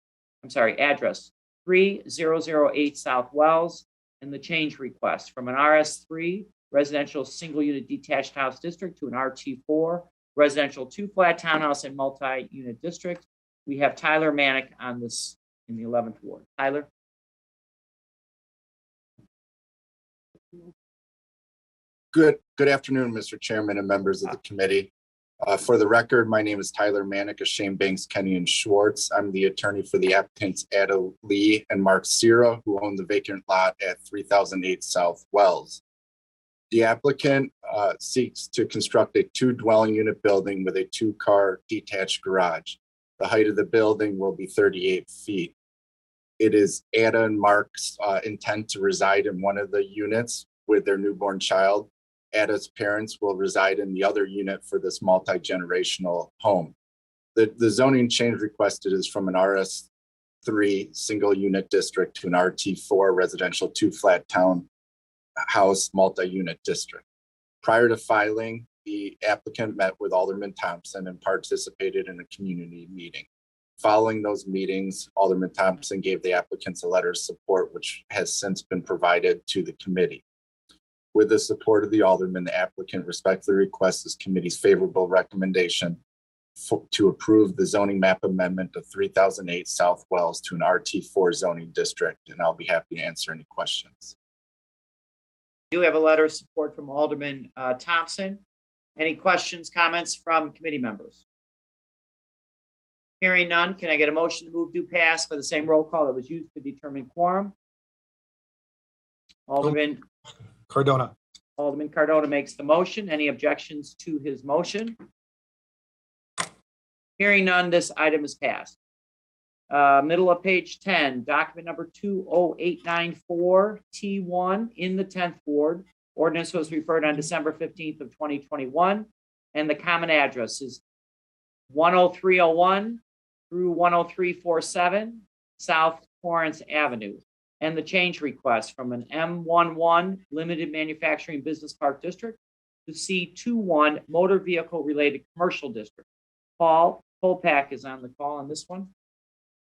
address 3008 South Wells, and the change request from an RS3 residential single unit detached house district to an RT4 residential 2-flat townhouse and multi-unit district. We have Tyler Manick on this in the 11th Ward. Tyler. Good afternoon, Mr. Chairman and members of the committee. For the record, my name is Tyler Manick of Shane Banks, Kenny and Schwartz. I'm the attorney for the applicants Ada Lee and Mark Sierra, who own the vacant lot at 3008 South Wells. The applicant seeks to construct a 2-dwelling unit building with a 2-car detached garage. The height of the building will be 38 feet. It is Ada and Mark's intent to reside in one of the units with their newborn child. Ada's parents will reside in the other unit for this multi-generational home. The zoning change requested is from an RS3 single unit district to an RT4 residential 2-flat townhouse multi-unit district. Prior to filing, the applicant met with Alderman Thompson and participated in a community meeting. Following those meetings, Alderman Thompson gave the applicants a letter of support, which has since been provided to the committee. With the support of the alderman, the applicant respectfully requests this committee's favorable recommendation to approve the zoning map amendment of 3008 South Wells to an RT4 zoning district, and I'll be happy to answer any questions. We do have a letter of support from Alderman Thompson. Any questions, comments from committee members? Hearing none, can I get a motion to move do pass by the same roll call that was used to determine quorum? Alderman Cardona. Alderman Cardona makes the motion. Any objections to his motion? Hearing none, this item is passed. Middle of page 10, document number 20894 T1 in the 10th Ward. Ordinance was referred on December 15th of 2021, and the common address is 10301 through 10347 South Torrance Avenue. And the change request from an M11 Limited Manufacturing Business Park District to C21 Motor Vehicle Related Commercial District. Paul Kolpak is on the call on this one.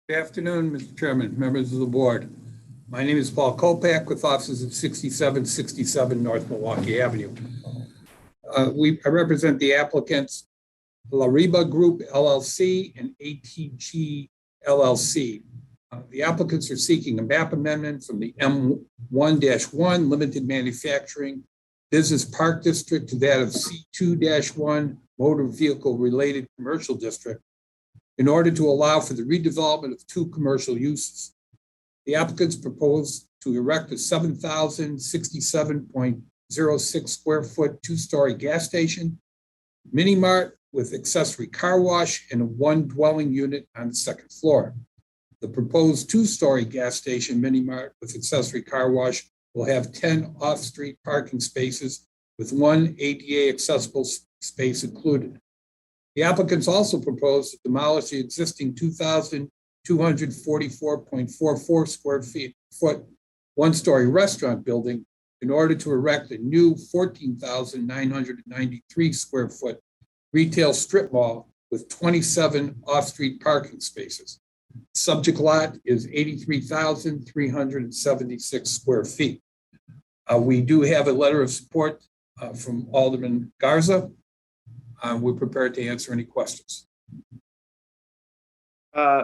Good afternoon, Mr. Chairman, members of the board. My name is Paul Kolpak with offices at 6767 North Milwaukee Avenue. I represent the applicants Lariba Group LLC and ATG LLC. The applicants are seeking a map amendment from the M1-1 Limited Manufacturing Business Park District to that of C2-1 Motor Vehicle Related Commercial District in order to allow for the redevelopment of two commercial uses. The applicants propose to erect a 7,067.06 square foot two-story gas station, mini mart with accessory car wash, and a one dwelling unit on the second floor. The proposed two-story gas station mini mart with accessory car wash will have 10 off-street parking spaces with one ADA accessible space included. The applicants also propose to demolish the existing 2,244.44 square foot one-story restaurant building in order to erect a new 14,993 square foot retail strip mall with 27 off-street parking spaces. Subject lot is 83,376 square feet. We do have a letter of support from Alderman Garza. We're prepared to answer any questions.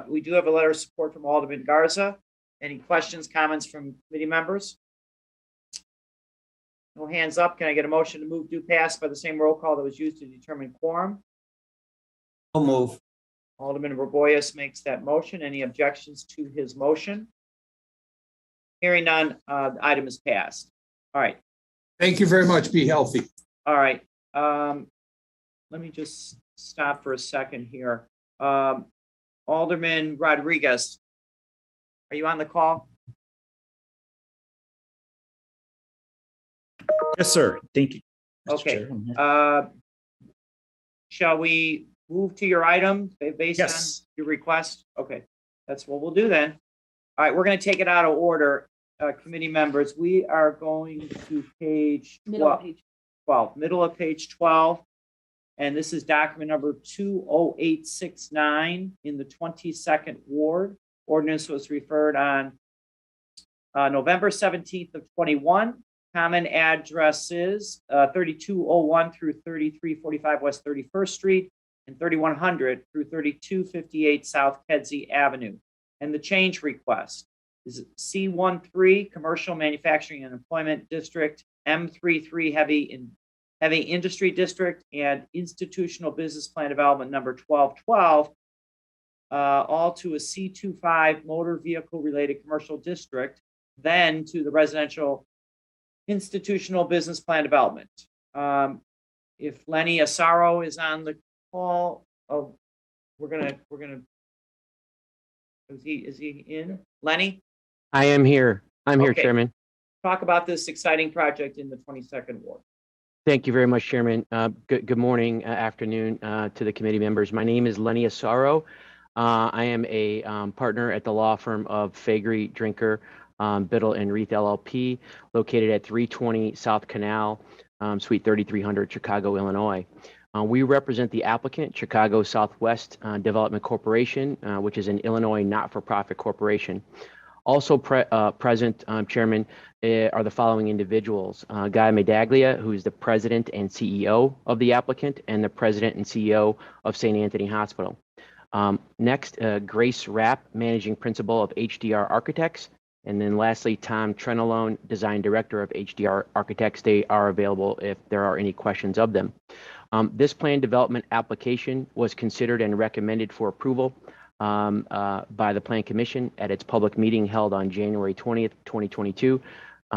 We do have a letter of support from Alderman Garza. Any questions, comments from committee members? No hands up. Can I get a motion to move do pass by the same roll call that was used to determine quorum? I'll move. Alderman Raboyes makes that motion. Any objections to his motion? Hearing none, the item is passed. All right. Thank you very much. Be healthy. All right. Let me just stop for a second here. Alderman Rodriguez, are you on the call? Yes, sir. Thank you, Mr. Okay. Chair. Shall we move to your item based on your request? Okay, that's what we'll do then. All right, we're going to take it out of order. Committee members, we are going to page 12, middle of page 12. And this is document number 20869 in the 22nd Ward. Ordinance was referred on November 17th of 21. Common addresses 3201 through 3345 West 31st Street and 3100 through 3258 South Kedzie Avenue. And the change request is C13 Commercial Manufacturing and Employment District, M33 Heavy Industry District, and Institutional Business Plan Development number 1212, all to a C25 Motor Vehicle Related Commercial District, then to the Residential Institutional Business Plan Development. If Lenny Asaro is on the call, we're gonna. Is he in? Lenny? I am here. I'm here, Okay. Chairman. Talk about this exciting project in the 22nd Ward. Thank you very much, Chairman. Good morning, afternoon to the committee members. My name is Lenny Asaro. I am a partner at the law firm of Faegre, Drinker, Biddle and Reith LLP, located at 320 South Canal, Suite 3300, Chicago, Illinois. We represent the applicant, Chicago Southwest Development Corporation, which is an Illinois not-for-profit corporation. Also present, Chairman, are the following individuals. Guy Medaglia, who is the president and CEO of the applicant and the president and CEO of St. Anthony Hospital. Next, Grace Rapp, managing principal of HDR Architects. And then lastly, Tom Trenalone, design director of HDR Architects. They are available if there are any questions of them. This plan development application was considered and recommended for approval by the Plan Commission at its public meeting held on January 20th, 2022.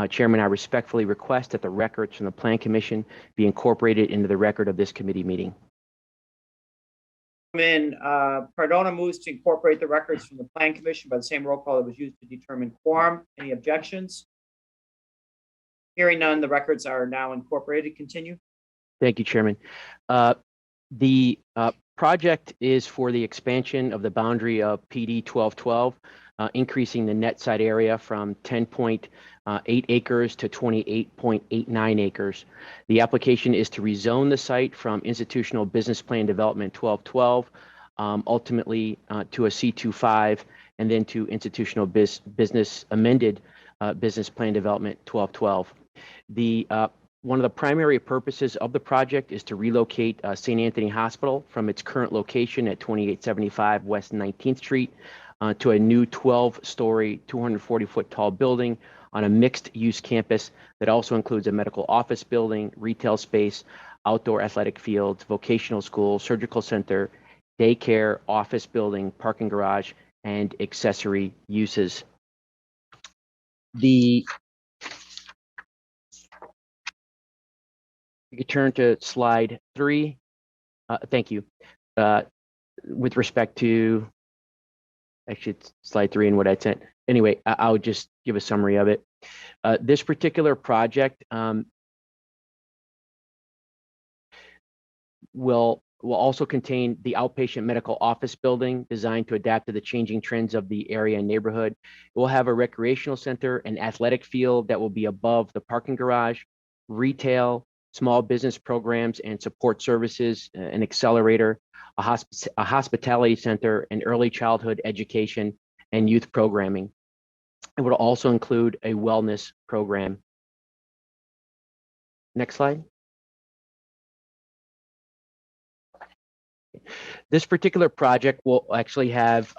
Chairman, I respectfully request that the records from the Plan Commission be incorporated into the record of this committee meeting. Cardona moves to incorporate the records from the Plan Commission by the same roll call that was used to determine quorum. Any objections? Hearing none, the records are now incorporated. Continue. Thank you, Chairman. The project is for the expansion of the boundary of PD 1212, increasing the net site area from 10.8 acres to 28.89 acres. The application is to rezone the site from institutional business plan development 1212, ultimately to a C25, and then to institutional business amended business plan development 1212. One of the primary purposes of the project is to relocate St. Anthony Hospital from its current location at 2875 West 19th Street to a new 12-story, 240-foot tall building on a mixed-use campus that also includes a medical office building, retail space, outdoor athletic fields, vocational school, surgical center, daycare, office building, parking garage, and accessory uses. You could turn to slide 3. Thank you. With respect to, actually, it's slide 3 and what I sent. Anyway, I'll just give a summary of it. This particular project will also contain the outpatient medical office building designed to adapt to the changing trends of the area and neighborhood. It will have a recreational center, an athletic field that will be above the parking garage, retail, small business programs and support services, an accelerator, a hospitality center, and early childhood education and youth programming. It would also include a wellness program. Next slide. This particular project will actually have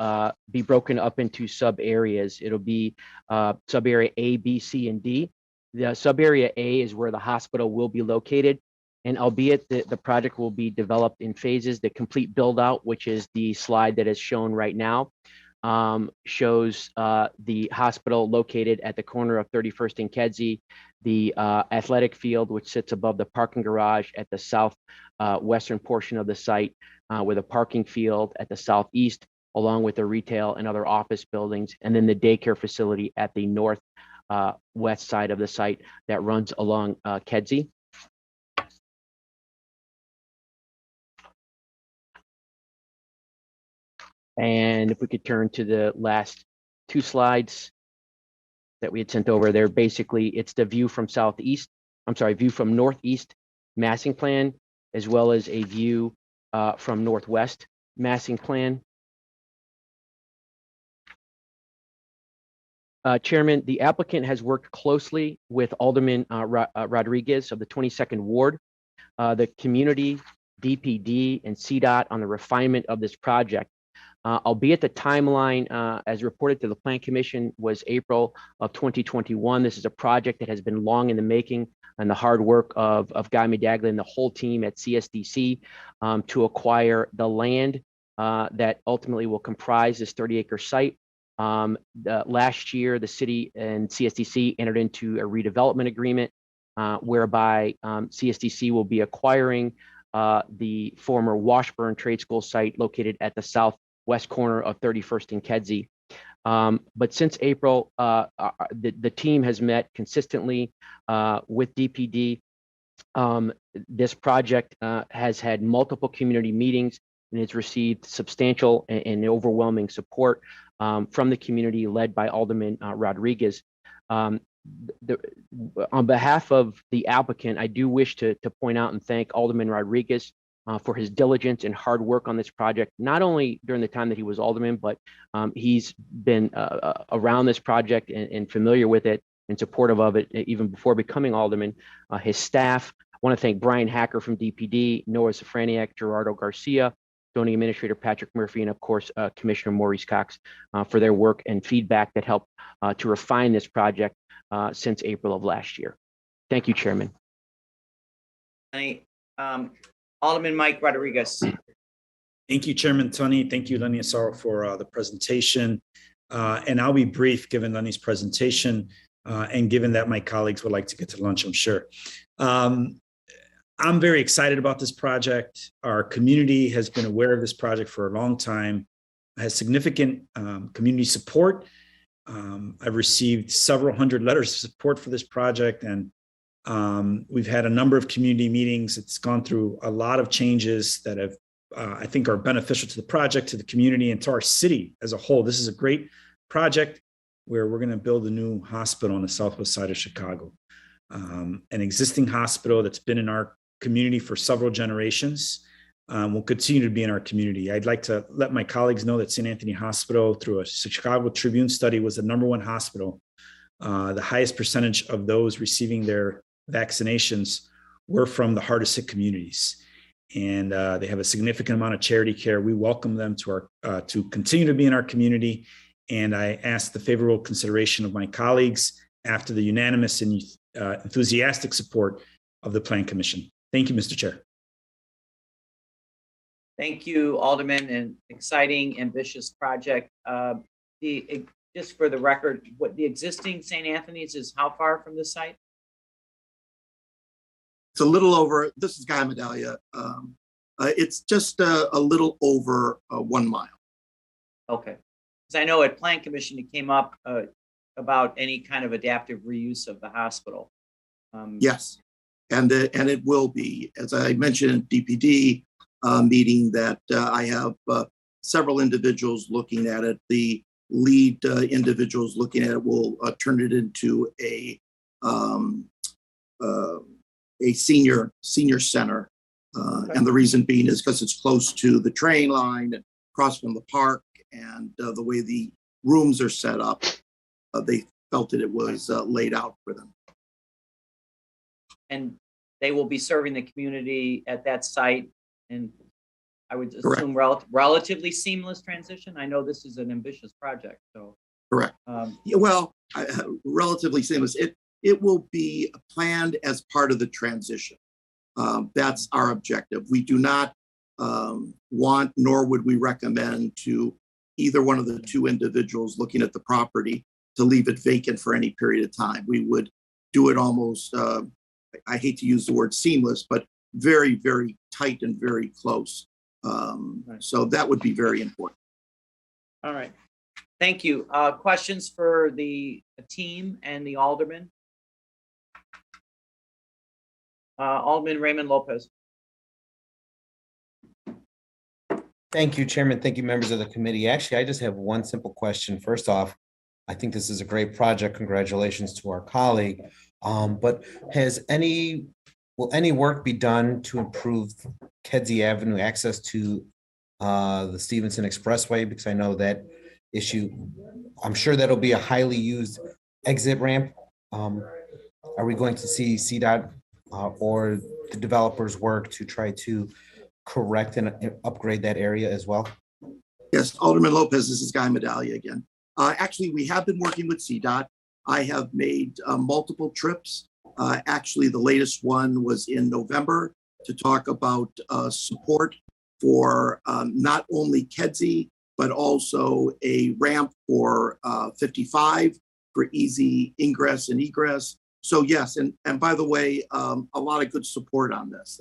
be broken up into sub areas. It'll be sub area A, B, C, and D. The sub area A is where the hospital will be located, and albeit the project will be developed in phases, the complete build out, which is the slide that is shown right now, shows the hospital located at the corner of 31st and Kedzie, the athletic field, which sits above the parking garage at the south western portion of the site, with a parking field at the southeast, along with the retail and other office buildings, and then the daycare facility at the north west side of the site that runs along Kedzie. And if we could turn to the last 2 slides that we had sent over there, basically it's the view from view from northeast massing plan, as well as a view from northwest massing plan. Chairman, the applicant has worked closely with Alderman Rodriguez of the 22nd Ward, the community, DPD, and CDOT on the refinement of this project. Albeit the timeline, as reported to the Plan Commission, was April of 2021. This is a project that has been long in the making, and the hard work of Guy Medaglia and the whole team at CSDC to acquire the land that ultimately will comprise this 30-acre site. Last year, the city and CSDC entered into a redevelopment agreement whereby CSDC will be acquiring the former Washburn Trade School site located at the southwest corner of 31st and Kedzie. But since April, the team has met consistently with DPD. This project has had multiple community meetings and has received substantial and overwhelming support from the community led by Alderman Rodriguez. on behalf of the applicant, I do wish to point out and thank Alderman Rodriguez for his diligence and hard work on this project, not only during the time that he was alderman, but he's been around this project and familiar with it and supportive of it even before becoming alderman. His staff, I want to thank Brian Hacker from DPD, Noah Safraniak, Gerardo Garcia, zoning administrator Patrick Murphy, and of course, Commissioner Maurice Cox for their work and feedback that helped to refine this project since April of last year. Thank you, Chairman. Alderman Mike Rodriguez. Thank you, Chairman Tunney. Thank you, Lenny Asaro, for the presentation. And I'll be brief given Lenny's presentation and given that my colleagues would like to get to lunch, I'm sure. I'm very excited about this project. Our community has been aware of this project for a long time, has significant community support. I've received several hundred letters of support for this project, and we've had a number of community meetings. It's gone through a lot of changes that have, I think, are beneficial to the project, to the community, and to our city as a whole. This is a great project where we're going to build a new hospital on the southwest side of Chicago, an existing hospital that's been in our community for several generations. Will continue to be in our community. I'd like to let my colleagues know that St. Anthony Hospital, through a Chicago Tribune study, was the #1 hospital. The highest percentage of those receiving their vaccinations were from the hardest hit communities. And they have a significant amount of charity care. We welcome them to to continue to be in our community. And I ask the favorable consideration of my colleagues after the unanimous and enthusiastic support of the Plan Commission. Thank you, Mr. Chair. Thank you, Alderman, an exciting, ambitious project. Just for the record, what the existing St. Anthony's is how far from the site? It's a little over, this is Guy Medallia. It's just a little over 1 mile. Okay. Because I know at Plan Commission, it came up about any kind of adaptive reuse of the hospital. Yes, and it will be. As I mentioned at DPD meeting that I have several individuals looking at it. The lead individuals looking at it will turn it into a senior center. Okay. And the reason being is because it's close to the train line and across from the park, and the way the rooms are set up, they felt that it was laid out for them. And they will be serving the community at that site, and I would assume relatively seamless transition. I know this is an ambitious project, so. Correct. Yeah, well, relatively seamless. It will be planned as part of the transition. That's our objective. We do not want, nor would we recommend to either one of the two individuals looking at the property to leave it vacant for any period of time. We would do it almost, I hate to use the word seamless, but very, very tight and very close. So that would be very important. All right. Thank you. Questions for the team and the alderman? Alderman Raymond Lopez. Thank you, Chairman. Thank you, members of the committee. Actually, I just have one simple question. First off, I think this is a great project. Congratulations to our colleague. But will any work be done to improve Kedzie Avenue access to the Stevenson Expressway? Because I know that issue, I'm sure that'll be a highly used exit ramp. Are we going to see CDOT or the developers work to try to correct and upgrade that area as well? Yes, Alderman Lopez, this is Guy Medallia again. Actually, we have been working with CDOT. I have made multiple trips. Actually, the latest one was in November to talk about support for not only Kedzie, but also a ramp for 55 for easy ingress and egress. So yes, and by the way, a lot of good support on this.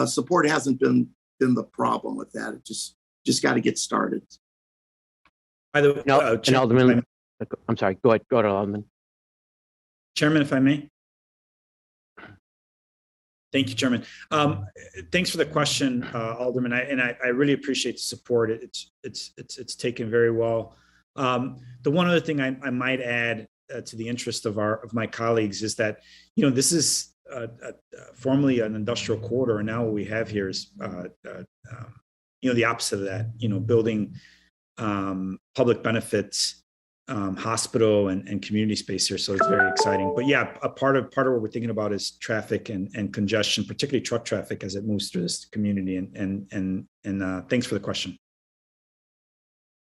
Support hasn't been the problem with that. It just got to get started. By the way, Alderman, I'm sorry. Go ahead, Alderman. Chairman, if I may. Thank you, Chairman. Thanks for the question, Alderman. I really appreciate the support. It's taken very well. The one other thing I might add to the interest of my colleagues is that, this is formerly an industrial corridor, and now what we have here is, the opposite of that, building public benefits, hospital and community space here. So it's very exciting. But yeah, a part of what we're thinking about is traffic and congestion, particularly truck traffic as it moves through this community. And thanks for the question.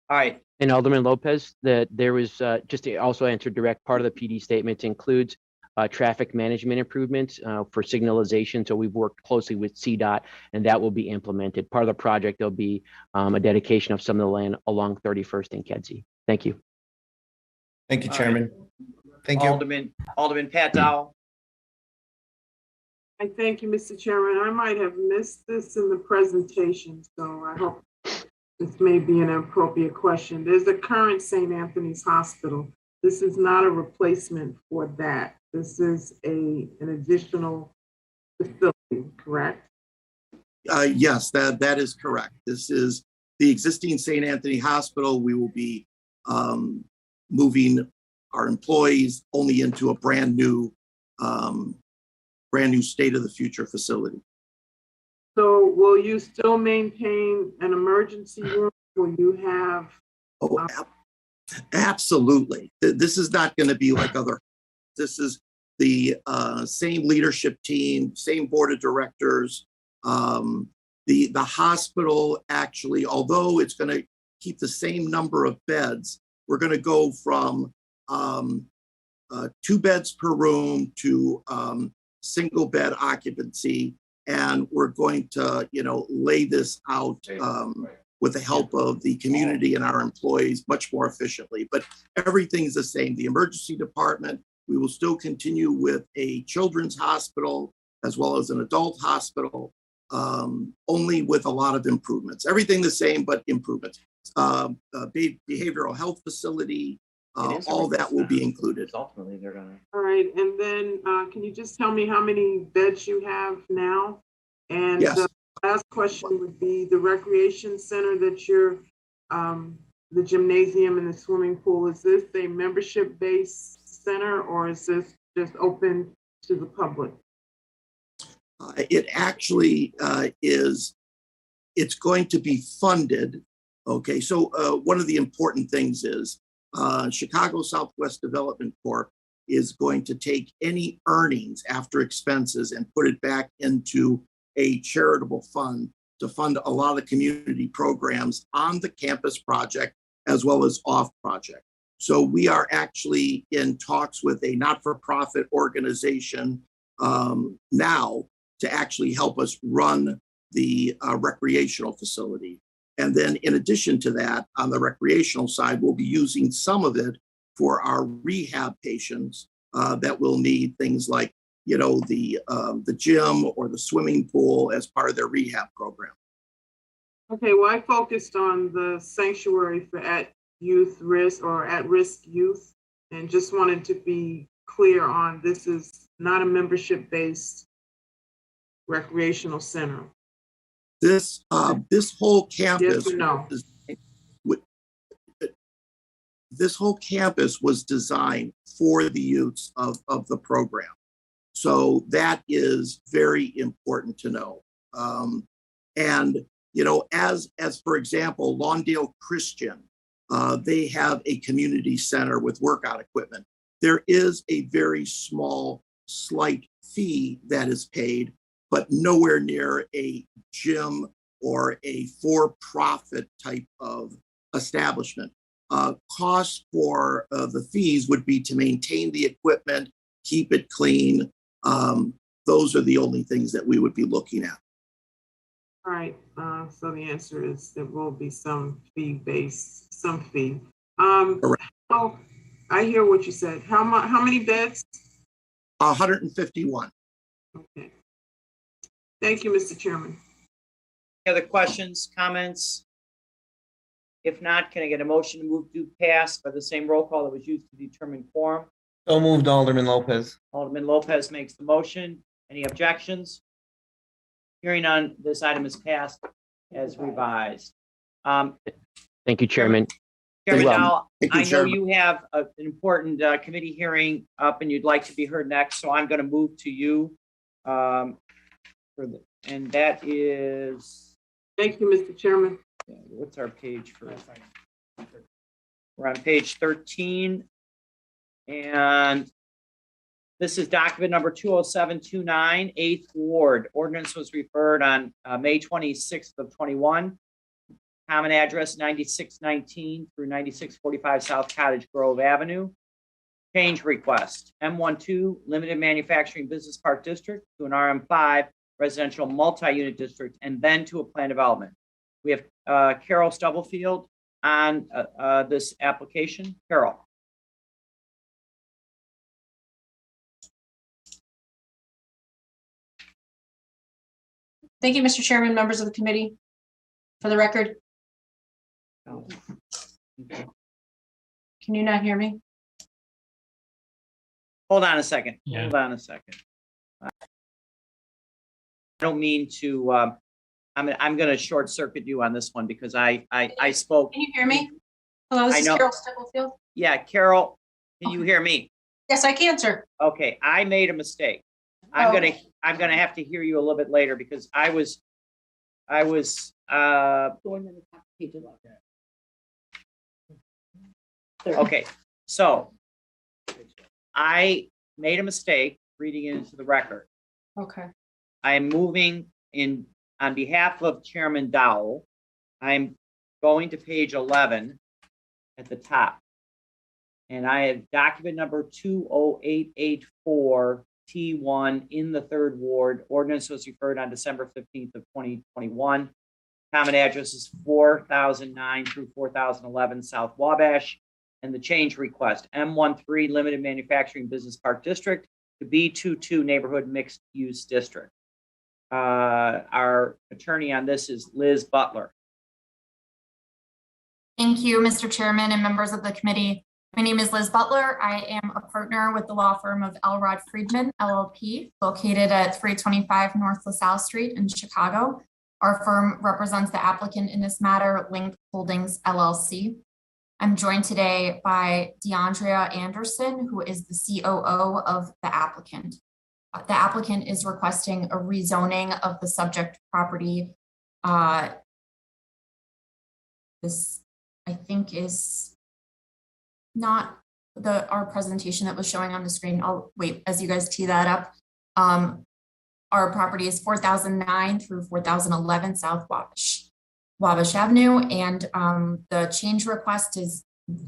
All right. And Alderman Lopez, that there was just to also answer direct, part of the PD statement includes traffic management improvements for signalization. So we've worked closely with CDOT, and that will be implemented. Part of the project, there'll be a dedication of some of the land along 31st and Kedzie. Thank you. Thank you, Chairman. Thank you. Alderman Pat Dowell. I thank you, Mr. Chairman. I might have missed this in the presentation, so I hope this may be an appropriate question. There's a current St. Anthony's Hospital. This is not a replacement for that. This is an additional facility, correct? Yes, that is correct. This is the existing St. Anthony Hospital. We will be moving our employees only into a brand new state of the future facility. So will you still maintain an emergency room? Will you have? Oh, absolutely. This is not going to be like other. This is the same leadership team, same board of directors. The hospital actually, although it's going to keep the same number of beds, we're going to go from 2 beds per room to single bed occupancy. And we're going to, lay this out with the help of the community and our employees much more efficiently. But everything's the same. The emergency department, we will still continue with a children's hospital as well as an adult hospital, only with a lot of improvements. Everything the same, but improvements. Behavioral health facility, all that will be included. Ultimately, they're going to. All right, and then can you just tell me how many beds you have now? And yes. The last question would be the recreation center that you're, the gymnasium and the swimming pool. Is this a membership-based center, or is this just open to the public? It actually is. It's going to be funded. Okay, so one of the important things is Chicago Southwest Development Corp is going to take any earnings after expenses and put it back into a charitable fund to fund a lot of the community programs on the campus project as well as off project. So we are actually in talks with a not-for-profit organization now to actually help us run the recreational facility. And then in addition to that, on the recreational side, we'll be using some of it for our rehab patients that will need things like, the gym or the swimming pool as part of their rehab program. Okay, well, I focused on the sanctuary for at-risk youth, and just wanted to be clear on this is not a membership-based recreational center. This whole campus. Yes or no? This whole campus was designed for the youths of the program. So that is very important to know. And, as for example, Lawndale Christian, they have a community center with workout equipment. There is a very small, slight fee that is paid, but nowhere near a gym or a for-profit type of establishment. Cost for the fees would be to maintain the equipment, keep it clean. Those are the only things that we would be looking at. All right, so the answer is there will be some fee. Oh, I hear what you said. How many beds? 151. Okay. Thank you, Mr. Chairman. Any other questions, comments? If not, can I get a motion to move to pass by the same roll call that was used to determine quorum? So moved, Alderman Lopez. Alderman Lopez makes the motion. Any objections? Hearing none, this item is passed as revised. Thank you, Chairman. Chairman Thank you. Dowell, Thank you, I know Chairman. you have an important committee hearing up and you'd like to be heard next, so I'm going to move to you. And that is, Thank you, Mr. Chairman. what's our page for? We're on page 13. And this is document number 20729, 8th Ward. Ordinance was referred on May 26th of 21. Common address 9619 through 9645 South Cottage Grove Avenue. Change request, M12 Limited Manufacturing Business Park District to an RM5 Residential Multi-Unit District, and then to a plan development. We have Carol Stubblefield on this application. Carol. Thank you, Mr. Chairman, members of the committee. For the record, can you not hear me? Hold on a second. Hold on a second. I don't mean to. I'm going to short circuit you on this one because I spoke. Can you hear me? Hello, this is Carol Stubblefield. Yeah, Carol, can you hear me? Yes, I can, sir. Okay, I made a mistake. I'm gonna have to hear you a little bit later because I was Going to the top page of that. okay, so I made a mistake reading it into the record. Okay. I am moving in on behalf of Chairman Dowell. I'm going to page 11 at the top. And I have document number 20884 T1 in the 3rd Ward. Ordinance was referred on December 15th of 2021. Common address is 4009 through 4011 South Wabash. And the change request, M13 Limited Manufacturing Business Park District to B22 Neighborhood Mixed Use District. Our attorney on this is Liz Butler. Thank you, Mr. Chairman and members of the committee. My name is Liz Butler. I am a partner with the law firm of Elrod Friedman, LLP, located at 325 North LaSalle Street in Chicago. Our firm represents the applicant in this matter, Link Holdings, LLC. I'm joined today by DeAndrea Anderson, who is the COO of the applicant. The applicant is requesting a rezoning of the subject property. This, I think, is not our presentation that was showing on the screen. I'll wait as you guys tee that up. Our property is 4009 through 4011 South Wabash Avenue, and the change request is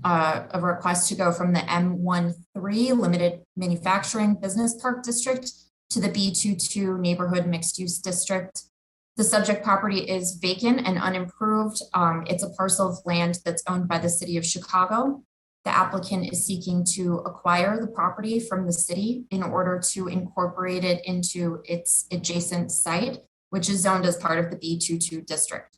a request to go from the M13 Limited Manufacturing Business Park District to the B22 Neighborhood Mixed Use District. The subject property is vacant and unimproved. It's a parcel of land that's owned by the city of Chicago. The applicant is seeking to acquire the property from the city in order to incorporate it into its adjacent site, which is zoned as part of the B22 district.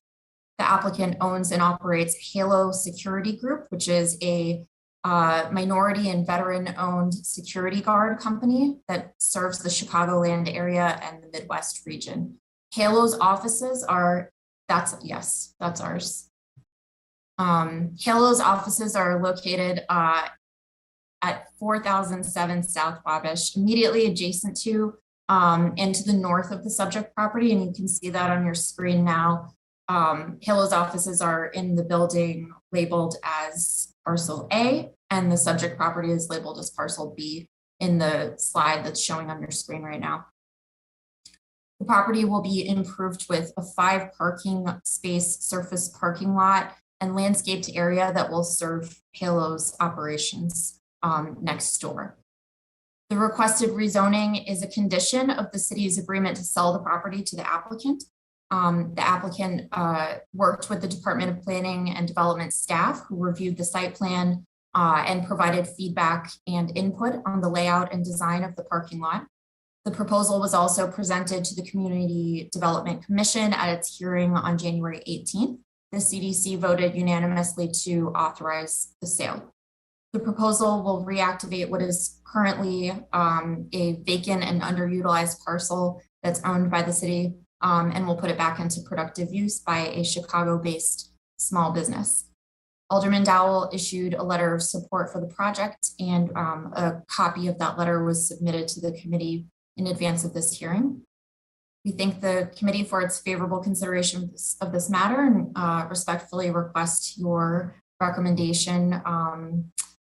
The applicant owns and operates Halo Security Group, which is a minority and veteran-owned security guard company that serves the Chicagoland area and the Midwest region. Halo's offices are, that's ours. Halo's offices are located at 4007 South Wabash, immediately adjacent to and to the north of the subject property, and you can see that on your screen now. Halo's offices are in the building labeled as parcel A, and the subject property is labeled as parcel B in the slide that's showing on your screen right now. The property will be improved with a 5 parking space surface parking lot and landscaped area that will serve Halo's operations next door. The requested rezoning is a condition of the city's agreement to sell the property to the applicant. The applicant worked with the Department of Planning and Development staff who reviewed the site plan and provided feedback and input on the layout and design of the parking lot. The proposal was also presented to the Community Development Commission at its hearing on January 18th. The CDC voted unanimously to authorize the sale. The proposal will reactivate what is currently a vacant and underutilized parcel that's owned by the city, and will put it back into productive use by a Chicago-based small business. Alderman Dowell issued a letter of support for the project, and a copy of that letter was submitted to the committee in advance of this hearing. We thank the committee for its favorable consideration of this matter and respectfully request your recommendation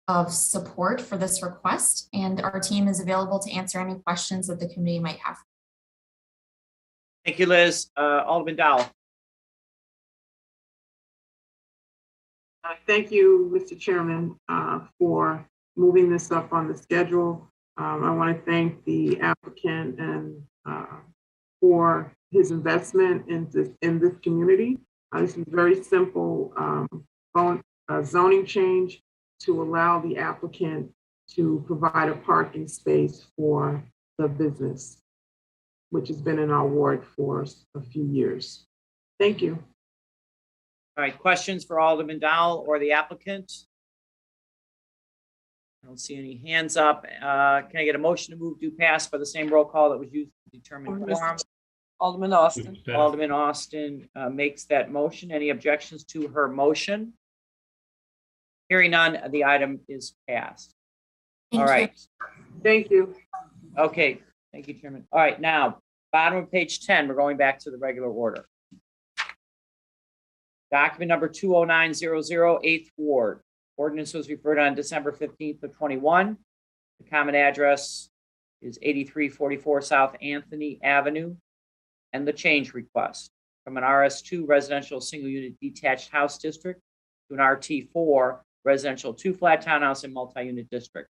of support for this request. And our team is available to answer any questions that the committee might have. Thank you, Liz. Alderman Dowell. Thank you, Mr. Chairman, for moving this up on the schedule. I want to thank the applicant and for his investment in this community. This is very simple zoning change to allow the applicant to provide a parking space for the business, which has been in our ward for a few years. Thank you. All right, questions for Alderman Dowell or the applicant? I don't see any hands up. Can I get a motion to move do pass by the same roll call that was used to determine quorum? Alderman Austin. Alderman Austin makes that motion. Any objections to her motion? Hearing none, the item is passed. All right. Thank you. Okay, thank you, Chairman. All right, now, bottom of page 10, we're going back to the regular order. Document number 20900, 8th Ward. Ordinance was referred on December 15th of 21. The common address is 8344 South Anthony Avenue. And the change request from an RS2 residential single unit detached house district to an RT4 residential 2-flat townhouse and multi-unit district.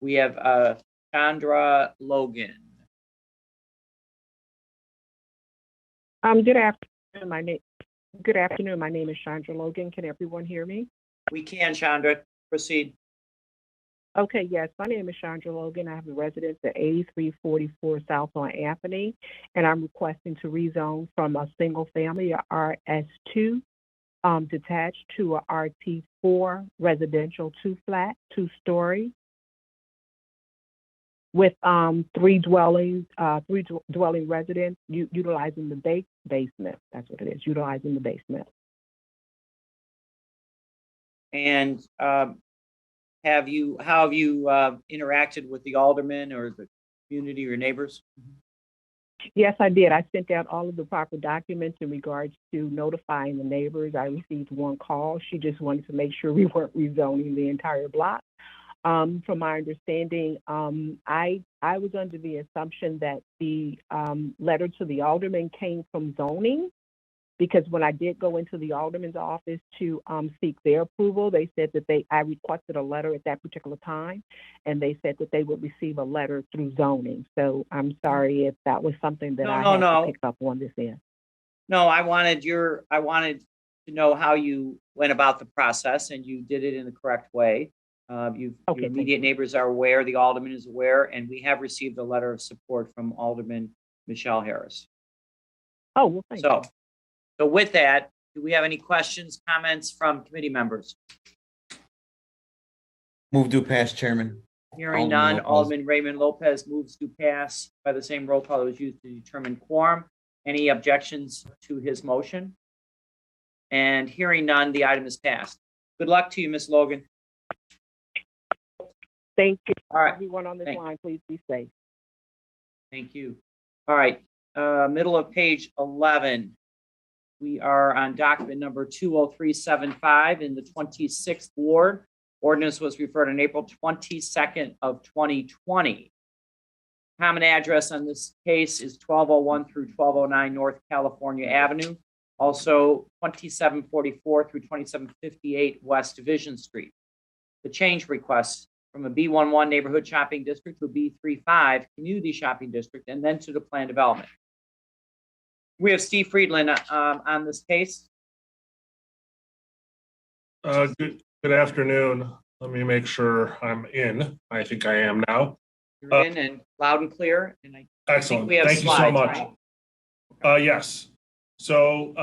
We have Chandra Logan. Good afternoon. Good afternoon. My name is Chandra Logan. Can everyone hear me? We can, Chandra. Proceed. Okay, yes. My name is Chandra Logan. I have a residence at 8344 South on Anthony, and I'm requesting to rezone from a single family, a RS2, detached to a RT4 residential 2-flat, 2-story, with three dwelling residents utilizing the basement. That's what it is, utilizing the basement. And how have you interacted with the alderman or the community or neighbors? Yes, I did. I sent out all of the proper documents in regards to notifying the neighbors. I received one call. She just wanted to make sure we weren't rezoning the entire block. From my understanding, I was under the assumption that the letter to the alderman came from zoning, because when I did go into the alderman's office to seek their approval, they said that I requested a letter at that particular time, and they said that they would receive a letter through zoning. So I'm sorry if that was something that I had to pick up on this end. No, I wanted to know how you went about the process, and you did it in the correct way. Your immediate neighbors are aware, the alderman is aware, and we have received a letter of support from Alderman Michelle Harris. Oh, well, thank you. So with that, do we have any questions, comments from committee members? Move to pass, Chairman. Hearing none, Alderman Raymond Lopez moves to pass by the same roll call that was used to determine quorum. Any objections to his motion? And hearing none, the item is passed. Good luck to you, Ms. Logan. Thank you. All right. Everyone on this line, please be safe. Thank you. All right, middle of page 11. We are on document number 20375 in the 26th Ward. Ordinance was referred on April 22nd of 2020. Common address on this case is 1201 through 1209 North California Avenue. Also 2744 through 2758 West Division Street. The change request from a B11 neighborhood shopping district to a B35 community shopping district, and then to the planned development. We have Steve Friedland on this case. Good afternoon. Let me make sure I'm in. I think I am now. You're in and loud and clear. And Excellent. Think we have Thank slides, you so much. right? Yes. So,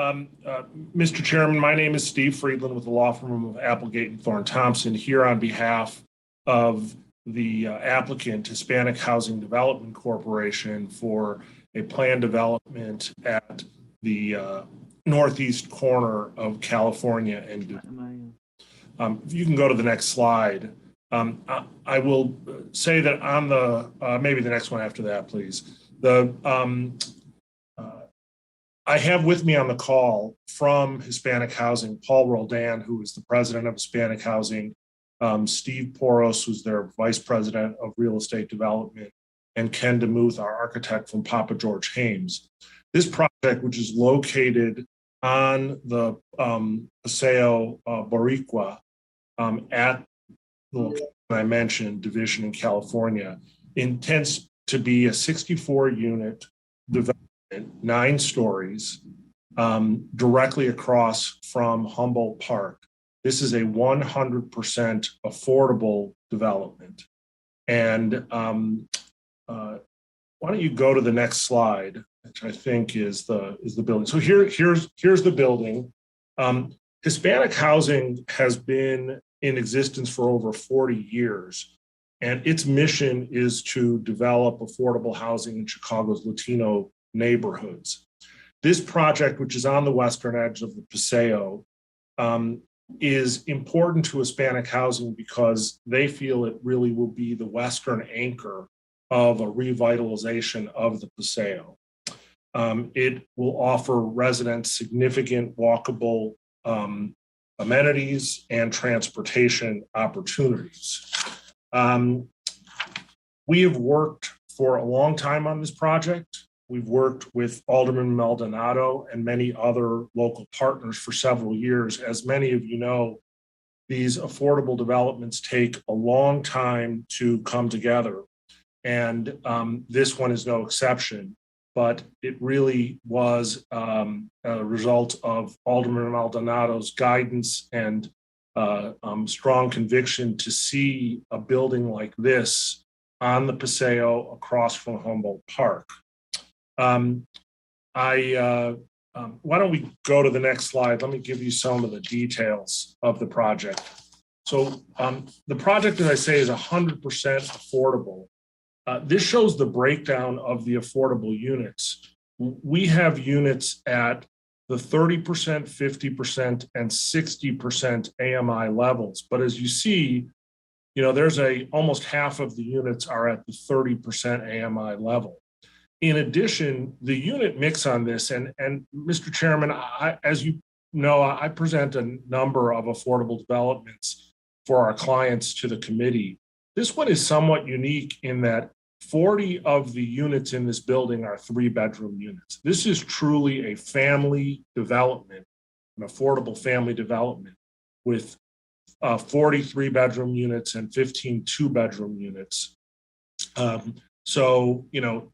Mr. Chairman, my name is Steve Friedland with the law firm of Applegate and Thorne Thompson, here on behalf of the applicant, Hispanic Housing Development Corporation, for a planned development at the northeast corner of California and If you can go to the next slide. I will say that on the, maybe the next one after that, please. I have with me on the call from Hispanic Housing, Paul Roldan, who is the president of Hispanic Housing, Steve Poros, who's their vice president of real estate development, and Ken DeMuth, our architect from Papa George Hames. This project, which is located on the Paseo Boricua at the location I mentioned, Division in California, intends to be a 64-unit development, 9 stories, directly across from Humboldt Park. This is a 100% affordable development. And why don't you go to the next slide, which I think is the building. So here's the building. Hispanic Housing has been in existence for over 40 years, and its mission is to develop affordable housing in Chicago's Latino neighborhoods. This project, which is on the western edge of the Paseo, is important to Hispanic Housing because they feel it really will be the western anchor of a revitalization of the Paseo. It will offer residents significant walkable amenities and transportation opportunities. We have worked for a long time on this project. We've worked with Alderman Maldonado and many other local partners for several years. As many of you know, these affordable developments take a long time to come together. And this one is no exception, but it really was a result of Alderman Maldonado's guidance and strong conviction to see a building like this on the Paseo across from Humboldt Park. Why don't we go to the next slide? Let me give you some of the details of the project. So the project, as I say, is 100% affordable. This shows the breakdown of the affordable units. We have units at the 30%, 50%, and 60% AMI levels. But as you see, there's almost half of the units are at the 30% AMI level. In addition, the unit mix on this, and Mr. Chairman, as you know, I present a number of affordable developments for our clients to the committee. This one is somewhat unique in that 40 of the units in this building are 3-bedroom units. This is truly a family development, an affordable family development with 40 3-bedroom units and 15 2-bedroom units. So,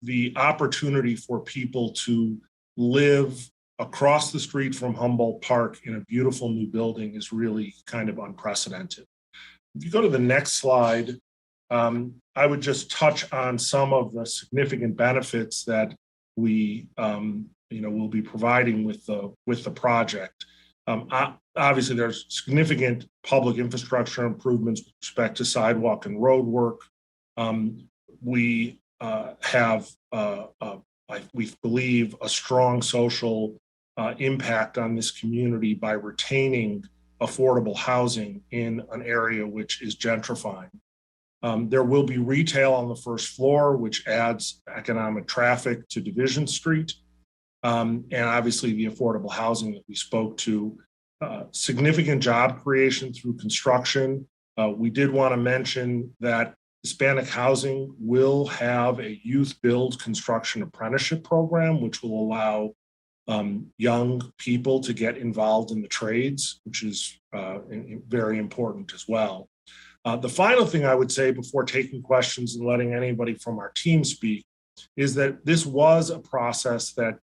the opportunity for people to live across the street from Humboldt Park in a beautiful new building is really kind of unprecedented. If you go to the next slide, I would just touch on some of the significant benefits that we, will be providing with the project. Obviously, there's significant public infrastructure improvements with respect to sidewalk and road work. We have, we believe, a strong social impact on this community by retaining affordable housing in an area which is gentrifying. There will be retail on the first floor, which adds economic traffic to Division Street. And obviously the affordable housing that we spoke to, significant job creation through construction. We did want to mention that Hispanic Housing will have a youth build construction apprenticeship program, which will allow young people to get involved in the trades, which is very important as well. The final thing I would say before taking questions and letting anybody from our team speak is that this was a process that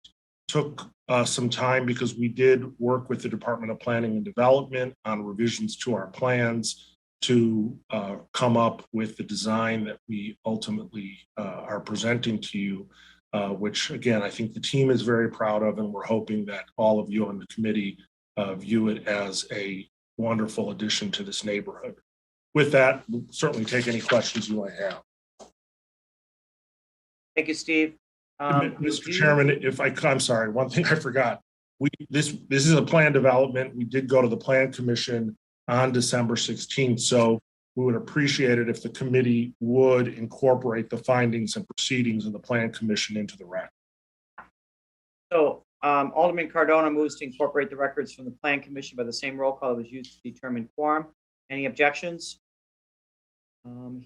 took some time because we did work with the Department of Planning and Development on revisions to our plans to come up with the design that we ultimately are presenting to you, which again, I think the team is very proud of, and we're hoping that all of you on the committee view it as a wonderful addition to this neighborhood. With that, we'll certainly take any questions you might have. Thank you, Steve. Mr. Chairman, I'm sorry, one thing I forgot. This is a plan development. We did go to the Plan Commission on December 16th. So we would appreciate it if the committee would incorporate the findings and proceedings of the Plan Commission into the record. So Alderman Cardona moves to incorporate the records from the Plan Commission by the same roll call that was used to determine quorum. Any objections?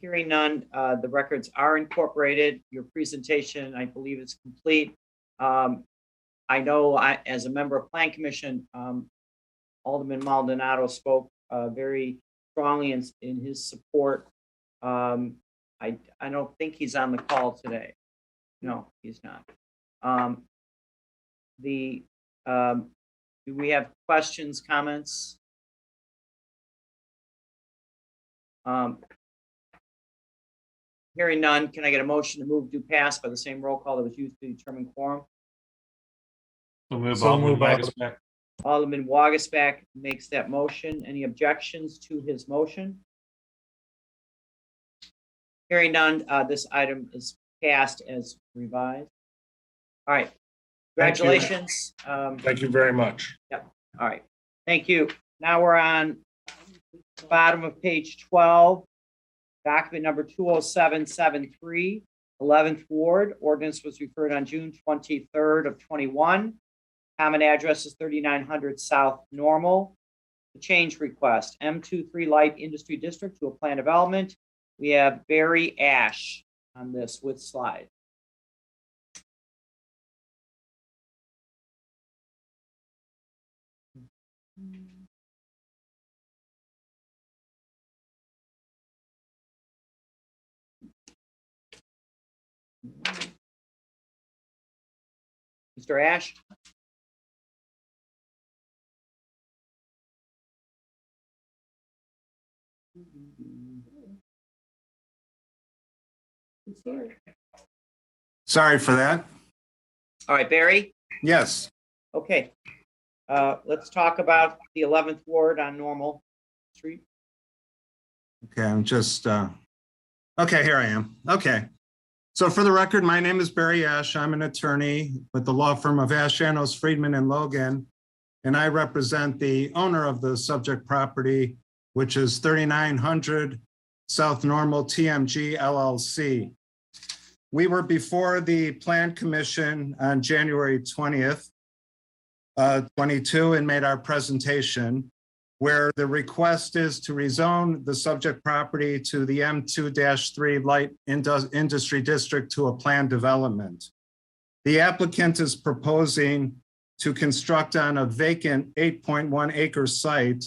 Hearing none, the records are incorporated. Your presentation, I believe, is complete. I know as a member of Plan Commission, Alderman Maldonado spoke very strongly in his support. I don't think he's on the call today. No, he's not. Do we have questions, comments? Hearing none, can I get a motion to move to pass by the same roll call that was used to determine quorum? Alderman Wagasback makes that motion. Any objections to his motion? Hearing none, this item is passed as revised. All right. Congratulations. Thank you very much. Yep. All right. Thank you. Now we're on the bottom of page 12, document number 20773, 11th Ward. Ordinance was referred on June 23rd of 21. Common address is 3900 South Normal. The change request, M23 Light Industry District to a plan development. We have Barry Ash on this with slide. Mr. Ash? Sorry for that. All right, Barry? Yes. Okay. Let's talk about the 11th Ward on Normal Street. Okay, I'm just, okay, here I am. Okay. So for the record, my name is Barry Ash. I'm an attorney with the law firm of Ash, Janos, Friedman, and Logan, and I represent the owner of the subject property, which is 3900 South Normal TMG LLC. We were before the Plan Commission on January 20th, 22, and made our presentation, where the request is to rezone the subject property to the M2-3 Light Industry District to a planned development. The applicant is proposing to construct on a vacant 8.1 acre site,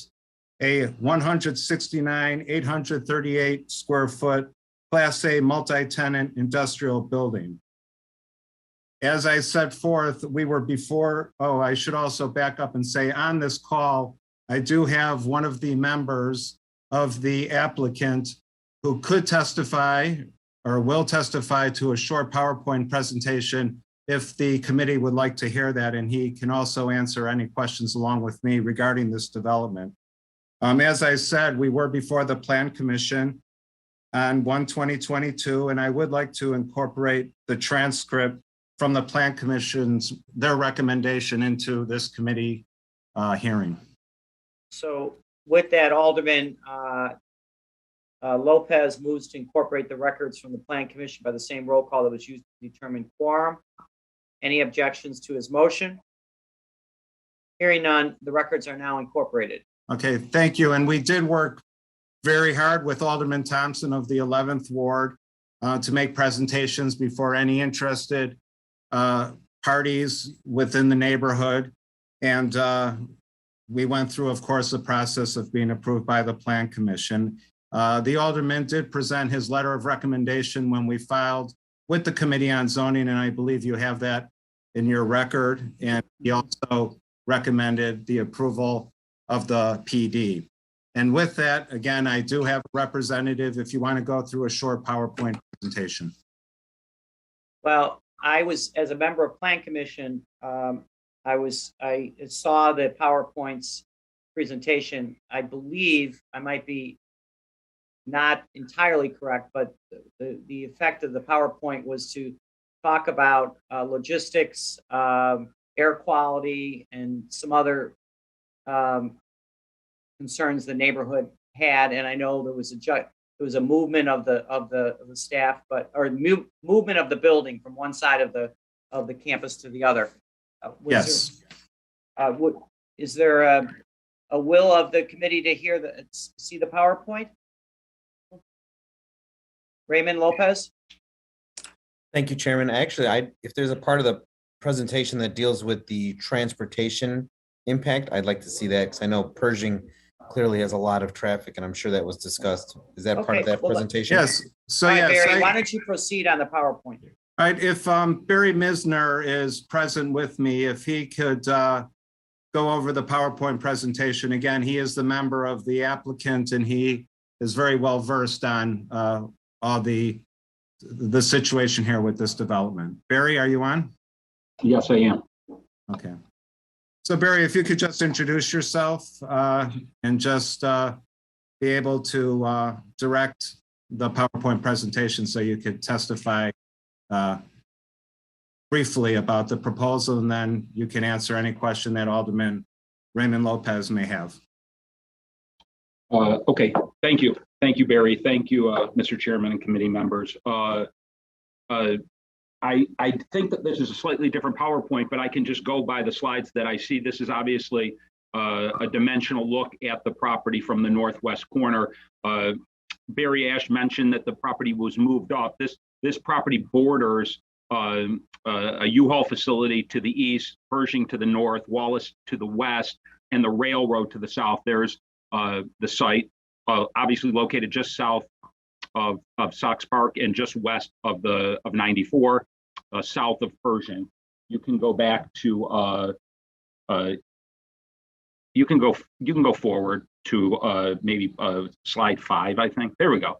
a 838 square foot Class A multi-tenant industrial building. As I set forth, we were before, I should also back up and say on this call, I do have one of the members of the applicant who could testify or will testify to a short PowerPoint presentation if the committee would like to hear that, and he can also answer any questions along with me regarding this development. As I said, we were before the Plan Commission on 1/20/22, and I would like to incorporate the transcript from the Plan Commission's, their recommendation into this committee hearing. So with that, Alderman Lopez moves to incorporate the records from the Plan Commission by the same roll call that was used to determine quorum. Any objections to his motion? Hearing none, the records are now incorporated. Okay, thank you. And we did work very hard with Alderman Thompson of the 11th Ward to make presentations before any interested parties within the neighborhood. And we went through, of course, the process of being approved by the Plan Commission. The Alderman did present his letter of recommendation when we filed with the Committee on Zoning, and I believe you have that in your record. And he also recommended the approval of the PD. And with that, again, I do have a representative if you want to go through a short PowerPoint presentation. Well, I was, as a member of Plan Commission, I saw the PowerPoint's presentation. I believe I might be not entirely correct, but the effect of the PowerPoint was to talk about logistics, air quality, and some other concerns the neighborhood had, and I know there was a movement of the staff, movement of the building from one side of the campus to the other. Yes. Is there a will of the committee to see the PowerPoint? Raymond Lopez? Thank you, Chairman. Actually, if there's a part of the presentation that deals with the transportation impact, I'd like to see that because I know Pershing clearly has a lot of traffic, and I'm sure that was discussed. Is that part of that presentation? Yes. So All right, yes, Barry, why don't you proceed on the PowerPoint? All right, if Barry Misner is present with me, if he could go over the PowerPoint presentation. Again, he is the member of the applicant and he is very well versed on all the situation here with this development. Barry, are you on? Yes, I am. Okay. So Barry, if you could just introduce yourself and just be able to direct the PowerPoint presentation so you could testify briefly about the proposal, and then you can answer any question that Alderman Raymond Lopez may have. Okay, thank you. Thank you, Barry. Thank you, Mr. Chairman and committee members. I think that this is a slightly different PowerPoint, but I can just go by the slides that I see. This is obviously a dimensional look at the property from the northwest corner. Barry Ash mentioned that the property was moved up. This property borders a U-Haul facility to the east, Pershing to the north, Wallace to the west, and the railroad to the south. There's the site, obviously located just south of Sox Park and just west of 94, south of Pershing. You can go back to you can go forward to maybe slide 5, I think. There we go.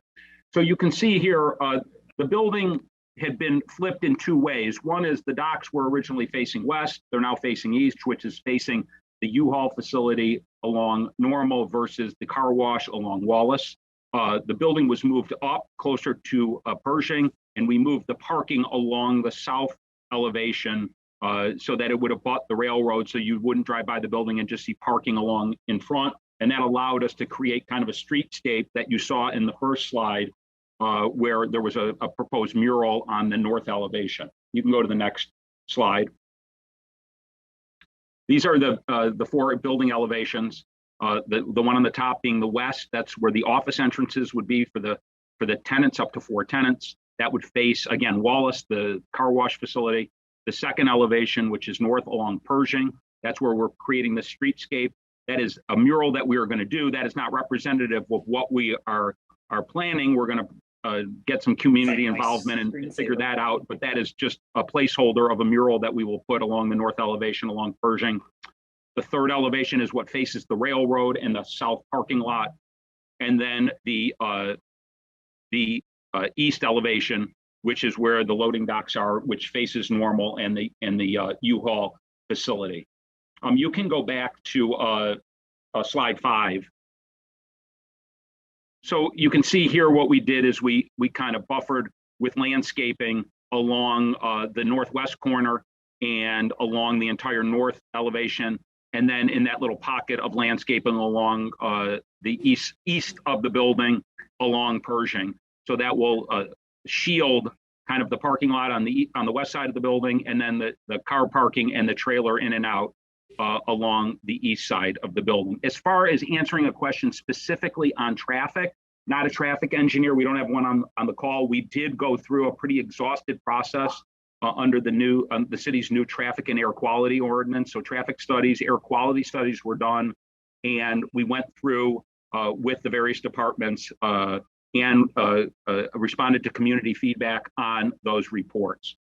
So you can see here the building had been flipped in 2 ways. One is the docks were originally facing west. They're now facing east, which is facing the U-Haul facility along Normal versus the car wash along Wallace. The building was moved up closer to Pershing, and we moved the parking along the south elevation so that it would abut the railroad, so you wouldn't drive by the building and just see parking along in front. And that allowed us to create kind of a streetscape that you saw in the first slide, where there was a proposed mural on the north elevation. You can go to the next slide. These are the 4 building elevations. The one on the top being the west, that's where the office entrances would be for the tenants, up to 4 tenants. That would face, again, Wallace, the car wash facility. The second elevation, which is north along Pershing, that's where we're creating the streetscape. That is a mural that we are going to do. That is not representative of what we are planning. We're going to get some community involvement and figure that out, but that is just a placeholder of a mural that we will put along the north elevation along Pershing. The third elevation is what faces the railroad and the south parking lot. And then the east elevation, which is where the loading docks are, which faces Normal and the U-Haul facility. You can go back to slide 5. So you can see here what we did is we kind of buffered with landscaping along the northwest corner and along the entire north elevation, and then in that little pocket of landscaping along the east of the building along Pershing. So that will shield kind of the parking lot on the west side of the building, and then the car parking and the trailer in and out along the east side of the building. As far as answering a question specifically on traffic, not a traffic engineer, we don't have one on the call. We did go through a pretty exhaustive process under the city's new traffic and air quality ordinance. So traffic studies, air quality studies were done, and we went through with the various departments and responded to community feedback on those reports.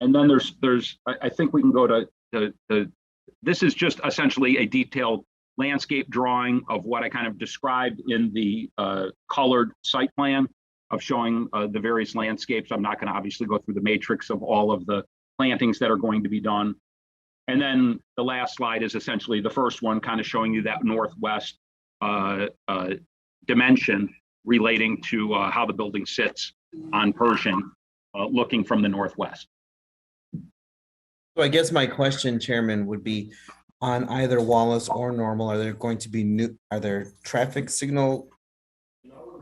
And then there's I think we can go to this is just essentially a detailed landscape drawing of what I kind of described in the colored site plan of showing the various landscapes. I'm not going to obviously go through the matrix of all of the plantings that are going to be done. And then the last slide is essentially the first one, kind of showing you that northwest dimension relating to how the building sits on Pershing, looking from the northwest. So I guess my question, Chairman, would be, on either Wallace or Normal, are there going to be are there traffic signal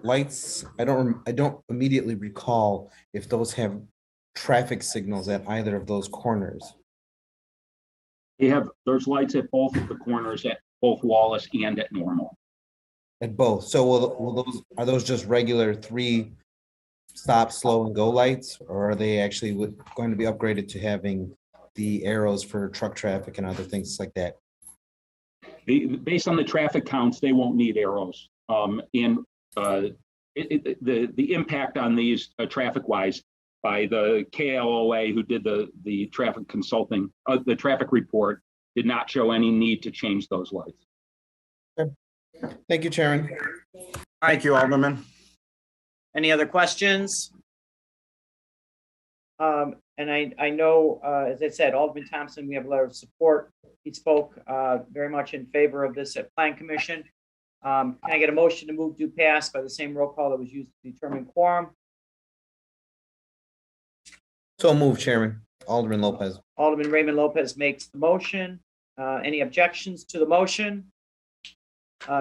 lights? I don't immediately recall if those have traffic signals at either of those corners. There's lights at both of the corners at both Wallace and at Normal. At both. So are those just regular 3 stop, slow, and go lights, or are they actually going to be upgraded to having the arrows for truck traffic and other things like that? Based on the traffic counts, they won't need arrows. The impact on these traffic-wise by the KLOA who did the traffic consulting, the traffic report, did not show any need to change those lights. Okay. Thank you, Chairman. Thank you, Alderman. Any other questions? And I know, as I said, Alderman Thompson, we have a letter of support. He spoke very much in favor of this at Plan Commission. Can I get a motion to move to pass by the same roll call that was used to determine quorum? So move, Chairman. Alderman Lopez. Alderman Raymond Lopez makes the motion. Any objections to the motion?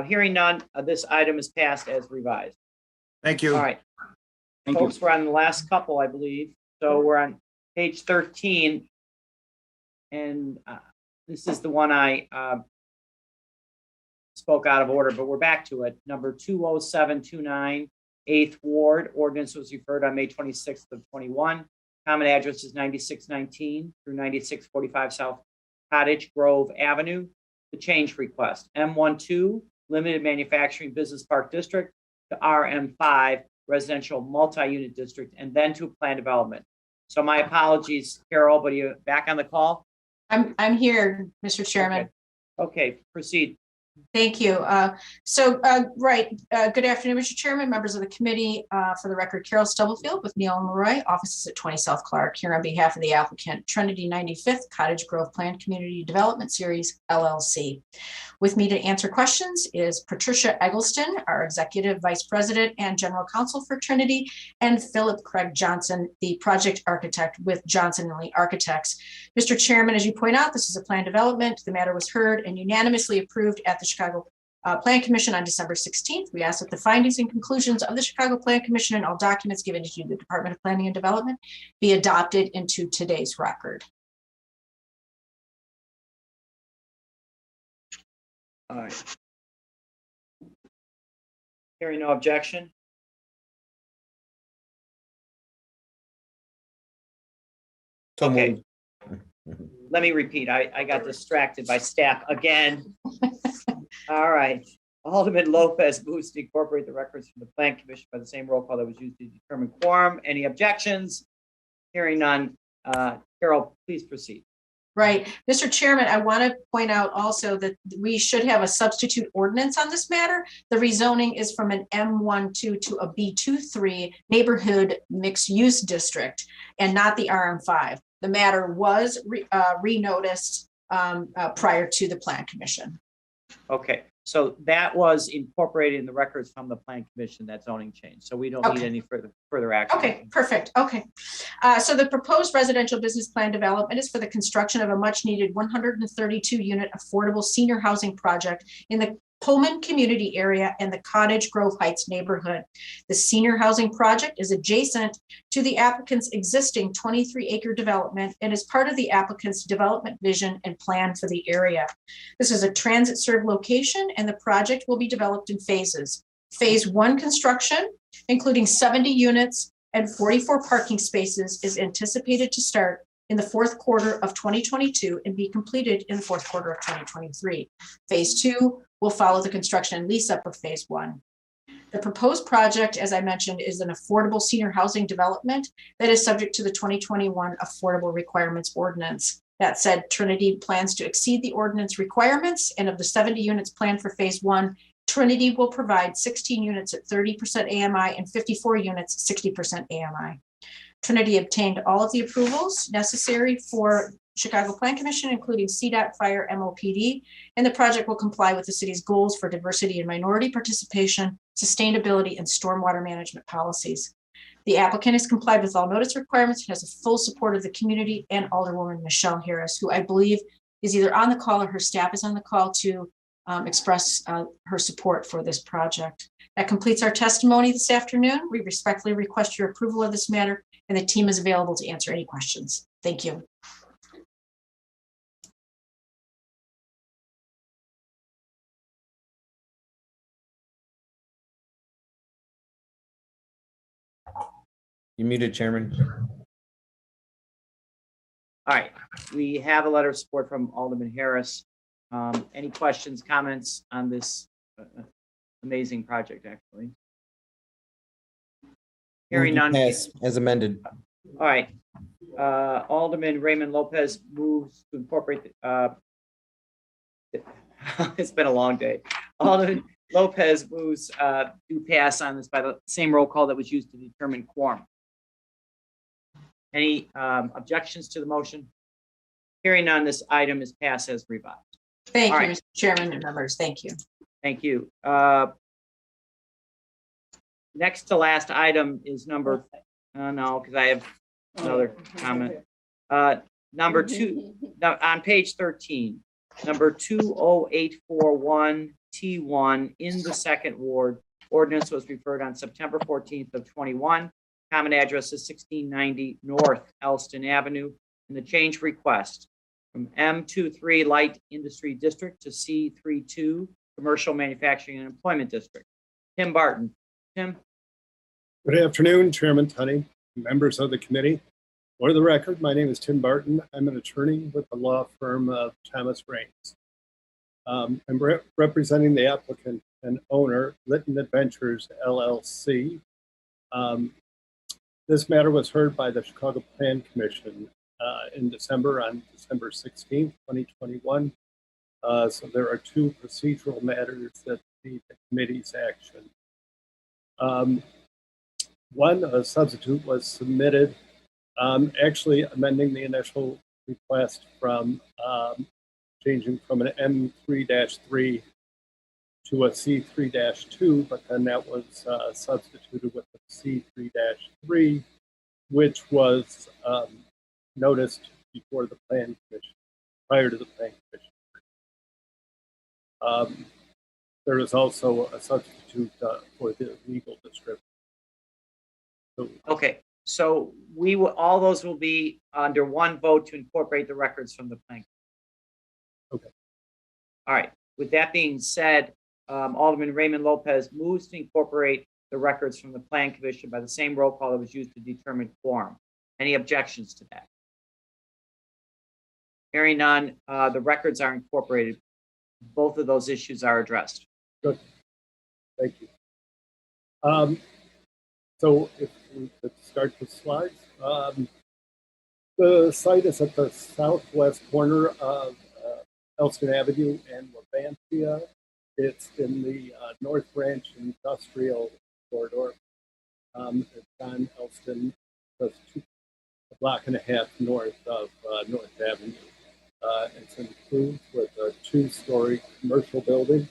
Hearing none, this item is passed as revised. Thank you. All right. Folks, we're on the last couple, I believe. So we're on page 13. And this is the one I spoke out of order, but we're back to it. Number 20729, 8th Ward. Ordinance was referred on May 26th of 21. Common address is 9619 through 9645 South Cottage Grove Avenue. The change request, M12, Limited Manufacturing Business Park District to RM5, Residential Multi-Unit District, and then to plan development. So my apologies, Carol, but are you back on the call? I'm here, Mr. Chairman. Okay, proceed. Thank you. Good afternoon, Mr. Chairman, members of the committee. For the record, Carol Stubblefield with Neil and Leroy, offices at 20 South Clark, here on behalf of the applicant, Trinity 95th Cottage Grove Planned Community Development Series, LLC. With me to answer questions is Patricia Eggleston, our Executive Vice President and General Counsel for Trinity, and Philip Craig Johnson, the Project Architect with Johnson & Lee Architects. Mr. Chairman, as you point out, this is a planned development. The matter was heard and unanimously approved at the Chicago Plan Commission on December 16th. We ask that the findings and conclusions of the Chicago Plan Commission and all documents given to the Department of Planning and Development be adopted into today's record. All right. Hearing no objection. Okay. Let me repeat. I got distracted by staff again. All right. Alderman Lopez moves to incorporate the records from the Plan Commission by the same roll call that was used to determine quorum. Any objections? Hearing none. Carol, please proceed. Right. Mr. Chairman, I want to point out also that we should have a substitute ordinance on this matter. The rezoning is from an M12 to a B23 neighborhood mixed use district and not the RM5. The matter was re-noticed prior to the Plan Commission. Okay, so that was incorporated in the records from the Plan Commission, that zoning change. So we don't need any further action. Okay, perfect. Okay. So the proposed residential business plan development is for the construction of a much needed 132 unit affordable senior housing project in the Pullman community area and the Cottage Grove Heights neighborhood. The senior housing project is adjacent to the applicant's existing 23-acre development and is part of the applicant's development vision and plan for the area. This is a transit-served location and the project will be developed in phases. Phase 1 construction, including 70 units and 44 parking spaces, is anticipated to start in the fourth quarter of 2022 and be completed in the fourth quarter of 2023. Phase 2 will follow the construction and lease up of phase 1. The proposed project, as I mentioned, is an affordable senior housing development that is subject to the 2021 Affordable Requirements Ordinance. That said, Trinity plans to exceed the ordinance requirements, and of the 70 units planned for phase 1, Trinity will provide 16 units at 30% AMI and 54 units 60% AMI. Trinity obtained all of the approvals necessary for Chicago Plan Commission, including CDOT, Fire, MOPD, and the project will comply with the city's goals for diversity and minority participation, sustainability, and stormwater management policies. The applicant has complied with all notice requirements and has the full support of the community and Alderwoman Michelle Harris, who I believe is either on the call or her staff is on the call to express her support for this project. That completes our testimony this afternoon. We respectfully request your approval of this matter, and the team is available to answer any questions. Thank you. You muted, Chairman. All right, we have a letter of support from Alderman Harris. Any questions, comments on this amazing project, actually? Hearing none. Pass as amended. All right. Alderman Raymond Lopez moves to incorporate, it's been a long day. Alderman Lopez moves to pass on this by the same roll call that was used to determine quorum. Any objections to the motion? Hearing none, this item is passed as revised. Thank All you, right. Mr. Chairman and members. Thank you. Thank you. Next to last item is number, no, because I have another comment. Number two, on page 13, number 20841 T1 in the second ward. Ordinance was referred on September 14th of 21. Common address is 1690 North Elston Avenue. And the change request from M23 Light Industry District to C32 Commercial Manufacturing and Employment District. Tim Barton. Tim? Good afternoon, Chairman Tunney, members of the committee. For the record, my name is Tim Barton. I'm an attorney with the law firm of Thomas Raines. I'm representing the applicant and owner, Litton Adventures, LLC. This matter was heard by the Chicago Plan Commission in December, on December 16th, 2021. So there are two procedural matters that need the committee's action. One, a substitute was submitted, actually amending the initial request from changing from an M3-3 to a C3-2, but then that was substituted with a C3-3, which was noticed before the Plan Commission, prior to the Plan Commission. There is also a substitute for the legal description. Okay, so we will, all those will be under one vote to incorporate the records from the plan. Okay. All right, with that being said, Alderman Raymond Lopez moves to incorporate the records from the Plan Commission by the same roll call that was used to determine quorum. Any objections to that? Hearing none, the records are incorporated. Both of those issues are addressed. Good. Thank you. So if we could start the slides. The site is at the southwest corner of Elston Avenue and Levantia. It's in the North Branch Industrial Corridor. It's on Elston, just a block and a half north of North Avenue. It's improved with a two-story commercial building,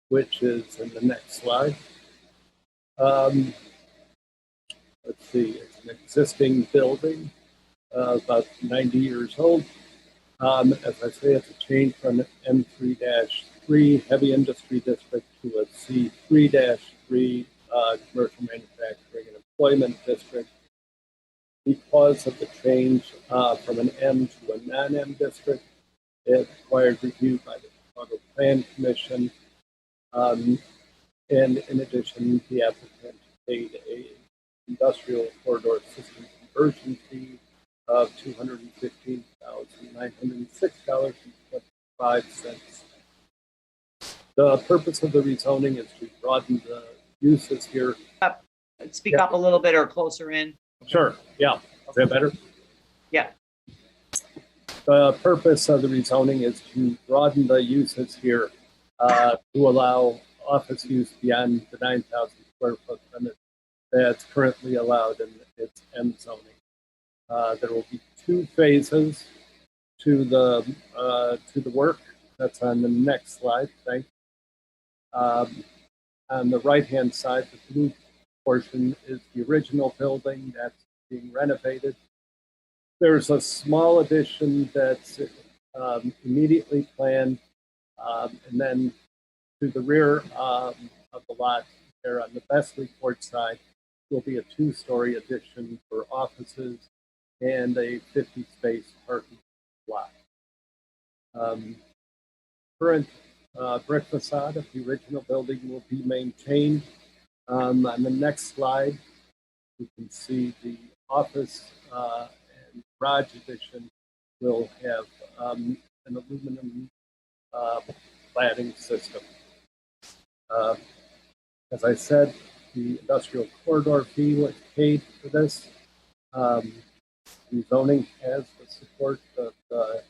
which is in the next slide. Let's see, it's an existing building, about 90 years old. As I say, it's a change from an M3-3 heavy industry district to a C3-3 commercial manufacturing and employment district. Because of the change from an M to a non-M district, it required review by the Chicago Plan Commission. And in addition, the applicant paid a industrial corridor system conversion fee of $215,906.25. The purpose of the rezoning is to broaden the uses here. Speak up a little bit or closer in. Sure, yeah. Is that better? Yeah. The purpose of the rezoning is to broaden the uses here to allow office use beyond the 9,000 square foot limit that's currently allowed in its M zoning. There will be two phases to the work. That's on the next slide. Thank you. On the right-hand side, the blue portion is the original building that's being renovated. There's a small addition that's immediately planned. And then to the rear of the lot there on the Besley Court side will be a 2-story addition for offices and a 50-space parking lot. Current brick facade of the original building will be maintained. On the next slide, you can see the office and garage addition will have an aluminum cladding system. As I said, the industrial corridor fee was paid for this. The zoning has the support of the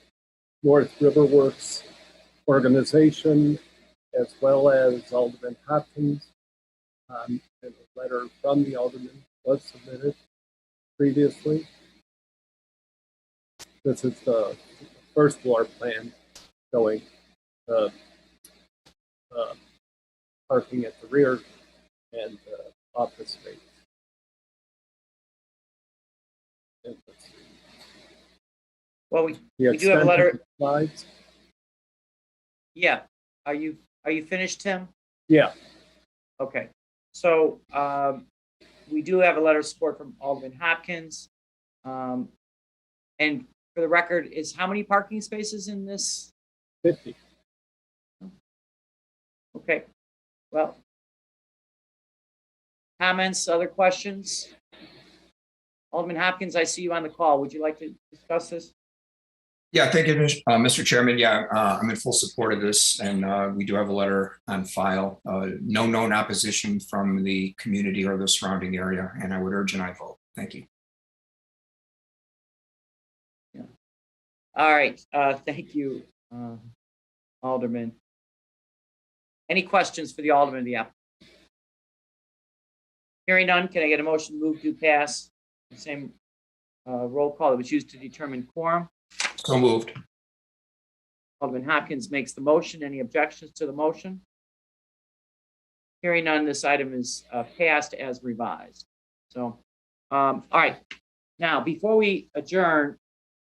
North River Works organization, as well as Alderman Hopkins. And a letter from the alderman was submitted previously. This is the first floor plan showing the parking at the rear and office space. Well, we The do have a letter. extent of the slides. Yeah. Are you finished, Tim? Yeah. Okay. So we do have a letter of support from Alderman Hopkins. And for the record, is how many parking spaces in this? 50. Okay. Well, comments, other questions? Alderman Hopkins, I see you on the call. Would you like to discuss this? Yeah, thank you, Mr. Chairman. Yeah, I'm in full support of this, and we do have a letter on file. No known opposition from the community or the surrounding area, and I would urge an aye vote. Thank you. Yeah. All right. Thank you, Alderman. Any questions for the Alderman of the applicant? Hearing none, can I get a motion to move to pass the same roll call that was used to determine quorum? So moved. Alderman Hopkins makes the motion. Any objections to the motion? Hearing none, this item is passed as revised. So, all right. Now, before we adjourn,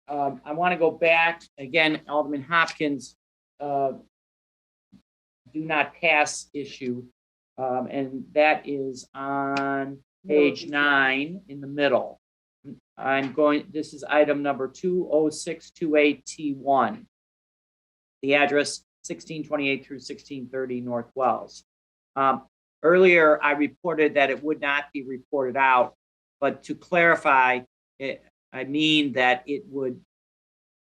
I want to go back again, Alderman Hopkins, do not pass issue. And that is on page 9 in the middle. This is item number 20628T1. The address 1628 through 1630 North Wells. Earlier, I reported that it would not be reported out, but to clarify, I mean that it would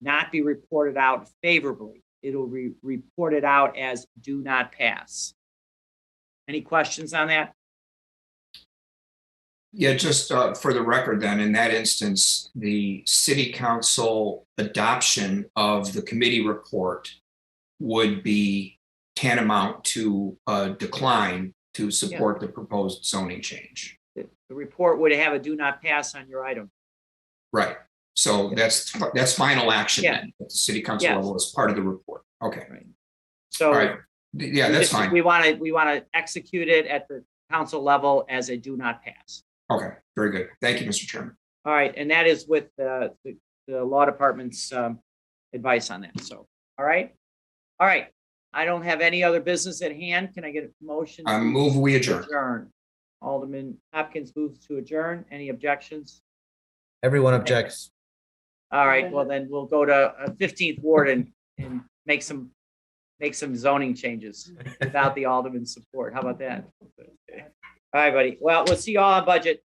not be reported out favorably. It'll be reported out as do not pass. Any questions on that? Yeah, just for the record then, in that instance, the city council adoption of the committee report would be tantamount to a decline to support the proposed zoning change. The report would have a do not pass on your item. Right. So that's final action then, at the city council level as part of the report. Okay. Right. So all right. Yeah, that's fine. We want to execute it at the council level as a do not pass. Okay, very good. Thank you, Mr. Chairman. All right, and that is with the law department's advice on that. So, all right. I don't have any other business at hand. Can I get a motion? I move we adjourn. Alderman Hopkins moves to adjourn. Any objections? Everyone objects. All right, well then we'll go to 15th Ward and make some zoning changes without the alderman's support. How about that? All right, buddy. Well, we'll see you all on budget.